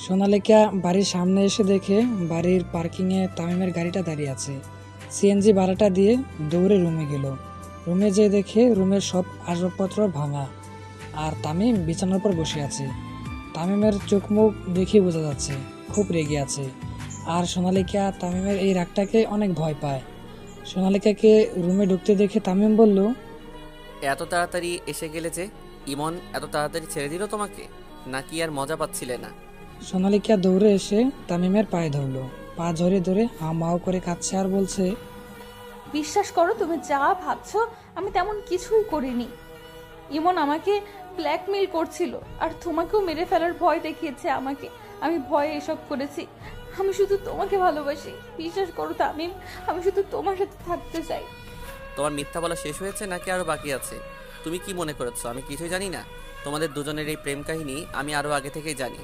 সোনালিকা বাড়ির সামনে এসে দেখে বাড়ির পার্কিংয়ে তামিমের গাড়িটা দাঁড়িয়ে আছে। সিএনজি ভাড়াটা দিয়ে দৌড়ে রুমে গেল। রুমে যেয়ে দেখে রুমের সব আসবাবপত্র ভাঙা, আর তামিম বিছানার উপর বসে আছে। তামিমের চোখ মুখ দেখে বোঝা যাচ্ছে খুব রেগে আছে। আর সোনালিকা তামিমের এই রাগটাকে অনেক ভয় পায়। সোনালিকাকে রুমে ঢুকতে দেখে তামিম বলল, এত তাড়াতাড়ি এসে গেলে যে? ইমন এত তাড়াতাড়ি ছেড়ে দিল তোমাকে, নাকি আর মজা পাচ্ছিলে না? সোনালিকা দৌড়ে এসে তামিমের পায়ে ধরলো। পা ধরে ধরে হামাও করে কাঁদছে আর বলছে, বিশ্বাস করো, তুমি যা ভাবছো আমি তেমন কিছুই করিনি। ইমন আমাকে ব্ল্যাকমেইল করছিল আর তোমাকেও মেরে ফেলার ভয় দেখিয়েছে আমাকে। আমি ভয়ে এসব করেছি। আমি শুধু তোমাকে ভালোবাসি, বিশ্বাস করো তামিম, আমি শুধু তোমার সাথে থাকতে চাই। তোমার মিথ্যা বলা শেষ হয়েছে নাকি আরও বাকি আছে? তুমি কি মনে করেছো আমি কিছুই জানি না? তোমাদের দুজনের এই প্রেম কাহিনী আমি আরও আগে থেকেই জানি,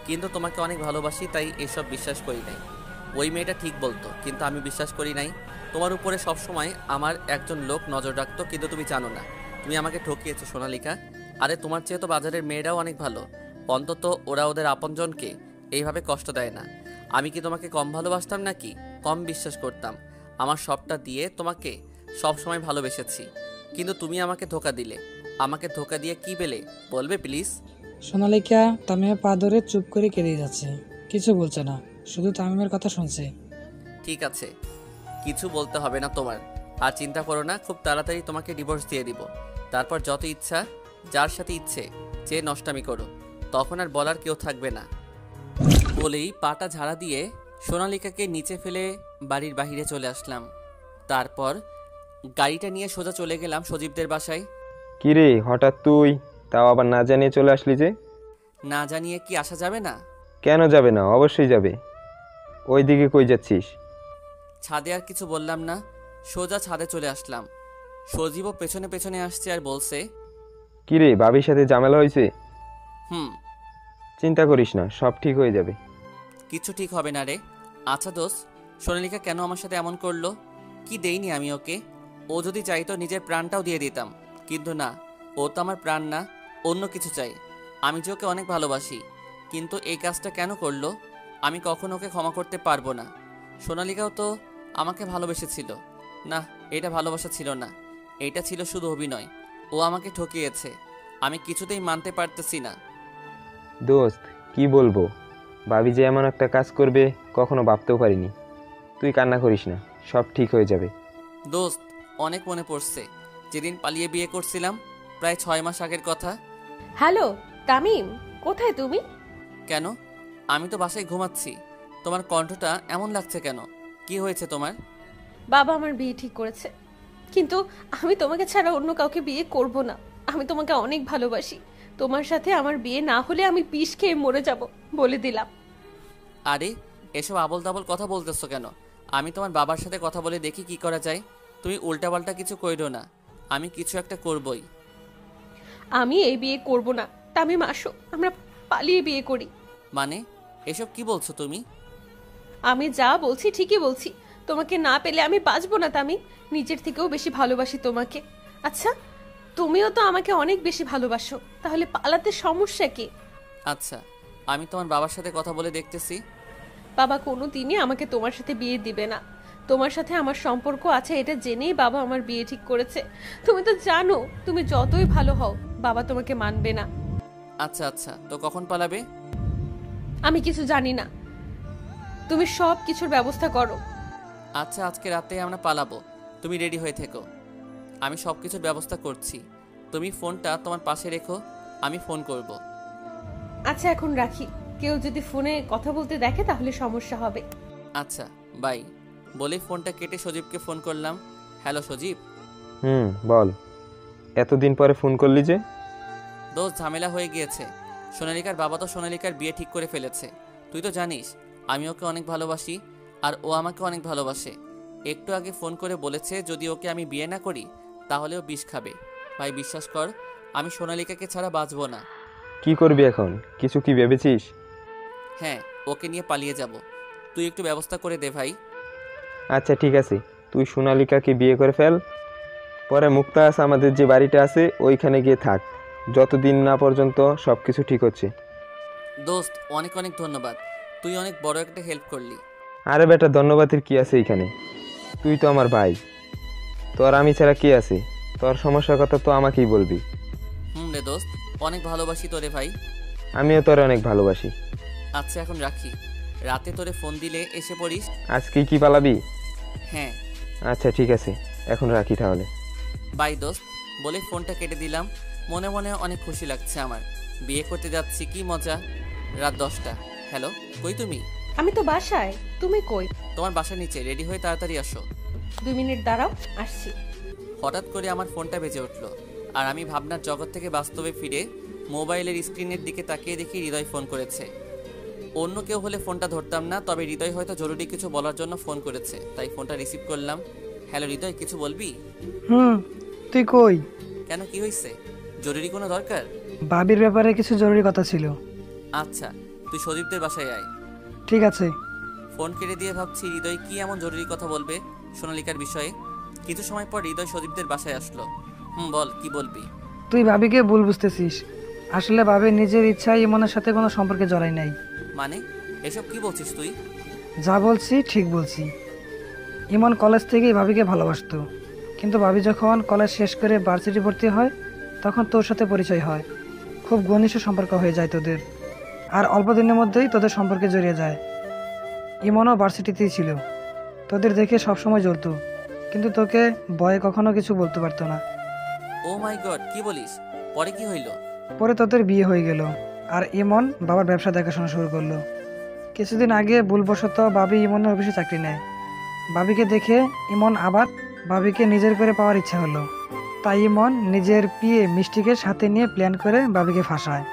কিন্তু তোমাকে অনেক ভালোবাসি তাই এসব বিশ্বাস করি নাই। ওই মেয়েটা ঠিক বলতো, কিন্তু আমি বিশ্বাস করি নাই। তোমার উপরে সবসময় আমার একজন লোক নজর রাখতো, কিন্তু তুমি জানো না তুমি আমাকে ঠকিয়েছো সোনালিকা। আরে তোমার চেয়ে তো বাজারের মেয়েরাও অনেক ভালো, অন্তত ওরা ওদের আপনজনকে এইভাবে কষ্ট দেয় না। আমি কি তোমাকে কম ভালোবাসতাম নাকি কম বিশ্বাস করতাম? আমার সবটা দিয়ে তোমাকে সবসময় ভালোবেসেছি, কিন্তু তুমি আমাকে ধোকা দিলে। আমাকে ধোকা দিয়ে কি পেলে বলবে প্লিজ? সোনালিকা তামিমের পা ধরে চুপ করে কেঁদে যাচ্ছে, কিছু বলছে না, শুধু তামিমের কথা শুনছে। ঠিক আছে, কিছু বলতে হবে না তোমার। আর চিন্তা করো না, খুব তাড়াতাড়ি তোমাকে ডিভোর্স দিয়ে দিব। তারপর যত ইচ্ছা যার সাথে ইচ্ছে যে নষ্টামি করো, তখন আর বলার কেউ থাকবে না। বলেই পাটা ঝাড়া দিয়ে সোনালিকাকে নিচে ফেলে বাড়ির বাহিরে চলে আসলাম। তারপর গাড়িটা নিয়ে সোজা চলে গেলাম সজীবদের বাসায়। কিরে হঠাৎ তুই, তাও আবার না জানিয়ে চলে আসলি যে? না জানিয়ে কি আসা যাবে না? কেন যাবে না, অবশ্যই যাবে। ওই দিকে কই যাচ্ছিস? ছাদে আর কিছু বললাম না, সোজা ছাদে চলে আসলাম। সজীবও পেছনে পেছনে আসছে আর বলছে, কিরে ভাবির সাথে ঝামেলা হয়েছে? হুম। চিন্তা করিস না, সব ঠিক হয়ে যাবে। কিছু ঠিক হবে না রে। আচ্ছা দোস্ত, সোনালিকা কেন আমার সাথে এমন করলো? কি দেইনি আমি ওকে? ও যদি চাইতো নিজের প্রাণটাও দিয়ে দিতাম, কিন্তু না, ও তো আমার প্রাণ না, অন্য কিছু চাই। আমি যে ওকে অনেক ভালোবাসি, কিন্তু এই কাজটা কেন করলো? আমি কখনো ওকে ক্ষমা করতে পারবো না। সোনালিকাও তো আমাকে ভালোবেসেছিল। না, এটা ভালোবাসা ছিল না, এটা ছিল শুধু অভিনয়। ও আমাকে ঠকিয়েছে, আমি কিছুতেই মানতে পারতেছি না। দোস্ত কি বলবো, ভাবি যে এমন একটা কাজ করবে কখনো ভাবতেও পারিনি। তুই কান্না করিস না, সব ঠিক হয়ে যাবে। দোস্ত, অনেক মনে পড়ছে যেদিন পালিয়ে বিয়ে করছিলাম, প্রায় 6 মাস আগের কথা। হ্যালো তামিম, কোথায় তুমি? কেন? আমি তো বাসায় ঘুমাচ্ছি। তোমার কণ্ঠটা এমন লাগছে কেন? কি হয়েছে তোমার? বাবা আমার বিয়ে ঠিক করেছে, কিন্তু আমি তোমাকে ছাড়া অন্য কাউকে বিয়ে করব না। আমি তোমাকে অনেক ভালোবাসি, তোমার সাথে আমার বিয়ে না হলে আমি বিষ খেয়ে মরে যাব, বলে দিলাম। আরে এসব আবল তাবল কথা বলতেছো কেন? আমি তোমার বাবার সাথে কথা বলে দেখি কি করা যায়। তুমি উল্টাপাল্টা কিছু কইরো না, আমি কিছু একটা করবই। আমি এই বিয়ে করব না। তামিম আসো, আমরা পালিয়ে বিয়ে করি। মানে এসব কি বলছো তুমি? আমি যা বলছি ঠিকই বলছি। তোমাকে না পেলে আমি বাঁচবো না তামিম। নিজের থেকেও বেশি ভালোবাসি তোমাকে। আচ্ছা, তুমিও তো আমাকে অনেক বেশি ভালোবাসো, তাহলে পালাতে সমস্যা কি? আচ্ছা, আমি তোমার বাবার সাথে কথা বলে দেখতেছি। বাবা কোনো দিনই আমাকে তোমার সাথে বিয়ে দিবে না। তোমার সাথে আমার সম্পর্ক আছে এটা জেনেই বাবা আমার বিয়ে ঠিক করেছে। তুমি তো জানো, তুমি যতই ভালো হও বাবা তোমাকে মানবে না। আচ্ছা আচ্ছা, তো কখন পালাবে? আমি কিছু জানি না, তুমি সব কিছুর ব্যবস্থা করো। আচ্ছা, আজকে রাতে আমরা পালাবো, তুমি রেডি হয়ে থেকো। আমি সব কিছুর ব্যবস্থা করছি। তুমি ফোনটা তোমার পাশে রেখো, আমি ফোন করব। আচ্ছা এখন রাখি, কেউ যদি ফোনে কথা বলতে দেখে তাহলে সমস্যা হবে। আচ্ছা বাই বলেই ফোনটা কেটে সজীবকে ফোন করলাম। হ্যালো সজীব। বল, এতদিন পরে ফোন করলি যে? দোস্ত, ঝামেলা হয়ে গিয়েছে। সোনালিকার বাবা তো সোনালিকার বিয়ে ঠিক করে ফেলেছে। তুই তো জানিস আমি ওকে অনেক ভালোবাসি, আর ও আমাকে অনেক ভালোবাসে। একটু আগে ফোন করে বলেছে যদি ওকে আমি বিয়ে না করি তাহলে ও বিষ খাবে। ভাই বিশ্বাস কর, আমি সোনালিকাকে ছাড়া বাঁচবো না। কি করবি এখন? কিছু কি ভেবেছিস? হ্যাঁ, ওকে নিয়ে পালিয়ে যাব। তুই একটু ব্যবস্থা করে দে ভাই। আচ্ছা ঠিক আছে, তুই সোনালিকাকে বিয়ে করে ফেল। পরে মুক্তাস আমাদের যে বাড়িটা আছে ওইখানে গিয়ে থাক, যতদিন না পর্যন্ত সব কিছু ঠিক হচ্ছে। দোস্ত অনেক অনেক ধন্যবাদ, তুই অনেক বড় একটা হেল্প করলি। আরে বেটা, ধন্যবাদের কি আছে এইখানে? তুই তো আমার ভাই, তোর আমি ছাড়া কি আছে? তোর সমস্যার কথা তো আমাকেই বলবি। রে দোস্ত, অনেক ভালোবাসি তোরে ভাই। আমিও তোরে অনেক ভালোবাসি। আচ্ছা এখন রাখি, রাতে তোরে ফোন দিলে এসে পড়িস। আজকে কি পালাবি? হ্যাঁ। আচ্ছা ঠিক আছে, এখন রাখি তাহলে। বাই দোস্ত বলে ফোনটা কেটে দিলাম। মনে মনে অনেক খুশি লাগছে আমার। বিয়ে করতে যাচ্ছি, কি মজা। রাত 10টা। হ্যালো, কই তুমি? আমি তো বাসায়, তুমি কই? তোমার বাসার নিচে, রেডি হয়ে তাড়াতাড়ি আসো। 2 মিনিট দাঁড়াও, আসছি। হঠাৎ করে আমার ফোনটা বেজে উঠলো, আর আমি ভাবনার জগৎ থেকে বাস্তবে ফিরে মোবাইলের স্ক্রিনের দিকে তাকিয়ে দেখি হৃদয় ফোন করেছে। অন্য কেউ হলে ফোনটা ধরতাম না, তবে হৃদয় হয়তো জরুরি কিছু বলার জন্য ফোন করেছে, তাই ফোনটা রিসিভ করলাম। হ্যালো হৃদয়, কিছু বলবি? তুই কই? কেন, কি হয়েছে? জরুরি কোনো দরকার? ভাবির ব্যাপারে কিছু জরুরি কথা ছিল। আচ্ছা, তুই সজীবদের বাসায় আয়। ঠিক আছে। ফোন কেটে দিয়ে ভাবছি হৃদয় কি এমন জরুরি কথা বলবে সোনালিকার বিষয়ে। কিছু সময় পর হৃদয় সজীবদের বাসায় আসলো। বল, কি বলবি? তুই ভাবিকে ভুল বুঝতেছিস। আসলে ভাবি নিজের ইচ্ছায় ইমনের সাথে কোনো সম্পর্কে জড়াই নাই। মানে এসব কি বলছিস তুই? যা বলছি ঠিক বলছি। ইমন কলেজ থেকেই ভাবিকে ভালোবাসতো, কিন্তু ভাবি যখন কলেজ শেষ করে ভার্সিটি ভর্তি হয় তখন তোর সাথে পরিচয় হয়। খুব ঘনিষ্ঠ সম্পর্ক হয়ে যায় তোদের, আর অল্প দিনের মধ্যেই তোদের সম্পর্কে জড়িয়ে যায়। ইমনও ভার্সিটিতেই ছিল, তোদের দেখে সবসময় জ্বলতো, কিন্তু তোকে ভয়ে কখনো কিছু বলতে পারতো না। ও মাই গড, কি বলিস? পরে কি হইল? পরে তোদের বিয়ে হয়ে গেল, আর ইমন বাবার ব্যবসা দেখাশোনা শুরু করলো। কিছুদিন আগে ভুলবশত ভাবি ইমনের অফিসে চাকরি নেয়। ভাবিকে দেখে ইমন আবার ভাবিকে নিজের করে পাওয়ার ইচ্ছা হলো, তাই ইমন নিজের পিয়ে মিষ্টিকে সাথে নিয়ে প্ল্যান করে ভাবিকে ফাঁসায়,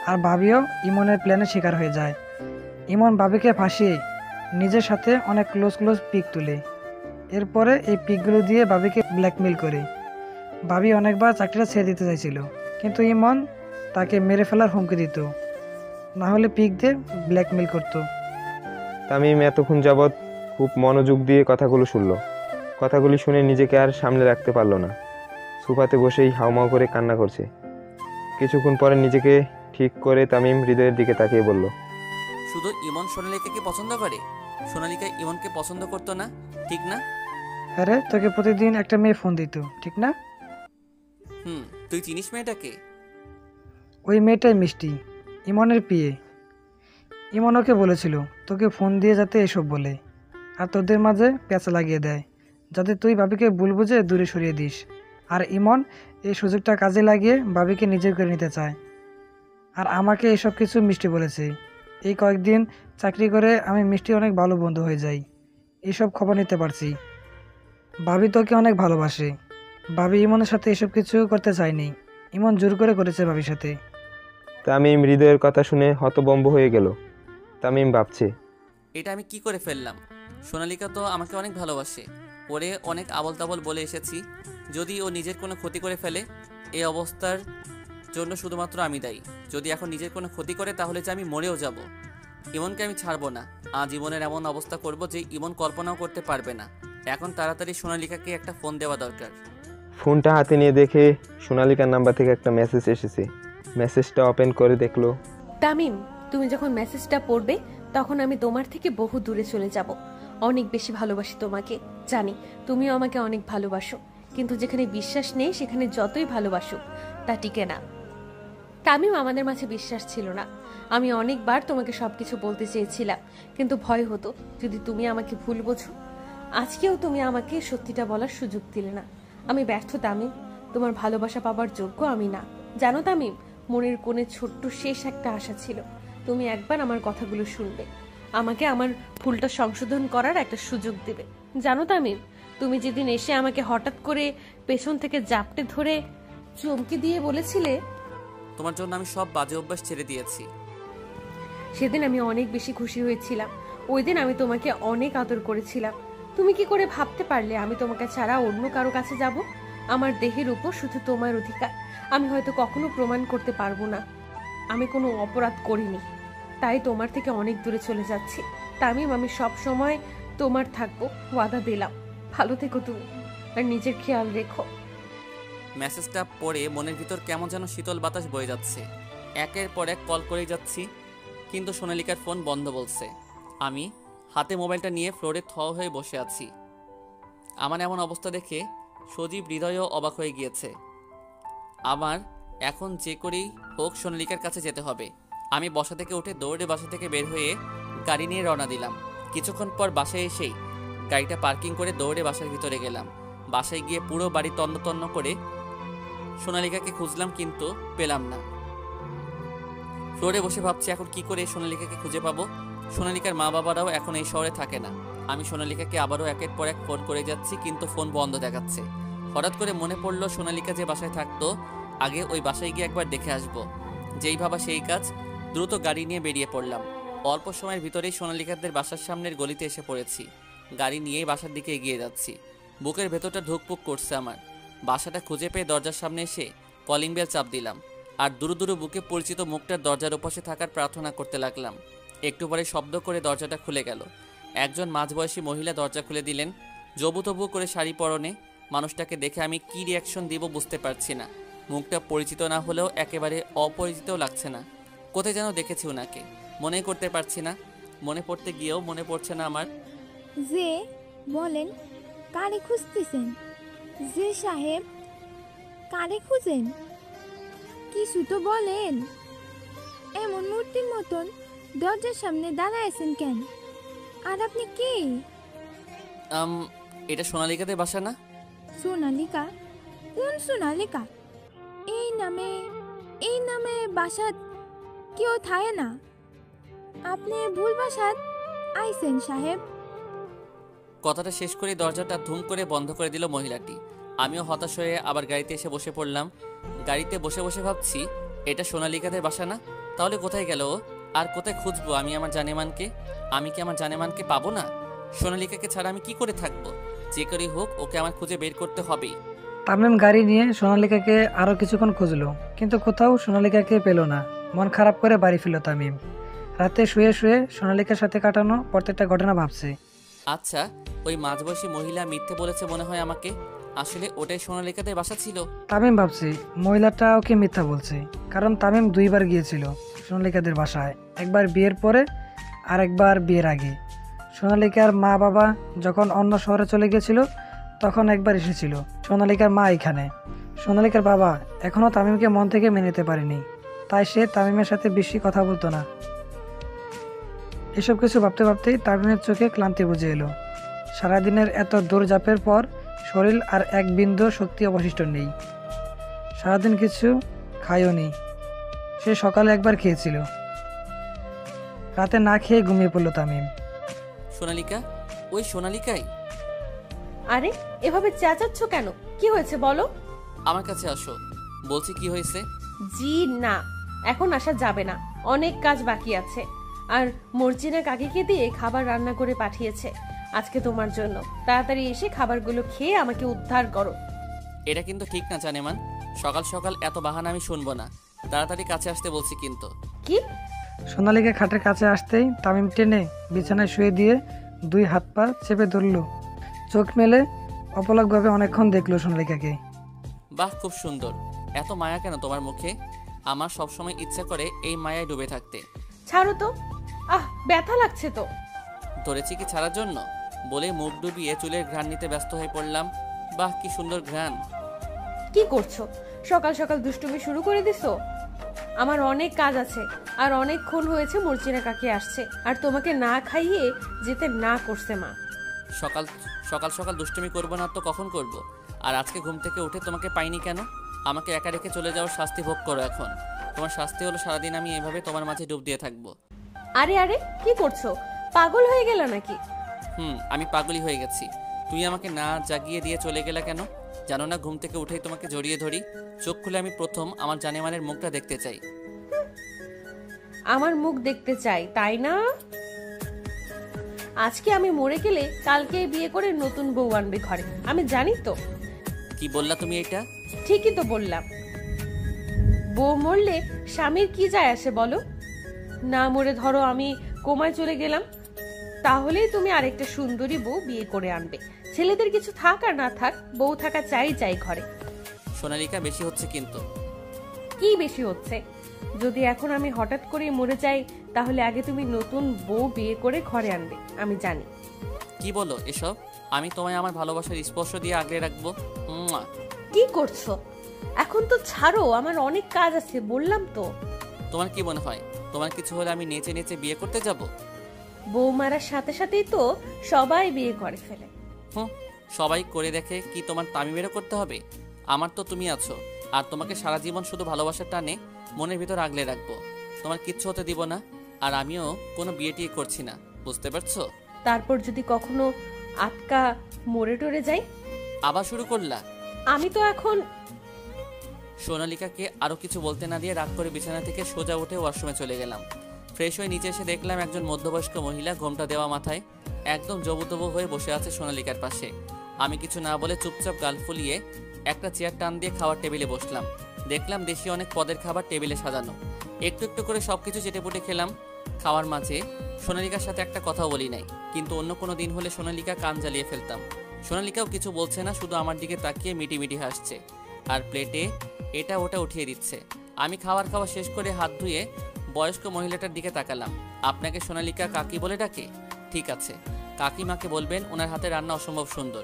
আর ভাবিও ইমনের প্ল্যানের শিকার হয়ে যায়। ইমন ভাবিকে ফাঁসিয়ে নিজের সাথে অনেক ক্লোজ পিক তুলে। এরপরে এই পিকগুলো দিয়ে ভাবিকে ব্ল্যাকমেল করে। ভাবি অনেকবার চাকরিটা ছেড়ে দিতে চাইছিল, কিন্তু ইমন তাকে মেরে ফেলার হুমকি দিত, না হলে পিক দিয়ে ব্ল্যাকমেল করত। তামিম এতক্ষণ যাবৎ খুব মনোযোগ দিয়ে কথাগুলো শুনলো। কথাগুলি শুনে নিজেকে আর সামনে রাখতে পারলো না। সোফাতে বসেই হাউমাউ করে কান্না করছে। কিছুক্ষণ পরে নিজেকে ঠিক করে তামিম হৃদয়ের দিকে তাকিয়ে বলল, শুধু ইমন সোনালিকাকে পছন্দ করে? সোনালিকা ইমনকে পছন্দ করতো না, ঠিক না? হ্যাঁ রে, তোকে প্রতিদিন একটা মেয়ে ফোন দিত, ঠিক না? তুই চিনিস মেয়েটাকে? ওই মেয়েটাই মিষ্টি, ইমনের পিয়ে। ইমন ওকে বলেছিল তোকে ফোন দিয়ে যাতে এসব বলে, আর তোদের মাঝে পেঁচা লাগিয়ে দেয়, যাতে তুই ভাবিকে ভুল বুঝে দূরে সরিয়ে দিস। আর ইমন এই সুযোগটা কাজে লাগিয়ে ভাবিকে নিজের করে নিতে চায়। আর আমাকে এসব কিছু মিষ্টি বলেছে। এই কয়েকদিন চাকরি করে আমি মিষ্টি অনেক ভালো বন্ধু হয়ে যাই, এইসব খবর নিতে পারছি। ভাবি তোকে অনেক ভালোবাসে। ভাবি ইমনের সাথে এসব কিছু করতে চায়নি, ইমন জোর করে করেছে ভাবির সাথে। তামিম হৃদয়ের কথা শুনে হতভম্ব হয়ে গেল। তামিম ভাবছে, এটা আমি কি করে ফেললাম? সোনালিকা তো আমাকে অনেক ভালোবাসে, ওরে অনেক আবল তাবল বলে এসেছি। যদি ও নিজের কোনো ক্ষতি করে ফেলে, এই অবস্থার জন্য শুধুমাত্র আমি দায়ী। যদি এখন নিজের কোনো ক্ষতি করে তাহলে যে আমি মরেও যাব। ইমনকে আমি ছাড়বো না। আজ ইমনের এমন অবস্থা করব যে ইমন কল্পনাও করতে পারবে না। এখন তাড়াতাড়ি সোনালিকাকে একটা ফোন দেওয়া দরকার। ফোনটা হাতে নিয়ে দেখে সোনালিকার নাম্বার থেকে একটা মেসেজ এসেছে। মেসেজটা ওপেন করে দেখলো, তামিম, তুমি যখন মেসেজটা পড়বে তখন আমি তোমার থেকে বহু দূরে চলে যাব। অনেক বেশি ভালোবাসি তোমাকে, জানি তুমিও আমাকে অনেক ভালোবাসো, কিন্তু যেখানে বিশ্বাস নেই সেখানে যতই ভালোবাসো তা টিকে না। তামিম, আমাদের মাঝে বিশ্বাস ছিল না। আমি অনেকবার তোমাকে সবকিছু বলতে চেয়েছিলাম, কিন্তু ভয় হতো যদি তুমি আমাকে ভুল বোঝো। আজকেও তুমি আমাকে সত্যিটা বলার সুযোগ দিলে না। আমি ব্যর্থ তামিম, তোমার ভালোবাসা পাবার যোগ্য আমি না। জানো তামিম, মনের কোণে ছোট্ট শেষ একটা আশা ছিল, তুমি একবার আমার কথাগুলো শুনবে, আমাকে আমার ভুলটা সংশোধন করার একটা সুযোগ দেবে। জানো তামিম, তুমি যেদিন এসে আমাকে হঠাৎ করে পেছন থেকে জাপটে ধরে চমকে দিয়ে বলেছিলে তোমার জন্য আমি সব বাজে অভ্যাস ছেড়ে দিয়েছি, সেদিন আমি অনেক বেশি খুশি হয়েছিলাম। ওই দিন আমি তোমাকে অনেক আদর করেছিলাম। তুমি কি করে ভাবতে পারলে আমি তোমাকে ছাড়া অন্য কারো কাছে যাব? আমার দেহের উপর শুধু তোমার অধিকার। আমি হয়তো কখনো প্রমাণ করতে পারবো না আমি কোনো অপরাধ করিনি, তাই তোমার থেকে অনেক দূরে চলে যাচ্ছি। তামিম, আমি সব সময় তোমার থাকবো, ওয়াদা দিলাম। ভালো থেকো তুমি, আর নিজের খেয়াল রেখো। মেসেজটা পড়ে মনের ভিতর কেমন যেন শীতল বাতাস বয়ে যাচ্ছে। একের পর এক কল করেই যাচ্ছি, কিন্তু সোনালিকার ফোন বন্ধ বলছে। আমি হাতে মোবাইলটা নিয়ে ফ্লোরে থ হয়ে বসে আছি। আমার এমন অবস্থা দেখে সজীব হৃদয়ও অবাক হয়ে গিয়েছে। আমার এখন যে করেই হোক সোনালিকার কাছে যেতে হবে। আমি বসা থেকে উঠে দৌড়ে বাসা থেকে বের হয়ে গাড়ি নিয়ে রওনা দিলাম। কিছুক্ষণ পর বাসায় এসেই গাড়িটা পার্কিং করে দৌড়ে বাসার ভিতরে গেলাম। বাসায় গিয়ে পুরো বাড়ি তন্ন তন্ন করে সোনালিকাকে খুঁজলাম, কিন্তু পেলাম না। ফ্লোরে বসে ভাবছি এখন কি করে সোনালিকাকে খুঁজে পাবো। সোনালিকার মা বাবারাও এখন এই শহরে থাকে না। আমি সোনালিকাকে আবারও একের পর এক ফোন করে যাচ্ছি, কিন্তু ফোন বন্ধ দেখাচ্ছে। হঠাৎ করে মনে পড়লো সোনালিকা যে বাসায় থাকতো, আগে ওই বাসায় গিয়ে একবার দেখে আসবো। যেই ভাবা সেই কাজ, দ্রুত গাড়ি নিয়ে বেরিয়ে পড়লাম। অল্প সময়ের ভিতরেই সোনালিকাদের বাসার সামনের গলিতে এসে পড়েছি। গাড়ি নিয়েই বাসার দিকে এগিয়ে যাচ্ছি। বুকের ভেতরটা ধুকপুক করছে আমার। বাসাটা খুঁজে পেয়ে দরজার সামনে এসে কলিং বেল চাপ দিলাম, আর দুরু দুরু বুকে পরিচিত মুখটার দরজার ওপাশে থাকার প্রার্থনা করতে লাগলাম। একটু পরে শব্দ করে দরজাটা খুলে গেল। একজন মাঝবয়সী মহিলা দরজা খুলে দিলেন, জবুতবু করে শাড়ি পরনে। মানুষটাকে দেখে আমি কি রিয়াকশন দিব বুঝতে পারছি না। মুখটা পরিচিত না হলেও একেবারে অপরিচিতও লাগছে না। কোথায় যেন দেখেছি ওনাকে, মনে করতে পারছি না। মনে পড়তে গিয়েও মনে পড়ছে না আমার। যে বলেন, কারে খুঁজতেছেন? যে সাহেব, কারে খুঁজেন? কিছু তো বলেন। এমন মূর্তির মতন দরজার সামনে দাঁড়ায় আছেন কেন? আর আপনি কে? এটা সোনালিকাদের বাসা না? সোনালিকা? কোন সোনালিকা? এই নামে বাসাত কেউ থাকে না। আপনি ভুল বাসাত আইছেন সাহেব। কথাটা শেষ করে দরজাটা ধুম করে বন্ধ করে দিল মহিলাটি। আমিও হতাশ হয়ে আবার গাড়িতে এসে বসে পড়লাম। গাড়িতে বসে বসে ভাবছি, এটা সোনালিকাদের বাসা না? তাহলে কোথায় গেল ও? আর কোথায় খুঁজবো আমি আমার জানেমানকে? আমি কি আমার জানেমানকে পাবো না? সোনালিকাকে ছাড়া আমি কি করে থাকবো? যে করেই হোক ওকে আমার খুঁজে বের করতে হবেই। তামিম গাড়ি নিয়ে সোনালিকাকে আরও কিছুক্ষণ খুঁজলো, কিন্তু কোথাও সোনালিকাকে পেল না। মন খারাপ করে বাড়ি ফিরল তামিম। রাতে শুয়ে শুয়ে সোনালিকার সাথে কাটানো প্রত্যেকটা ঘটনা ভাবছে। আচ্ছা, ওই মাঝবয়সী মহিলা মিথ্যে বলেছে মনে হয় আমাকে। আসলে ওটাই সোনালিকাদের বাসা ছিল? তামিম ভাবছে মহিলাটা ওকে মিথ্যা বলছে, কারণ তামিম দুইবার গিয়েছিল সোনালিকাদের বাসায়, একবার বিয়ের পরে আর একবার বিয়ের আগে। সোনালিকার মা বাবা যখন অন্য শহরে চলে গেছিল তখন একবার এসেছিল সোনালিকার মা এখানে। সোনালিকার বাবা এখনও তামিমকে মন থেকে মেনে নিতে পারেনি, তাই সে তামিমের সাথে বেশি কথা বলতো না। এসব কিছু ভাবতে ভাবতেই তামিমের চোখে ক্লান্তি বুঝে এলো। সারাদিনের এত দৌড়ঝাঁপের পর শরীর আর এক বিন্দু শক্তি অবশিষ্ট নেই। সারাদিন কিছু খায়ও নি। সে সকালে একবার খেয়েছিল, রাতে না খেয়ে ঘুমিয়ে পড়লো তামিম। সোনালিকা? ওই সোনালিকাই? আরে এভাবে চেঁচাচ্ছ কেন? কি হয়েছে বলো? আমার কাছে আসো, বলছি কি হয়েছে। জি না, এখন আসা যাবে না, অনেক কাজ বাকি আছে। আর মর্জিনা কাকিকে দিয়ে খাবার রান্না করে পাঠিয়েছে আজকে তোমার জন্য। তাড়াতাড়ি এসে খাবারগুলো খেয়ে আমাকে উদ্ধার করো। এটা কিন্তু ঠিক না জানেমান, সকাল সকাল এত বাহানা আমি শুনবো না। তাড়াতাড়ি কাছে আসতে বলছি কিন্তু। কি? সোনালিকা খাটের কাছে আসতেই তামিম টেনে বিছানায় শুয়ে দিয়ে 2 হাত পা চেপে ধরল। চোখ মেলে অপলকভাবে অনেকক্ষণ দেখলো সোনালিকাকে। বাহ, খুব সুন্দর। এত মায়া কেন তোমার মুখে? আমার সবসময় ইচ্ছা করে এই মায়ায় ডুবে থাকতে। ছাড়ো তো, ব্যথা লাগছে তো। ধরেছি কি ছাড়ার জন্য? বলে মুখ ডুবিয়ে চুলের ঘ্রাণ নিতে ব্যস্ত হয়ে পড়লাম। বাহ, কি সুন্দর ঘ্রাণ। কি করছো? সকাল সকাল দুষ্টুমি শুরু করে দিছো? আমার অনেক কাজ আছে, আর অনেকক্ষণ হয়েছে মর্জিনা কাকি আসছে, আর তোমাকে না খাইয়ে যেতে না করছে মা। সকাল সকাল সকাল দুষ্টুমি করবো না তো কখন করব? আর আজকে ঘুম থেকে উঠে তোমাকে পাইনি কেন? আমাকে একা রেখে চলে যাওয়ার শাস্তি ভোগ করো এখন। তোমার শাস্তি হলো সারাদিন আমি এভাবে তোমার মাঝে ডুব দিয়ে থাকবো। আরে আরে, কি করছো? পাগল হয়ে গেল নাকি? আমি পাগলই হয়ে গেছি। তুই আমাকে না জাগিয়ে দিয়ে চলে গেলা কেন? জানো না ঘুম থেকে উঠেই তোমাকে জড়িয়ে ধরি। চোখ খুলে আমি প্রথম আমার জানেমানের মুখটা দেখতে চাই। আমার মুখ দেখতে চাই, তাই না? আজকে আমি মরে গেলে কালকে বিয়ে করে নতুন বউ আনবে ঘরে, আমি জানি তো। কি বললা তুমি এটা? ঠিকই তো বললাম। বউ মরলে স্বামীর কি যায় আসে বলো? না মরে ধরো আমি কোমায় চলে গেলাম, তাহলেই তুমি আরেকটা সুন্দরী বউ বিয়ে করে আনবে। ছেলেদের কিছু থাক আর না থাক, বউ থাকা চাই ঘরে। সোনালিকা, বেশি হচ্ছে কিন্তু। কি বেশি হচ্ছে? যদি এখন আমি হঠাৎ করে মরে যাই, তাহলে আগে তুমি নতুন বউ বিয়ে করে ঘরে আনবে, আমি জানি। কি বলো এসব? আমি তোমায় আমার ভালোবাসার স্পর্শ দিয়ে আগলে রাখবো। কি করছো? এখন তো ছাড়ো, আমার অনেক কাজ আছে বললাম তো। তোমার কি মনে হয় তোমার কিছু হলে আমি নেচে নেচে বিয়ে করতে যাব? বউ মারার সাথে সাথেই তো সবাই বিয়ে করে ফেলে। সবাই করে দেখে কি তোমার তামিমেরও করতে হবে? আমার তো তুমি আছো, আর তোমাকে সারা জীবন শুধু ভালোবাসার টানে মনের ভিতর আগলে রাখবো। তোমার কিচ্ছু হতে দিব না, আর আমিও কোনো বিয়ে টিয়ে করছি না, বুঝতে পারছো? তারপর যদি কখনো আটকা মরে টরে যাই? আবার শুরু করলা? আমি তো এখন। সোনালিকাকে আরো কিছু বলতে না দিয়ে রাগ করে বিছানা থেকে সোজা উঠে ওয়াশরুমে চলে গেলাম। ফ্রেশ হয়ে নিচে এসে দেখলাম একজন মধ্যবয়স্ক মহিলা ঘোমটা দেওয়া মাথায় একদম জবুতবু হয়ে বসে আছে সোনালিকার পাশে। আমি কিছু না বলে চুপচাপ গাল ফুলিয়ে একটা চেয়ার টান দিয়ে খাওয়ার টেবিলে বসলাম। দেখলাম দেশি অনেক পদের খাবার টেবিলে সাজানো। একটু একটু করে সবকিছু চেটেপুটে খেলাম। খাওয়ার মাঝে সোনালিকার সাথে একটা কথাও বলি নাই, কিন্তু অন্য কোনো দিন হলে সোনালিকা কান জ্বালিয়ে ফেলতাম। সোনালিকাও কিছু বলছে না, শুধু আমার দিকে তাকিয়ে মিটি মিটি হাসছে আর প্লেটে এটা ওটা উঠিয়ে দিচ্ছে। আমি খাওয়া শেষ করে হাত ধুয়ে বয়স্ক মহিলাটার দিকে তাকালাম। আপনাকে সোনালিকা কাকি বলে ডাকে? ঠিক আছে, কাকিমাকে বলবেন ওনার হাতে রান্না অসম্ভব সুন্দর।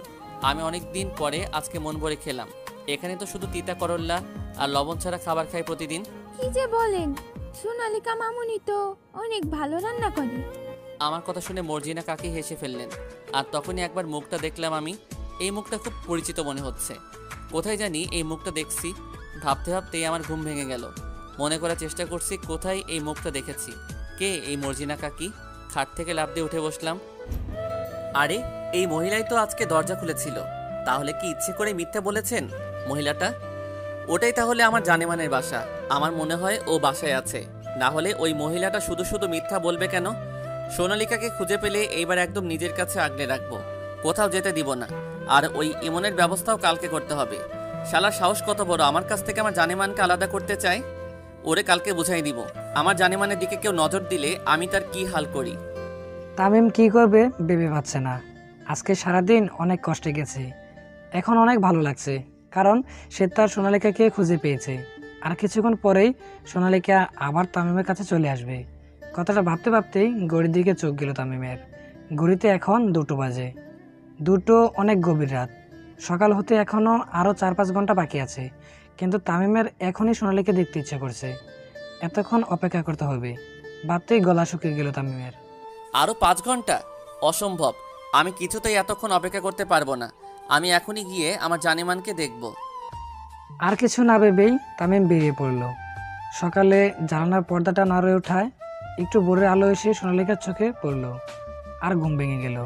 আমি অনেক দিন পরে আজকে মন ভরে খেলাম। এখানে তো শুধু তিতা করল্লা আর লবণ ছাড়া খাবার খাই প্রতিদিন। কি যে বলেন, সোনালিকা মামুনি তো অনেক ভালো রান্না করে। আমার কথা শুনে মর্জিনা কাকি হেসে ফেললেন, আর তখনই একবার মুখটা দেখলাম আমি। এই মুখটা খুব পরিচিত মনে হচ্ছে, কোথায় জানি এই মুখটা দেখছি। ভাবতে ভাবতেই আমার ঘুম ভেঙে গেল। মনে করার চেষ্টা করছি কোথায় এই মুখটা দেখেছি। কে এই মর্জিনা কাকি? খাট থেকে লাফ দিয়ে উঠে বসলাম। আরে, এই মহিলাই তো আজকে দরজা খুলেছিল। তাহলে কি ইচ্ছে করে মিথ্যা বলেছেন মহিলাটা? ওটাই তাহলে আমার জানেমানের বাসা। আমার মনে হয় ও বাসায় আছে, না হলে ওই মহিলাটা শুধু শুধু মিথ্যা বলবে কেন? সোনালিকাকে খুঁজে পেলে এইবার একদম নিজের কাছে আগলে রাখবো, কোথাও যেতে দিব না। আর ওই ইমনের ব্যবস্থাও কালকে করতে হবে। শালার সাহস কত বড়, আমার কাছ থেকে আমার জানেমানকে আলাদা করতে চায়। ওরে কালকে বুঝাই দিব, আমার জানেমানের দিকে কেউ নজর দিলে আমি তার কি হাল করি। তামিম কি করবে ভেবে পাচ্ছে না। আজকে সারাদিন অনেক কষ্টে গেছে, এখন অনেক ভালো লাগছে, কারণ সে তার সোনালিকাকে খুঁজে পেয়েছে। আর কিছুক্ষণ পরেই সোনালিকা আবার তামিমের কাছে চলে আসবে। কথাটা ভাবতে ভাবতেই ঘড়ির দিকে চোখ গেল তামিমের। ঘড়িতে এখন 2টো বাজে। 2টো অনেক গভীর রাত। সকাল হতে এখনও আরও 4-5 ঘন্টা বাকি আছে, কিন্তু তামিমের এখনই সোনালিকে দেখতে ইচ্ছে করছে। এতক্ষণ অপেক্ষা করতে হবে ভাবতেই গলা শুকিয়ে গেল তামিমের। আরও 5 ঘন্টা? অসম্ভব, আমি কিছুতেই এতক্ষণ অপেক্ষা করতে পারবো না। আমি এখনই গিয়ে আমার জানেমানকে দেখব। আর কিছু না ভেবেই তামিম বেরিয়ে পড়ল। সকালে জানালার পর্দাটা নাড়ে ওঠায় একটু ভোরের আলো এসে সোনালিকার চোখে পড়ল, আর ঘুম ভেঙে গেল।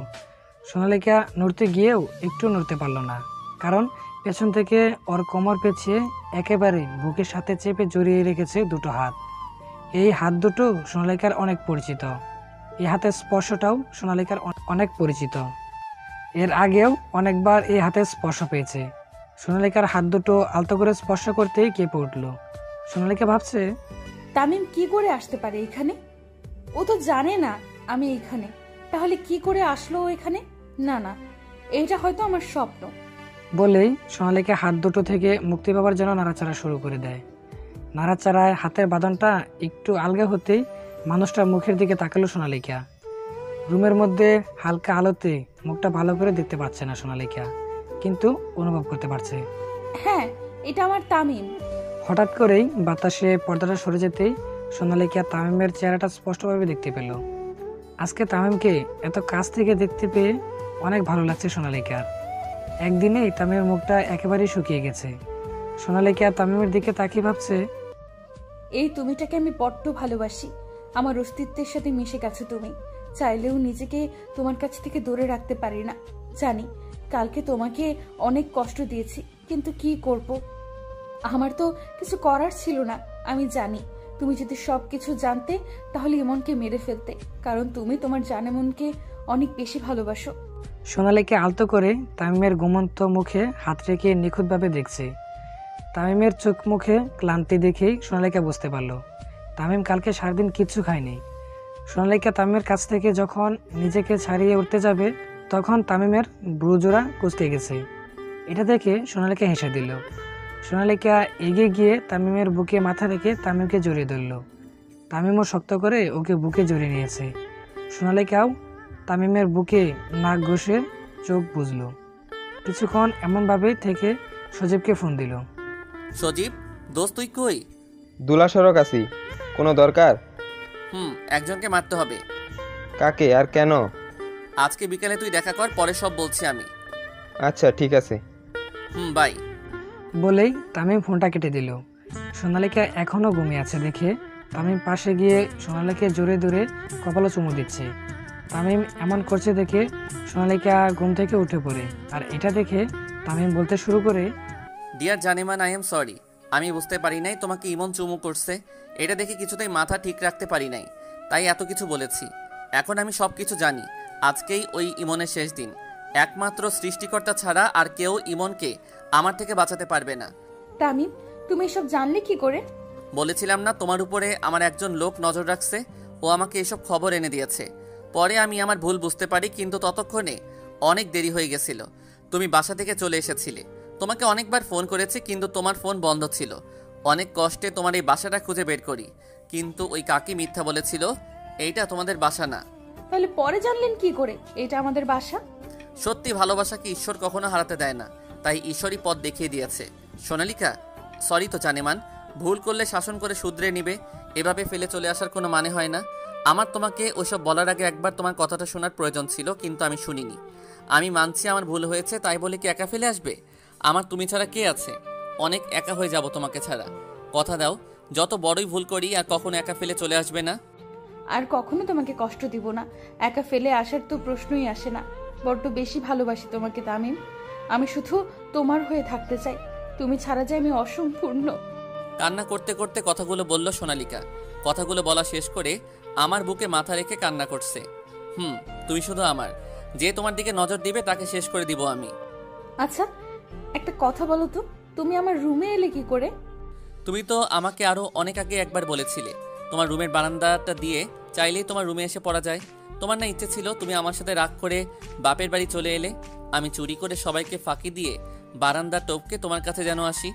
সোনালিকা নড়তে গিয়েও একটু নড়তে পারল না, কারণ পেছন থেকে ওর কোমর পেঁচিয়ে একেবারে বুকের সাথে চেপে জড়িয়ে রেখেছে 2টো হাত। এই হাত দুটো সোনালিকার অনেক পরিচিত। এই হাতের স্পর্শটাও সোনালিকার অনেক পরিচিত। এর আগেও অনেকবার এই হাতের স্পর্শ পেয়েছে। সোনালিকার হাত দুটো আলতো করে স্পর্শ করতেই কেঁপে উঠল। সোনালিকা ভাবছে, তামিম কি করে আসতে পারে এখানে? ও তো জানে না আমি এখানে, তাহলে কি করে আসলো ও এখানে? না না, এটা হয়তো আমার স্বপ্ন। বলেই সোনালিকা হাত দুটো থেকে মুক্তি পাওয়ার জন্য নাড়াচাড়া শুরু করে দেয়। নাড়াচাড়ায় হাতের বাঁধনটা একটু আলগা হতেই মানুষটার মুখের দিকে তাকালো সোনালিকা। রুমের মধ্যে হালকা আলোতে মুখটা ভালো করে দেখতে পাচ্ছে না সোনালিকা, কিন্তু অনুভব করতে পারছে। হ্যাঁ, এটা আমার তামিম। হঠাৎ করেই বাতাসে পর্দাটা সরে যেতেই সোনালিকা তামিমের চেহারাটা স্পষ্টভাবে দেখতে পেল। আজকে তামিমকে এত কাছ থেকে দেখতে পেয়ে অনেক ভালো লাগছে সোনালিকার। একদিনেই তামিমের মুখটা একেবারেই শুকিয়ে গেছে। সোনালিকা তামিমের দিকে তাকিয়ে ভাবছে, এই তুমিটাকে আমি বড্ড ভালোবাসি। আমার অস্তিত্বের সাথে মিশে গেছো তুমি। চাইলেও নিজেকে তোমার কাছ থেকে দূরে রাখতে পারি না। জানি কালকে তোমাকে অনেক কষ্ট দিয়েছি, কিন্তু কি করব? আমার তো কিছু করার ছিল না। আমি জানি তুমি যদি সবকিছু জানতে তাহলে ইমনকে মেরে ফেলতে, কারণ তুমি তোমার জানেমনকে অনেক বেশি ভালোবাসো। সোনালিকা আলতো করে তামিমের ঘুমন্ত মুখে হাত রেখে নিখুঁতভাবে দেখছে। তামিমের চোখ মুখে ক্লান্তি দেখেই সোনালিকা বুঝতে পারল তামিম কালকে সারাদিন কিচ্ছু খায়নি। সোনালিকা তামিমের কাছ থেকে যখন নিজেকে ছাড়িয়ে উঠতে যাবে তখন তামিমের ব্রুজোড়া কুঁচকে গেছে। এটা দেখে সোনালিকা হেসে দিল। সোনালিকা এগিয়ে গিয়ে তামিমের বুকে মাথা রেখে তামিমকে জড়িয়ে ধরল। তামিমও শক্ত করে ওকে বুকে জড়িয়ে নিয়েছে। সোনালিকাও তামিমের বুকে নাক ঘষে চোখ বুঝল। কিছুক্ষণ এমনভাবেই থেকে সজীবকে ফোন দিল। সজীব, দোস্ত তুই কই? দুলা সড়ক আছি। কোনো দরকার? একজনকে মারতে হবে। কাকে আর কেন? আজকে বিকালে তুই দেখা কর, পরে সব বলছি আমি। আচ্ছা ঠিক আছে। বাই। বলেই তামিম ফোনটা কেটে দিল। সোনালিকা এখনও ঘুমিয়ে আছে দেখে তামিম পাশে গিয়ে সোনালিকে জোরে ধরে কপালে চুমু দিচ্ছে। তামিম এমন করছে দেখে সোনালিকা ঘুম থেকে উঠে পড়ে, আর এটা দেখে তামিম বলতে শুরু করে, ডিয়ার জানেমান, আই এম সরি। আমি বুঝতে পারি নাই তোমাকে ইমন চুমু করছে। এটা দেখে কিছুতেই মাথা ঠিক রাখতে পারি নাই, তাই এত কিছু বলেছি। এখন আমি সব কিছু জানি। আজকেই ওই ইমনের শেষ দিন। একমাত্র সৃষ্টিকর্তা ছাড়া আর কেউ ইমনকে আমার থেকে বাঁচাতে পারবে না। তামিম, তুমি এসব জানলে কি করে? বলেছিলাম না তোমার উপরে আমার একজন লোক নজর রাখছে, ও আমাকে এসব খবর এনে দিয়েছে। পরে আমি আমার ভুল বুঝতে পারি, কিন্তু ততক্ষণে অনেক দেরি হয়ে গেছিল। তুমি বাসা থেকে চলে এসেছিলে। তোমাকে অনেকবার ফোন করেছি, কিন্তু তোমার ফোন বন্ধ ছিল। অনেক কষ্টে তোমার এই বাসাটা খুঁজে বের করি, কিন্তু ওই কাকি মিথ্যা বলেছিল এইটা তোমাদের বাসা না। তাহলে পরে জানলেন কি করে এটা আমাদের বাসা? সত্যি ভালোবাসাকে ঈশ্বর কখনো হারাতে দেয় না, তাই ঈশ্বরই পথ দেখিয়ে দিয়েছে। সোনালিকা, সরি তো জানেমান। ভুল করলে শাসন করে শুধরে নিবে, এভাবে ফেলে চলে আসার কোনো মানে হয় না। আমার তোমাকে ওইসব বলার আগে একবার তোমার কথাটা শোনার প্রয়োজন ছিল, কিন্তু আমি শুনিনি। আমি মানছি আমার ভুল হয়েছে, তাই বলে কি একা ফেলে আসবে? আমার তুমি ছাড়া কে আছে? অনেক একা হয়ে যাব তোমাকে ছাড়া। কথা দাও, যত বড়ই ভুল করি আর কখনো একা ফেলে চলে আসবে না। আর কখনো তোমাকে কষ্ট দিব না। একা ফেলে আসার তো প্রশ্নই আসে না। বড্ড বেশি ভালোবাসি তোমাকে তামিম। আমি শুধু তোমার হয়ে থাকতে চাই। তুমি ছাড়া যে আমি অসম্পূর্ণ। কান্না করতে করতে কথাগুলো বলল সোনালিকা। কথাগুলো বলা শেষ করে আমার বুকে মাথা রেখে কান্না করছে। তুমি শুধু আমার। যে তোমার দিকে নজর দিবে তাকে শেষ করে দিব আমি। আচ্ছা, একটা কথা বলো তো, তুমি আমার রুমে এলে কি করে? তুমি তো আমাকে আরো অনেক আগে একবার বলেছিলে তোমার রুমের বারান্দাটা দিয়ে চাইলেই তোমার রুমে এসে পড়া যায়। তোমার না ইচ্ছে ছিল, তুমি আমার সাথে রাগ করে বাপের বাড়ি চলে এলে। আমি চুরি করে সবাইকে ফাঁকি দিয়ে বারান্দা টপকে তোমার কাছে যেন আসি।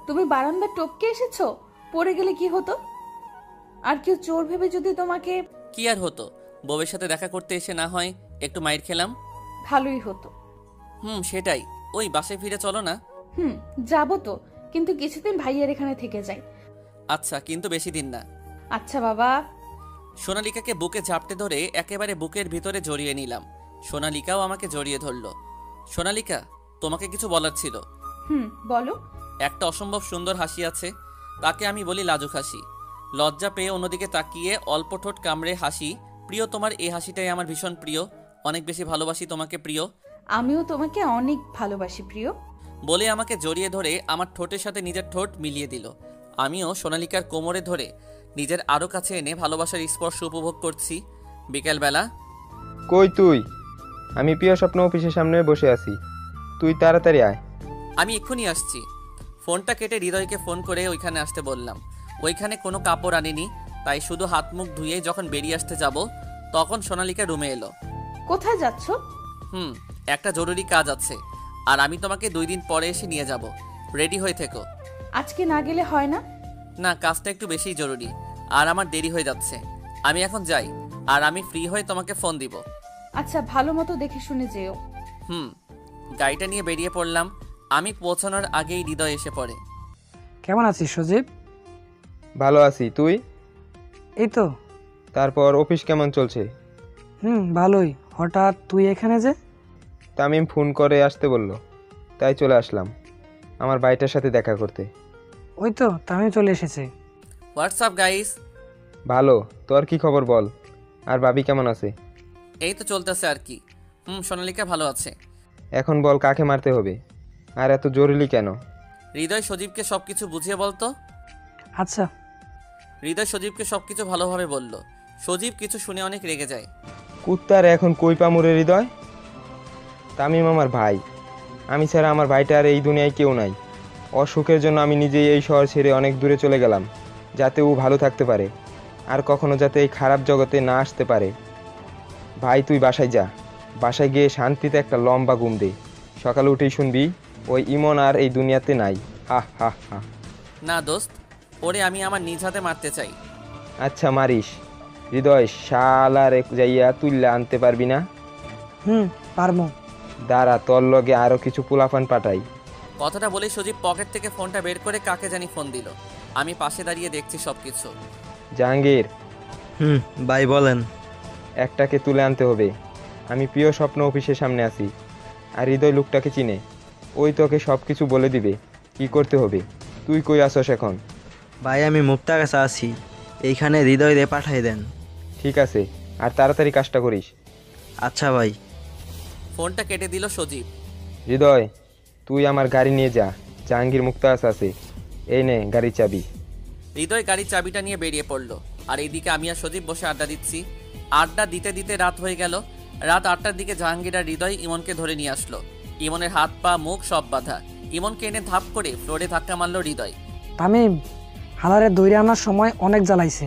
তুমি বারান্দা টপকে এসেছো? পড়ে গেলে কি হতো? আর কেউ চোর ভেবে যদি তোমাকে... কি আর হতো? বউয়ের সাথে দেখা করতে এসে না হয় একটু মাইর খেলাম। ভালোই হতো। সেটাই। ওই বাসায় ফিরে চলো না। যাবো তো, কিন্তু কিছুদিন ভাইয়ের এখানে থেকে যাই। আচ্ছা, কিন্তু বেশি দিন না। আচ্ছা বাবা। সোনালিকাকে বুকে ঝাপটে ধরে একেবারে বুকের ভিতরে জড়িয়ে নিলাম। সোনালিকাও আমাকে জড়িয়ে ধরল। সোনালিকা, তোমাকে কিছু বলার ছিল। বলো। একটা অসম্ভব সুন্দর হাসি আছে, তাকে আমি বলি লাজুক হাসি। লজ্জা পেয়ে অন্যদিকে তাকিয়ে অল্প ঠোঁট কামড়ে হাসি। প্রিয়, তোমার এই হাসিটাই আমার ভীষণ প্রিয়। অনেক বেশি ভালোবাসি তোমাকে প্রিয়। আমিও তোমাকে অনেক ভালোবাসি প্রিয়। বলে আমাকে জড়িয়ে ধরে আমার ঠোঁটের সাথে নিজের ঠোঁট মিলিয়ে দিল। আমিও সোনালিকার কোমরে ধরে নিজের আরও কাছে এনে ভালোবাসার স্পর্শ উপভোগ করছি। বিকেলবেলা। কই তুই? আমি প্রিয় স্বপ্ন অফিসের সামনে বসে আছি, তুই তাড়াতাড়ি আয়। আমি এক্ষুনি আসছি। ফোনটা কেটে হৃদয়কে ফোন করে ওইখানে আসতে বললাম। ওইখানে কোনো কাপড় আনিনি, তাই শুধু হাত মুখ ধুয়ে যখন বেরিয়ে আসতে যাব তখন সোনালিকা রুমে এলো। কোথায় যাচ্ছ? একটা জরুরি কাজ আছে, আর আমি তোমাকে 2 দিন পরে এসে নিয়ে যাব। রেডি হয়ে থেকো। আজকে না গেলে হয় না? না, কাজটা একটু বেশিই জরুরি, আর আমার দেরি হয়ে যাচ্ছে। আমি এখন যাই, আর আমি ফ্রি হয়ে তোমাকে ফোন দিব। আচ্ছা, ভালো মতো দেখে শুনে যেও। গাড়িটা নিয়ে বেরিয়ে পড়লাম। আমি পৌঁছানোর আগেই হৃদয় এসে পড়ে। কেমন আছিস সজীব? ভালো আছি, তুই? এই তো। তারপর অফিস কেমন চলছে? ভালোই। হঠাৎ তুই এখানে যে? তামিম ফোন করে আসতে বলল, তাই চলে আসলাম আমার ভাইটার সাথে দেখা করতে। ওই তো তামিম চলে এসেছে। WhatsApp guys. ভালো, তোর কি খবর বল? আর ভাবি কেমন আছে? এই তো চলতেছে আর কি। সোনালিকা ভালো আছে। এখন বল, কাকে মারতে হবে আর এত জরুরি কেন? হৃদয় সজীবকে সবকিছু বুঝিয়ে বলতো। আচ্ছা। হৃদয় সজীবকে সবকিছু ভালোভাবে বলল। সজীব কিছু শুনে অনেক রেগে যায়। কুত্তার এখন কই পামুরে হৃদয়? তামিম আমার ভাই, আমি ছাড়া আমার ভাইটা আর এই দুনিয়ায় কেউ নাই। অসুখের জন্য আমি নিজেই এই শহর ছেড়ে অনেক দূরে চলে গেলাম, যাতে ও ভালো থাকতে পারে আর কখনো যাতে এই খারাপ জগতে না আসতে পারে। ভাই তুই বাসায় যা, বাসায় গিয়ে শান্তিতে একটা লম্বা ঘুম দে। সকালে উঠেই শুনবি ওই ইমন আর এই দুনিয়াতে নাই। হা হা হা। না দোস্ত, ওরে আমি আমার নিজ হাতে মারতে চাই। আচ্ছা মারিস। হৃদয় শালার যাইয়া তুললে আনতে পারবি না? পারবো। দাঁড়া, তোর লগে আরো কিছু পোলাপান পাঠাই। কথাটা বলে সজীব পকেট থেকে ফোনটা বের করে কাকে জানি ফোন দিল। আমি পাশে দাঁড়িয়ে দেখছি সবকিছু। জাহাঙ্গীর। ভাই বলেন। একটাকে তুলে আনতে হবে। আমি প্রিয় স্বপ্ন অফিসের সামনে আছি, আর হৃদয় লোকটাকে চিনে। ওই তোকে সব কিছু বলে দিবে কি করতে হবে। তুই কই আসস এখন? ভাই আমি মুক্তার কাছে আছি, এইখানে হৃদয় রে পাঠাই দেন। ঠিক আছে, আর তাড়াতাড়ি কাজটা করিস। আচ্ছা ভাই। ফোনটা কেটে দিল সজীব। হৃদয় তুই আমার গাড়ি নিয়ে যা, জাহাঙ্গীর মুক্তার আছে। এই নে গাড়ির চাবি। হৃদয় গাড়ির চাবিটা নিয়ে বেরিয়ে পড়লো, আর এইদিকে আমি আর সজীব বসে আড্ডা দিচ্ছি। আড্ডা দিতে দিতে রাত হয়ে গেল। রাত 8টার দিকে জাহাঙ্গীর আর হৃদয় ইমনকে ধরে নিয়ে আসলো। ইমনের হাত পা মুখ সব বাঁধা। ইমনকে এনে ধাপ করে ফ্লোরে ধাক্কা মারলো হৃদয়। তামিম হালারে দৌড়ে আনার সময় অনেক জ্বালাইছে।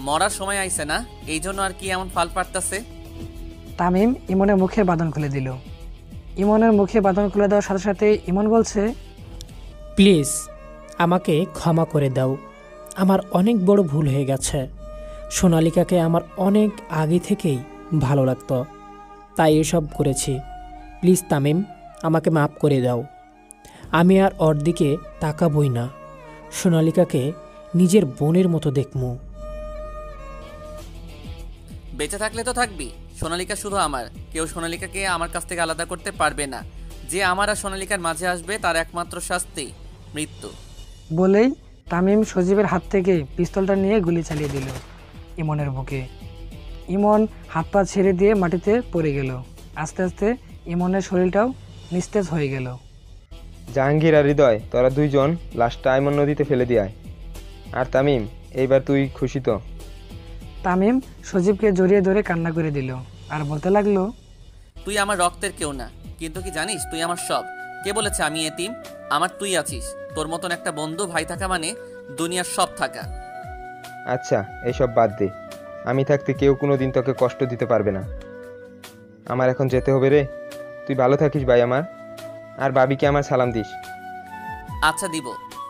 মরার সময় আইছে না, এই জন্য আর কি এমন ফাল পারতাছে। তামিম ইমনের মুখের বাঁধন খুলে দিল। ইমনের মুখে বাঁধন খুলে দেওয়ার সাথে সাথে ইমন বলছে, প্লিজ আমাকে ক্ষমা করে দাও, আমার অনেক বড় ভুল হয়ে গেছে। সোনালিকাকে আমার অনেক আগে থেকেই ভালো লাগতো, তাই এসব করেছি। প্লিজ তামিম, আমাকে মাফ করে দাও। আমি আর ওর দিকে তাকাবই না, সোনালিকাকে নিজের বোনের মতো দেখমু। বেঁচে থাকলে তো থাকবি। সোনালিকা শুধু আমার, কেউ সোনালিকাকে আমার কাছ থেকে আলাদা করতে পারবে না। যে আমার আর সোনালিকার মাঝে আসবে তার একমাত্র শাস্তি মৃত্যু। বলেই তামিম সজীবের হাত থেকে পিস্তলটা নিয়ে গুলি চালিয়ে দিল ইমনের বুকে। ইমন হাত পা ছেড়ে দিয়ে মাটিতে পড়ে গেল। আস্তে আস্তে ইমনের শরীরটাও নিস্তেজ হয়ে গেল। জাহাঙ্গীর আর হৃদয়, তোরা দুইজন লাশটা আইমন নদীতে ফেলে দিয়ে আয়। আর তামিম, এইবার তুই খুশি তো? তামিম সজীবকে জড়িয়ে ধরে কান্না করে দিল আর বলতে লাগলো, তুই আমার রক্তের কেউ না, কিন্তু কি জানিস তুই আমার সব। কে বলেছে আমি এতিম? আমার তুই আছিস। তোর মতন একটা বন্ধু ভাই থাকা মানে দুনিয়ার সব থাকা। আচ্ছা এইসব বাদ দে, আমি থাকতে কেউ কোনো দিন তোকে কষ্ট দিতে পারবে না। আমার এখন যেতে হবে রে, তুই ভালো থাকিস ভাই আমার, আর ভাবিকে আমার সালাম দিস। আচ্ছা দিব,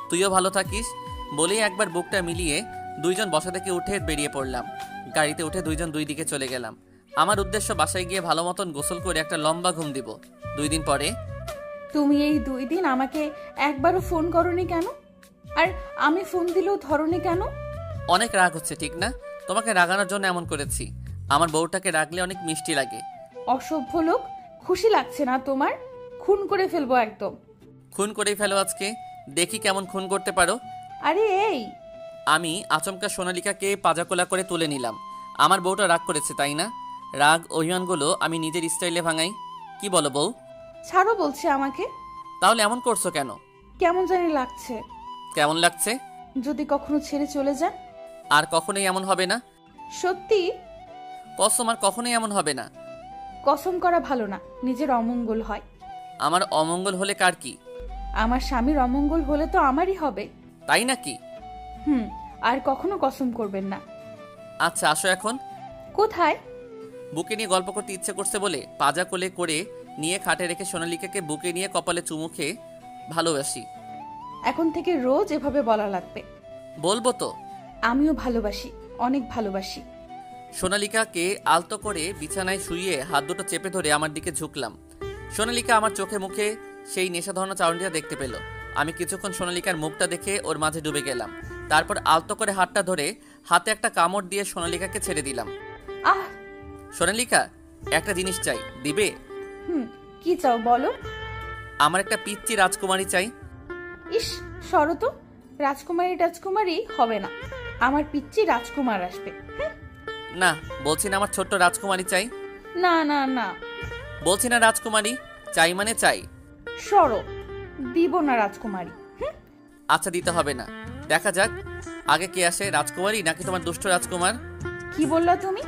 তুইও ভালো থাকিস। বলেই একবার বুকটা মিলিয়ে দুইজন বসা থেকে উঠে বেরিয়ে পড়লাম। গাড়িতে উঠে দুইজন দুই দিকে চলে গেলাম। আমার উদ্দেশ্য বাসায় গিয়ে ভালো মতন গোসল করে একটা লম্বা ঘুম দিব। 2 দিন পরে। তুমি এই 2 দিন আমাকে একবারও ফোন করোনি কেন? আর আমি ফোন দিলেও ধরোনি কেন? অনেক রাগ হচ্ছে ঠিক না? তোমাকে রাগানোর জন্য এমন করেছি। আমার বউটাকে রাগলে অনেক মিষ্টি লাগে। অসভ্য লোক, খুশি লাগছে না তোমার? খুন করে ফেলবো একদম। খুন করেই ফেলো আজকে, দেখি কেমন খুন করতে পারো। আরে এই, আমি আচমকা সোনালিকাকে পাজাকোলা করে তুলে নিলাম। আমার বউটা রাগ করেছে তাই না? রাগ অভিমানগুলো আমি নিজের স্টাইলে ভাঙাই। কি বলো বউ? ছাড়ো বলছে আমাকে। তাহলে এমন করছো কেন? কেমন জানি লাগছে। কেমন লাগছে? যদি কখনো ছেড়ে চলে যান? আর কখনোই এমন হবে না। সত্যি? কসম, আর কখনোই এমন হবে না। কসম করা ভালো না, নিজের অমঙ্গল হয়। আমার অমঙ্গল হলে কার কি? আমার স্বামীর অমঙ্গল হলে তো আমারই হবে। তাই নাকি? আর কখনো কসম করবেন না। আচ্ছা আসো এখন। কোথায়? বুকে নিয়ে গল্প করতে ইচ্ছে করছে বলে পাজা কোলে করে নিয়ে খাটে রেখে সোনালিকাকে বুকে নিয়ে কপালে চুমু খেয়ে ভালোবাসি। এখন থেকে রোজ এভাবে বলা লাগবে। বলবো তো। আমিও ভালোবাসি, অনেক ভালোবাসি। সোনালিকাকে আলতো করে বিছানায় শুইয়ে হাত দুটো চেপে ধরে আমার দিকে ঝুঁকলাম। সোনালিকা আমার চোখে মুখে সেই নেশা ধরানো চাউনিটা দেখতে পেল। আমি কিছুক্ষণ সোনালিকার মুখটা দেখে ওর মাঝে ডুবে গেলাম। তারপর আলতো করে হাতটা ধরে হাতে একটা কামড় দিয়ে সোনালিকাকে ছেড়ে দিলাম। আহ! সোনালিকা, একটা জিনিস চাই, দিবে? কি চাও বলো? আমার একটা পিচ্চি রাজকুমারী চাই। ইস, সরো তো। রাজকুমারী হবে না, আমার পিচ্চি রাজকুমার আসবে। না, বলছি না আমার ছোট্ট রাজকুমারী চাই। না না না, বলছি না রাজকুমারী চাই মানে চাই। সরো, দিব না রাজকুমারী। আচ্ছা দিতে হবে না, দেখা যাক আগে কে আসে, রাজকুমারী নাকি তোমার দুষ্ট রাজকুমার? কি বললা তুমি?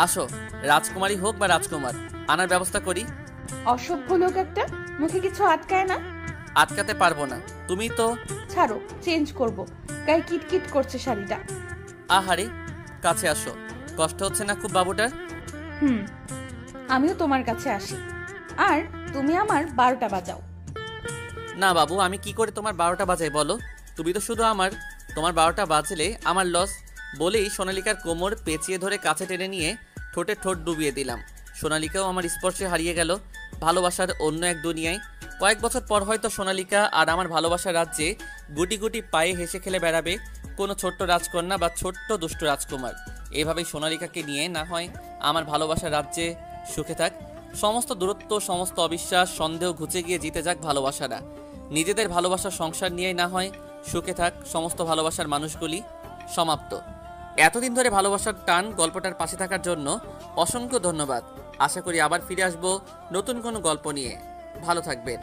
আসো, রাজকুমারী হোক বা রাজকুমার, আনার ব্যবস্থা করি। অসভ্য লোক একটা, মুখে কিছু আটকায় না। আটকাতে পারবো না, তুমি তো। ছাড়ো, চেঞ্জ করব। গায়ে কিটকিট করছে শাড়িটা। আহারে, কাছে আসো। কষ্ট হচ্ছে না খুব বাবুটার? আমিও তোমার কাছে আসি, আর তুমি আমার 12টা বাজাও। না বাবু, আমি কি করে তোমার 12টা বাজাই বলো? তুমি তো শুধু আমার, তোমার 12টা বাজলে আমার লস। বলেই সোনালিকার কোমর পেঁচিয়ে ধরে কাছে টেনে নিয়ে ঠোঁটে ঠোঁট ডুবিয়ে দিলাম। সোনালিকাও আমার স্পর্শে হারিয়ে গেল ভালোবাসার অন্য এক দুনিয়ায়। কয়েক বছর পর হয়তো সোনালিকা আর আমার ভালোবাসার রাজ্যে গুটি গুটি পায়ে হেসে খেলে বেড়াবে কোনো ছোট্ট রাজকন্যা বা ছোট্ট দুষ্ট রাজকুমার। এভাবেই সোনালিকাকে নিয়ে না হয় আমার ভালোবাসার রাজ্যে সুখে থাক। সমস্ত দূরত্ব, সমস্ত অবিশ্বাস, সন্দেহ ঘুচে গিয়ে জিতে যাক ভালোবাসারা। নিজেদের ভালোবাসার সংসার নিয়েই না হয় সুখে থাক সমস্ত ভালোবাসার মানুষগুলি। সমাপ্ত। এতদিন ধরে ভালোবাসার টান গল্পটার পাশে থাকার জন্য অসংখ্য ধন্যবাদ। আশা করি আবার ফিরে আসবো নতুন কোনো গল্প নিয়ে। ভালো থাকবেন।